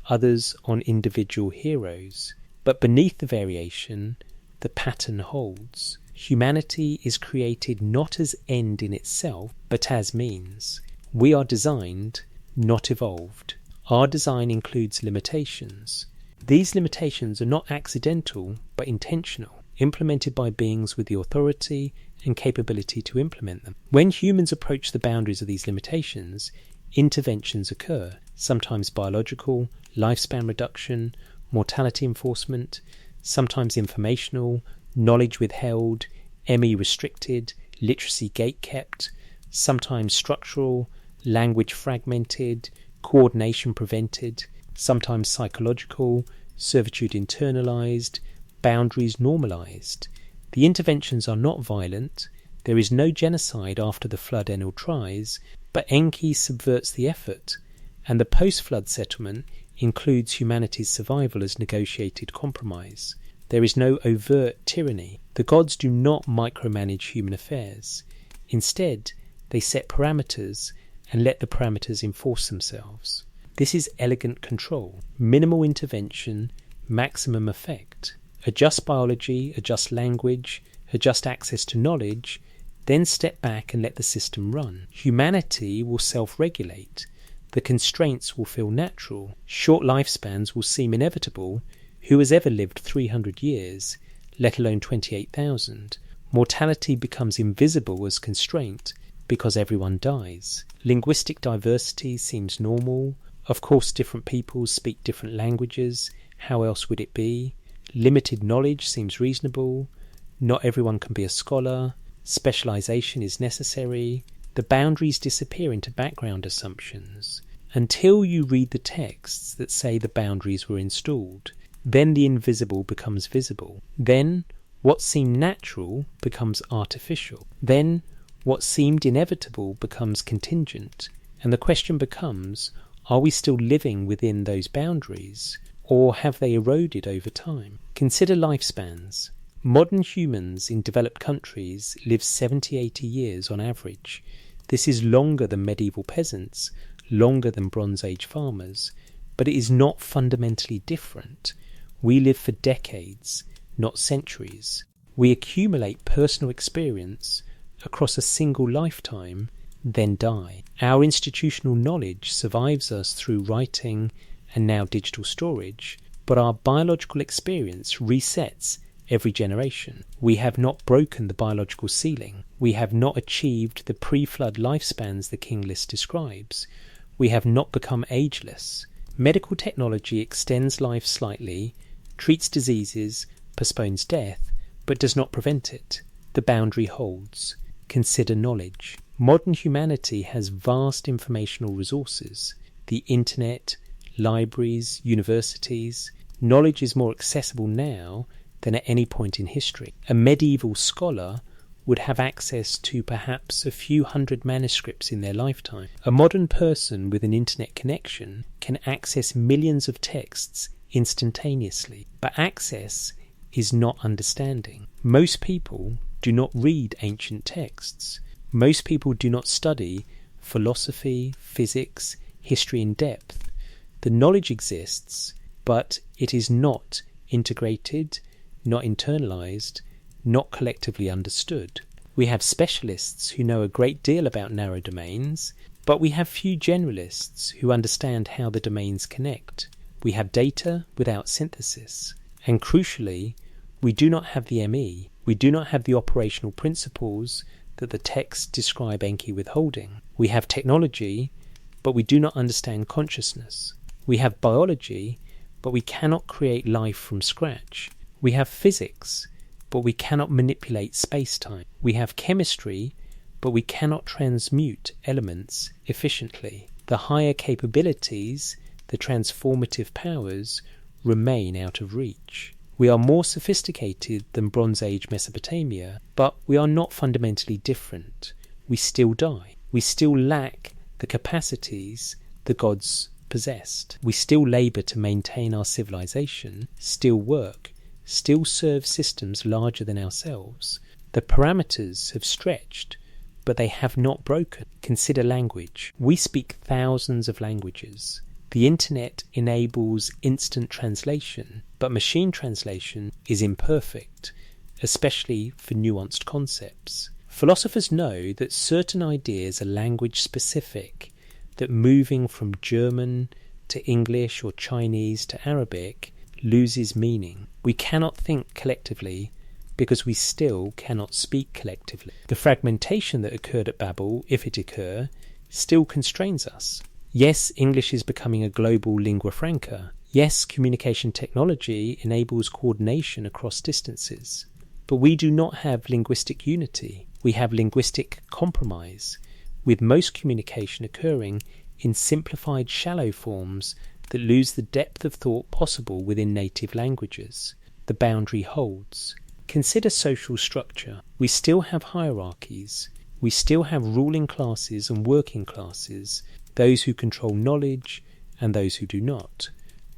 Others on individual heroes. But beneath the variation, the pattern holds. Humanity is created not as end in itself, but as means. We are designed, not evolved. Our design includes limitations. These limitations are not accidental, but intentional, implemented by beings with the authority and capability to implement them. When humans approach the boundaries of these limitations, interventions occur, sometimes biological, lifespan reduction, mortality enforcement, sometimes informational, knowledge withheld, ME restricted, literacy gatekept, sometimes structural, language fragmented, coordination prevented, sometimes psychological, servitude internalized, boundaries normalized. The interventions are not violent. There is no genocide after the flood Enlil tries, but Enki subverts the effort, and the post-flood settlement includes humanity's survival as negotiated compromise. There is no overt tyranny. The gods do not micromanage human affairs. Instead, they set parameters and let the parameters enforce themselves. This is elegant control. Minimal intervention, maximum effect. Adjust biology, adjust language, adjust access to knowledge, then step back and let the system run. Humanity will self-regulate. The constraints will feel natural. Short lifespans will seem inevitable. Who has ever lived 300 years, let alone 28,000? Mortality becomes invisible as constraint because everyone dies. Linguistic diversity seems normal. Of course, different peoples speak different languages. How else would it be? Limited knowledge seems reasonable. Not everyone can be a scholar. Specialization is necessary. The boundaries disappear into background assumptions until you read the texts that say the boundaries were installed. Then the invisible becomes visible. Then what seemed natural becomes artificial. Then what seemed inevitable becomes contingent. And the question becomes, are we still living within those boundaries, or have they eroded over time? Consider lifespans. Modern humans in developed countries live 70-80 years on average. This is longer than medieval peasants, longer than Bronze Age farmers, but it is not fundamentally different. We live for decades, not centuries. We accumulate personal experience across a single lifetime, then die. Our institutional knowledge survives us through writing and now digital storage, but our biological experience resets every generation. We have not broken the biological ceiling. We have not achieved the pre-flood lifespans the King List describes. We have not become ageless. Medical technology extends life slightly, treats diseases, postpones death, but does not prevent it. The boundary holds. Consider knowledge. Modern humanity has vast informational resources. The internet, libraries, universities. Knowledge is more accessible now than at any point in history. A medieval scholar would have access to perhaps a few hundred manuscripts in their lifetime. A modern person with an internet connection can access millions of texts instantaneously. But access is not understanding. Most people do not read ancient texts. Most people do not study philosophy, physics, history in depth. The knowledge exists, but it is not integrated, not internalized, not collectively understood. We have specialists who know a great deal about narrow domains, but we have few generalists who understand how the domains connect. We have data without synthesis. And crucially, we do not have the ME. We do not have the operational principles that the texts describe Enki withholding. We have technology, but we do not understand consciousness. We have biology, but we cannot create life from scratch. We have physics, but we cannot manipulate space-time. We have chemistry, but we cannot transmute elements efficiently. The higher capabilities, the transformative powers, remain out of reach. We are more sophisticated than Bronze Age Mesopotamia, but we are not fundamentally different. We still die. We still lack the capacities the gods possessed. We still labour to maintain our civilization, still work, still serve systems larger than ourselves. The parameters have stretched, but they have not broken. Consider language. We speak thousands of languages. The internet enables instant translation, but machine translation is imperfect, especially for nuanced concepts. Philosophers know that certain ideas are language specific, that moving from German to English or Chinese to Arabic loses meaning. We cannot think collectively because we still cannot speak collectively. The fragmentation that occurred at Babel, if it occur, still constrains us. Yes, English is becoming a global lingua franca. Yes, communication technology enables coordination across distances. But we do not have linguistic unity. We have linguistic compromise, with most communication occurring in simplified shallow forms that lose the depth of thought possible within native languages. The boundary holds. Consider social structure. We still have hierarchies. We still have ruling classes and working classes, those who control knowledge and those who do not,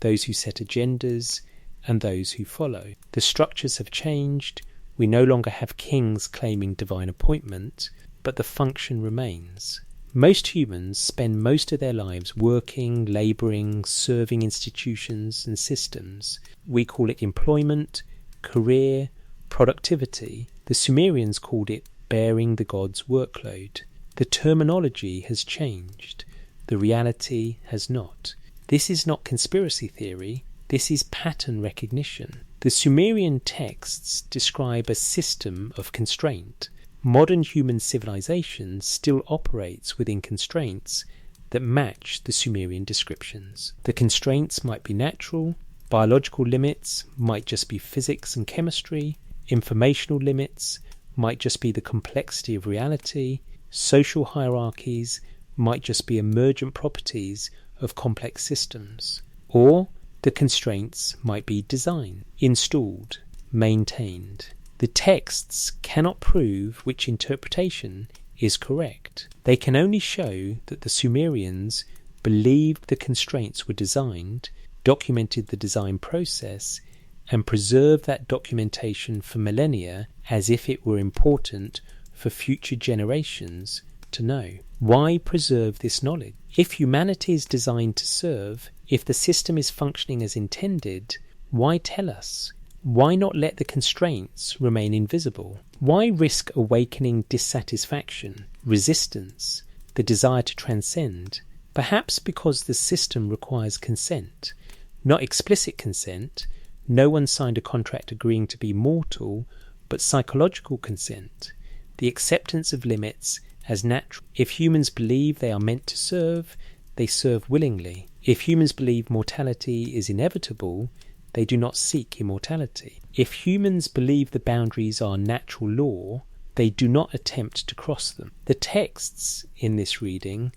those who set agendas and those who follow. The structures have changed. We no longer have kings claiming divine appointment, but the function remains. Most humans spend most of their lives working, labouring, serving institutions and systems. We call it employment, career, productivity. The Sumerians called it bearing the gods' workload. The terminology has changed. The reality has not. This is not conspiracy theory. This is pattern recognition. The Sumerian texts describe a system of constraint. Modern human civilization still operates within constraints that match the Sumerian descriptions. The constraints might be natural, biological limits might just be physics and chemistry, informational limits might just be the complexity of reality, social hierarchies might just be emergent properties of complex systems, or the constraints might be designed, installed, maintained. The texts cannot prove which interpretation is correct. They can only show that the Sumerians believed the constraints were designed, documented the design process, and preserved that documentation for millennia as if it were important for future generations to know. Why preserve this knowledge? If humanity is designed to serve, if the system is functioning as intended, why tell us? Why not let the constraints remain invisible? Why risk awakening dissatisfaction, resistance, the desire to transcend? Perhaps because the system requires consent. Not explicit consent, no one signed a contract agreeing to be mortal, but psychological consent, the acceptance of limits as natural. If humans believe they are meant to serve, they serve willingly. If humans believe mortality is inevitable, they do not seek immortality. If humans believe the boundaries are natural law, they do not attempt to cross them. The texts in this reading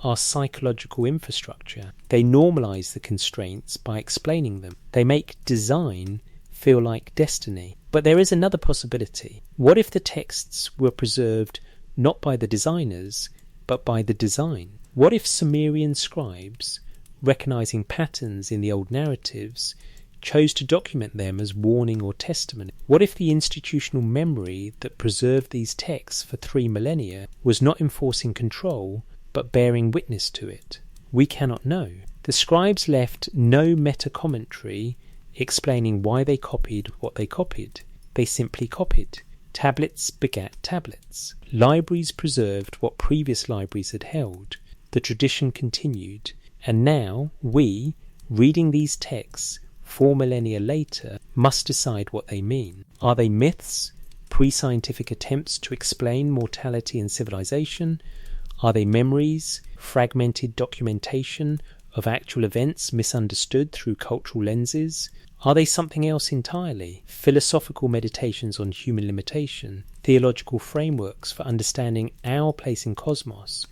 are psychological infrastructure. They normalize the constraints by explaining them. They make design feel like destiny. But there is another possibility. What if the texts were preserved not by the designers, but by the design? What if Sumerian scribes, recognizing patterns in the old narratives, chose to document them as warning or testimony? What if the institutional memory that preserved these texts for 3 millennia was not enforcing control, but bearing witness to it? We cannot know. The scribes left no meta-commentary explaining why they copied what they copied. They simply copied. Tablets begat tablets. Libraries preserved what previous libraries had held. The tradition continued. And now we, reading these texts 4 millennia later, must decide what they mean. Are they myths, pre-scientific attempts to explain mortality and civilization? Are they memories, fragmented documentation of actual events misunderstood through cultural lenses? Are they something else entirely? Philosophical meditations on human limitation, theological frameworks for understanding our place in cosmos,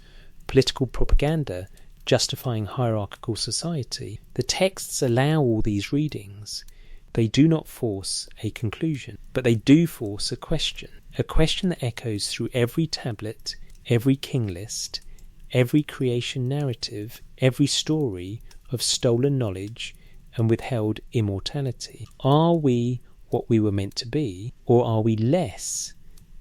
political propaganda justifying hierarchical society? The texts allow all these readings. They do not force a conclusion, but they do force a question that echoes through every tablet, every king list, every creation narrative, every story of stolen knowledge and withheld immortality. Are we what we were meant to be, or are we less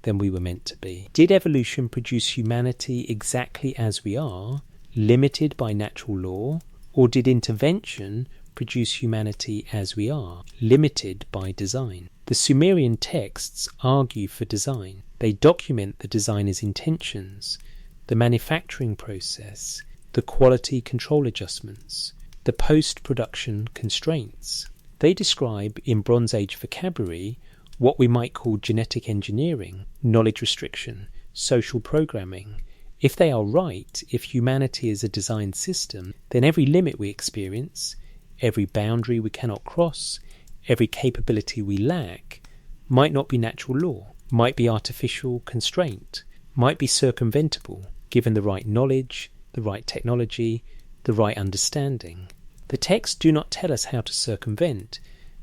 than we were meant to be? Did evolution produce humanity exactly as we are, limited by natural law, or did intervention produce humanity as we are, limited by design? The Sumerian texts argue for design. They document the designer's intentions, the manufacturing process, the quality control adjustments, the post-production constraints. They describe in Bronze Age vocabulary what we might call genetic engineering, knowledge restriction, social programming. If they are right, if humanity is a designed system, then every limit we experience, every boundary we cannot cross, every capability we lack, might not be natural law, might be artificial constraint, might be circumventable, given the right knowledge, the right technology, the right understanding. The texts do not tell us how to circumvent,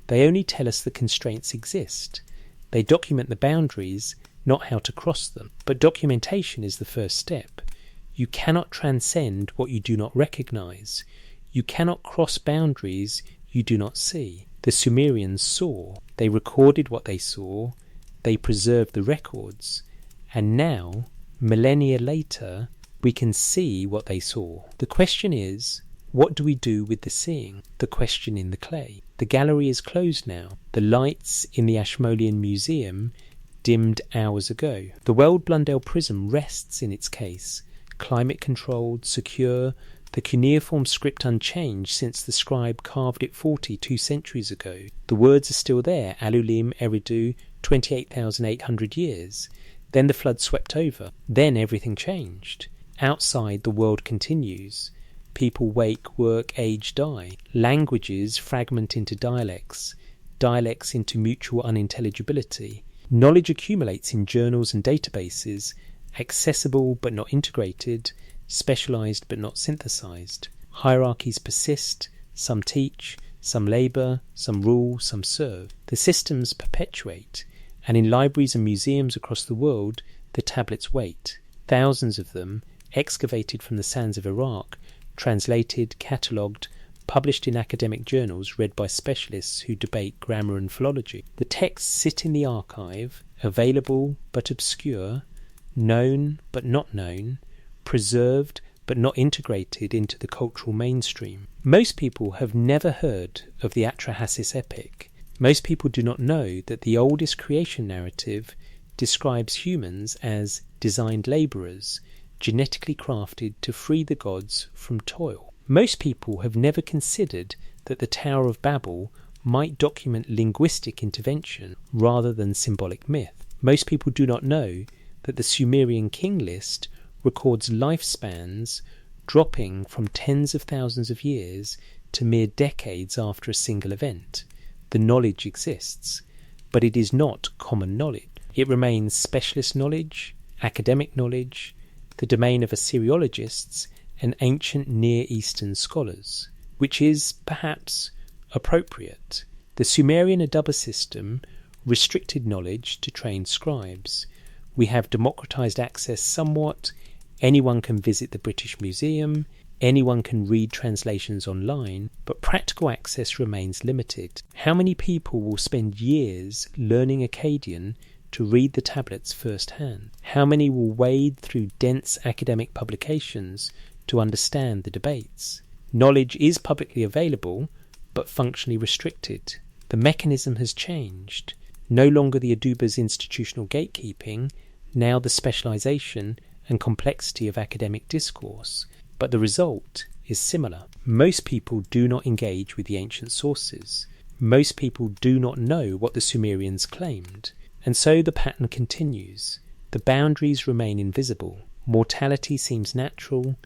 they only tell us the constraints exist. They document the boundaries, not how to cross them. But documentation is the first step. You cannot transcend what you do not recognize. You cannot cross boundaries you do not see. The Sumerians saw. They recorded what they saw. They preserved the records. And now, millennia later, We can see what they saw. The question is, what do we do with the seeing? The question in the clay. The gallery is closed now. The lights in the Ashmolean Museum dimmed hours ago. The World Blundell Prism rests in its case, climate-controlled, secure, the cuneiform script unchanged since the scribe carved it 42 centuries ago. The words are still there, Alulim, Eridu, 28,800 years. Then the flood swept over. Then everything changed. Outside, the world continues. People wake, work, age, die. Languages fragment into dialects, dialects into mutual unintelligibility. Knowledge accumulates in journals and databases, accessible but not integrated, specialized but not synthesized. Hierarchies persist, some teach, some labor, some rule, some serve. The systems perpetuate, and in libraries and museums across the world, the tablets wait. Thousands of them, excavated from the sands of Iraq, translated, catalogued, published in academic journals read by specialists who debate grammar and philology. The texts sit in the archive, available but obscure, known but not known, preserved but not integrated into the cultural mainstream. Most people have never heard of the Atrahasis epic. Most people do not know that the oldest creation narrative describes humans as designed labourers, genetically crafted to free the gods from toil. Most people have never considered that the Tower of Babel might document linguistic intervention rather than symbolic myth. Most people do not know that the Sumerian king list records lifespans dropping from tens of thousands of years to mere decades after a single event. The knowledge exists, but it is not common knowledge. It remains specialist knowledge, academic knowledge, the domain of Assyriologists and ancient Near Eastern scholars, which is, perhaps, appropriate. The Sumerian Aduba system restricted knowledge to trained scribes. We have democratized access somewhat. Anyone can visit the British Museum, anyone can read translations online, but practical access remains limited. How many people will spend years learning Akkadian to read the tablets firsthand? How many will wade through dense academic publications to understand the debates? Knowledge is publicly available, but functionally restricted. The mechanism has changed. No longer the Aduba's institutional gatekeeping, now the specialization and complexity of academic discourse. But the result is similar. Most people do not engage with the ancient sources. Most people do not know what the Sumerians claimed. And so the pattern continues. The boundaries remain invisible. Mortality seems natural.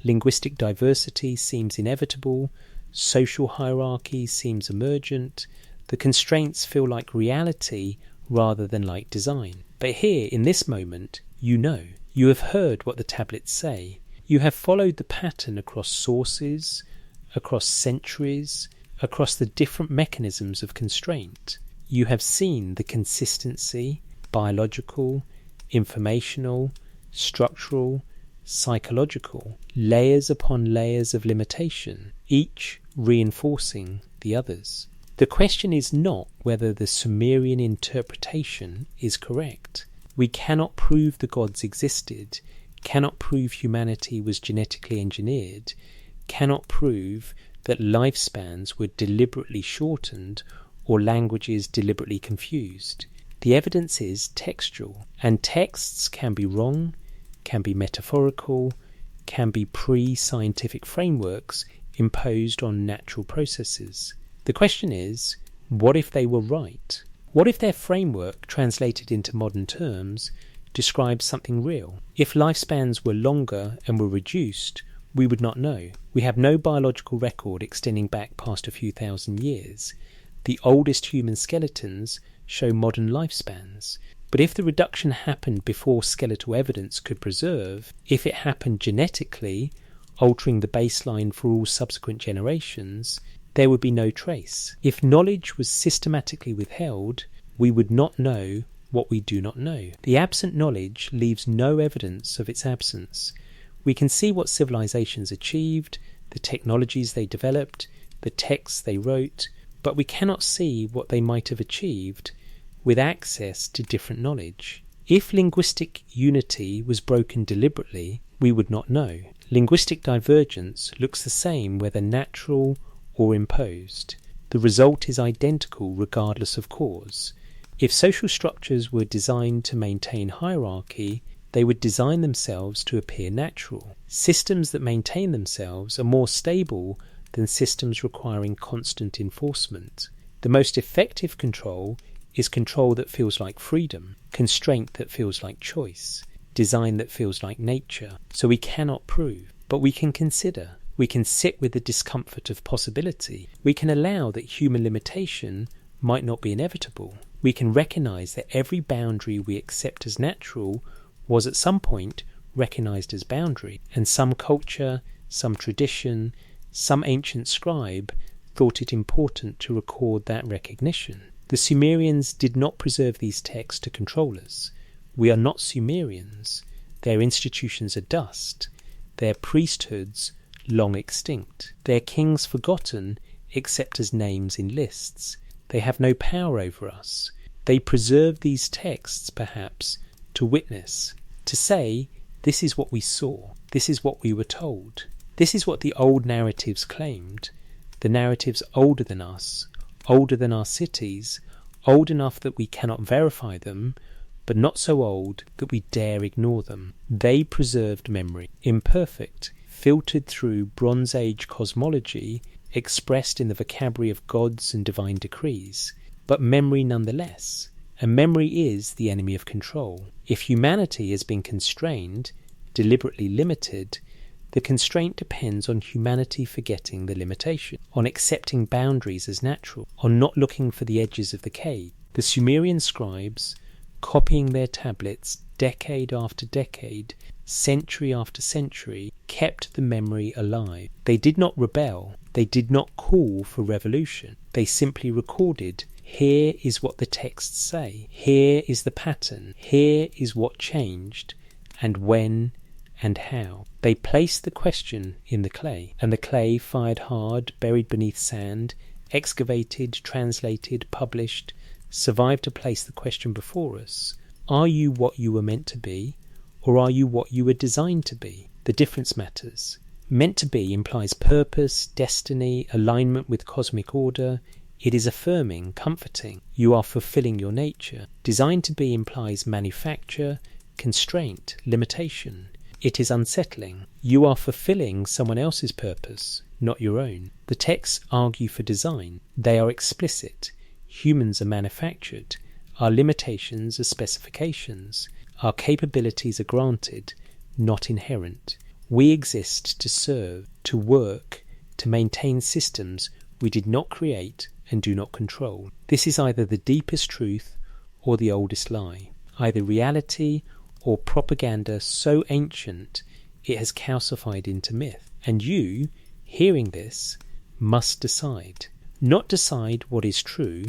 Linguistic diversity seems inevitable. Social hierarchy seems emergent. The constraints feel like reality rather than like design. But here, in this moment, you know. You have heard what the tablets say. You have followed the pattern across sources, across centuries, across the different mechanisms of constraint. You have seen the consistency, biological, informational, structural, psychological, layers upon layers of limitation, each reinforcing the others. The question is not whether the Sumerian interpretation is correct. We cannot prove the gods existed, cannot prove humanity was genetically engineered, cannot prove that lifespans were deliberately shortened or languages deliberately confused. The evidence is textual, and texts can be wrong, can be metaphorical, can be pre-scientific frameworks imposed on natural processes. The question is, what if they were right? What if their framework, translated into modern terms, describes something real? If lifespans were longer and were reduced, we would not know. We have no biological record extending back past a few thousand years. The oldest human skeletons show modern lifespans. But if the reduction happened before skeletal evidence could preserve, if it happened genetically, altering the baseline for all subsequent generations, there would be no trace. If knowledge was systematically withheld, we would not know what we do not know. The absent knowledge leaves no evidence of its absence. We can see what civilizations achieved, the technologies they developed, the texts they wrote, but we cannot see what they might have achieved with access to different knowledge. If linguistic unity was broken deliberately, We would not know. Linguistic divergence looks the same whether natural or imposed. The result is identical regardless of cause. If social structures were designed to maintain hierarchy, they would design themselves to appear natural. Systems that maintain themselves are more stable than systems requiring constant enforcement. The most effective control is control that feels like freedom, constraint that feels like choice, design that feels like nature. So we cannot prove, but we can consider. We can sit with the discomfort of possibility. We can allow that human limitation might not be inevitable. We can recognize that every boundary we accept as natural was at some point recognized as boundary, and some culture, some tradition, some ancient scribe thought it important to record that recognition. The Sumerians did not preserve these texts to control us. We are not Sumerians. Their institutions are dust. Their priesthoods long extinct. Their kings forgotten except as names in lists. They have no power over us. They preserve these texts, perhaps, to witness, to say, this is what we saw, this is what we were told. This is what the old narratives claimed. The narratives older than us, older than our cities, old enough that we cannot verify them, but not so old that we dare ignore them. They preserved memory, imperfect, filtered through Bronze Age cosmology, expressed in the vocabulary of gods and divine decrees, but memory nonetheless. And memory is the enemy of control. If humanity has been constrained, deliberately limited, the constraint depends on humanity forgetting the limitation, on accepting boundaries as natural, on not looking for the edges of the cave. The Sumerian scribes, copying their tablets decade after decade, century after century, kept the memory alive. They did not rebel. They did not call for revolution. They simply recorded, here is what the texts say. Here is the pattern. Here is what changed, and when, and how. They placed the question in the clay, and the clay fired hard, buried beneath sand, excavated, translated, published, survived to place the question before us. Are you what you were meant to be, or are you what you were designed to be? The difference matters. Meant to be implies purpose, destiny, alignment with cosmic order. It is affirming, comforting. You are fulfilling your nature. Designed to be implies manufacture, constraint, limitation. It is unsettling. You are fulfilling someone else's purpose, not your own. The texts argue for design. They are explicit. Humans are manufactured. Our limitations are specifications. Our capabilities are granted, not inherent. We exist to serve, to work, to maintain systems we did not create and do not control. This is either the deepest truth or the oldest lie, either reality or propaganda so ancient it has calcified into myth. And you, hearing this, must decide. Not decide what is true,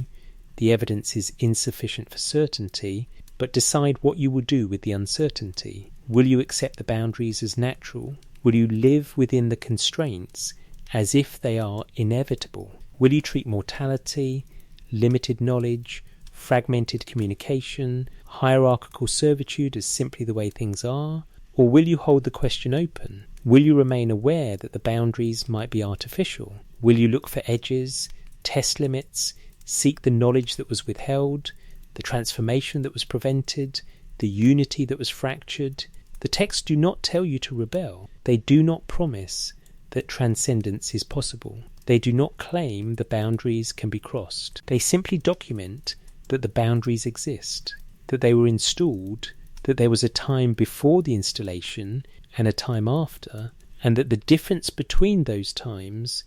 the evidence is insufficient for certainty, but decide what you will do with the uncertainty. Will you accept the boundaries as natural? Will you live within the constraints as if they are inevitable? Will you treat mortality, limited knowledge, fragmented communication, hierarchical servitude as simply the way things are? Or will you hold the question open? Will you remain aware that the boundaries might be artificial? Will you look for edges, test limits, seek the knowledge that was withheld, the transformation that was prevented, the unity that was fractured? The texts do not tell you to rebel. They do not promise that transcendence is possible. They do not claim the boundaries can be crossed. They simply document that the boundaries exist, that they were installed, that there was a time before the installation and a time after, and that the difference between those times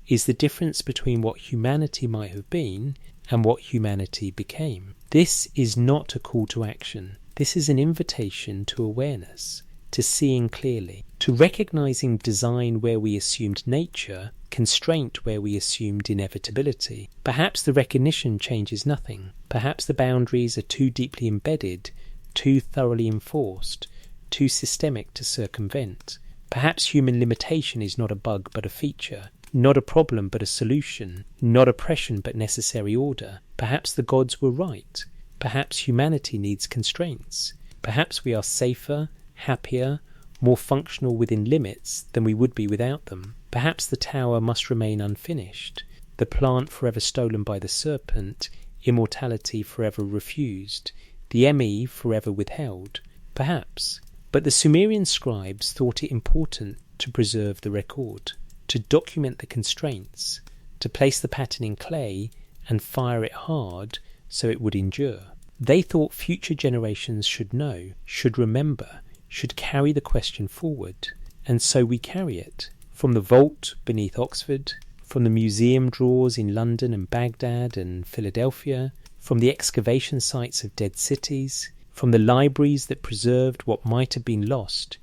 is the difference between what humanity might have been and what humanity became. This is not a call to action. This is an invitation to awareness, to seeing clearly, to recognizing design where we assumed nature, constraint where we assumed inevitability. Perhaps the recognition changes nothing. Perhaps the boundaries are too deeply embedded, too thoroughly enforced, too systemic to circumvent. Perhaps human limitation is not a bug but a feature, not a problem but a solution, not oppression but necessary order. Perhaps the gods were right. Perhaps humanity needs constraints. Perhaps we are safer, happier, more functional within limits than we would be without them. Perhaps the tower must remain unfinished, the plant forever stolen by the serpent, immortality forever refused, the ME forever withheld. Perhaps. But the Sumerian scribes thought it important to preserve the record, to document the constraints, to place the pattern in clay and fire it hard so it would endure. They thought future generations should know, should remember, should carry the question forward. And so we carry it. From the vault beneath Oxford, from the museum drawers in London and Baghdad and Philadelphia, from the excavation sites of dead cities, from the libraries that preserved what might have been lost,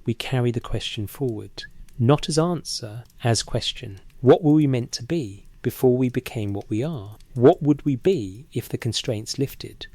we carry the question forward. Not as answer, as question. What were we meant to be before we became what we are? What would we be if the constraints lifted?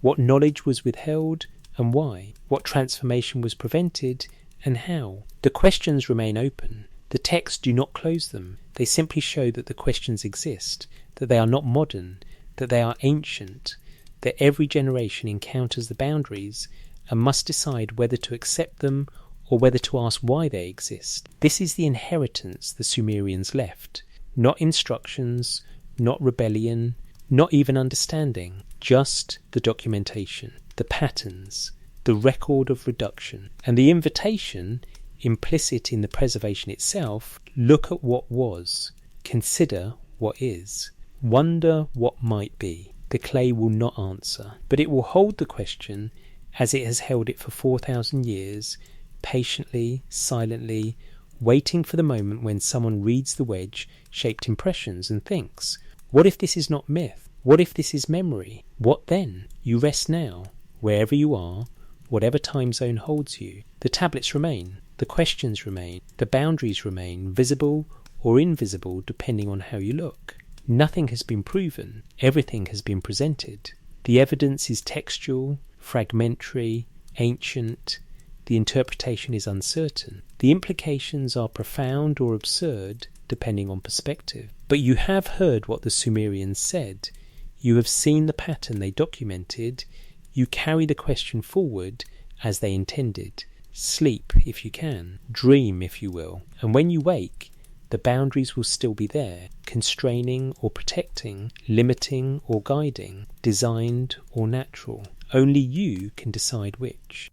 What knowledge was withheld and why? What transformation was prevented and how? The questions remain open. The texts do not close them. They simply show that the questions exist, that they are not modern, that they are ancient, that every generation encounters the boundaries and must decide whether to accept them or whether to ask why they exist. This is the inheritance the Sumerians left. Not instructions, not rebellion, not even understanding, just the documentation, the patterns, the record of reduction, and the invitation, implicit in the preservation itself: look at what was, consider what is, wonder what might be. The clay will not answer, but it will hold the question as it has held it for 4,000 years, patiently, silently, waiting for the moment when someone reads the wedge-shaped impressions and thinks, what if this is not myth? What if this is memory? What then? You rest now, wherever you are, whatever time zone holds you. The tablets remain, the questions remain, the boundaries remain, visible or invisible depending on how you look. Nothing has been proven, everything has been presented. The evidence is textual, fragmentary, ancient. The interpretation is uncertain. The implications are profound or absurd, depending on perspective. But you have heard what the Sumerians said. You have seen the pattern they documented. You carry the question forward as they intended. Sleep if you can. Dream if you will. And when you wake, the boundaries will still be there, constraining or protecting, limiting or guiding, designed or natural. Only you can decide which.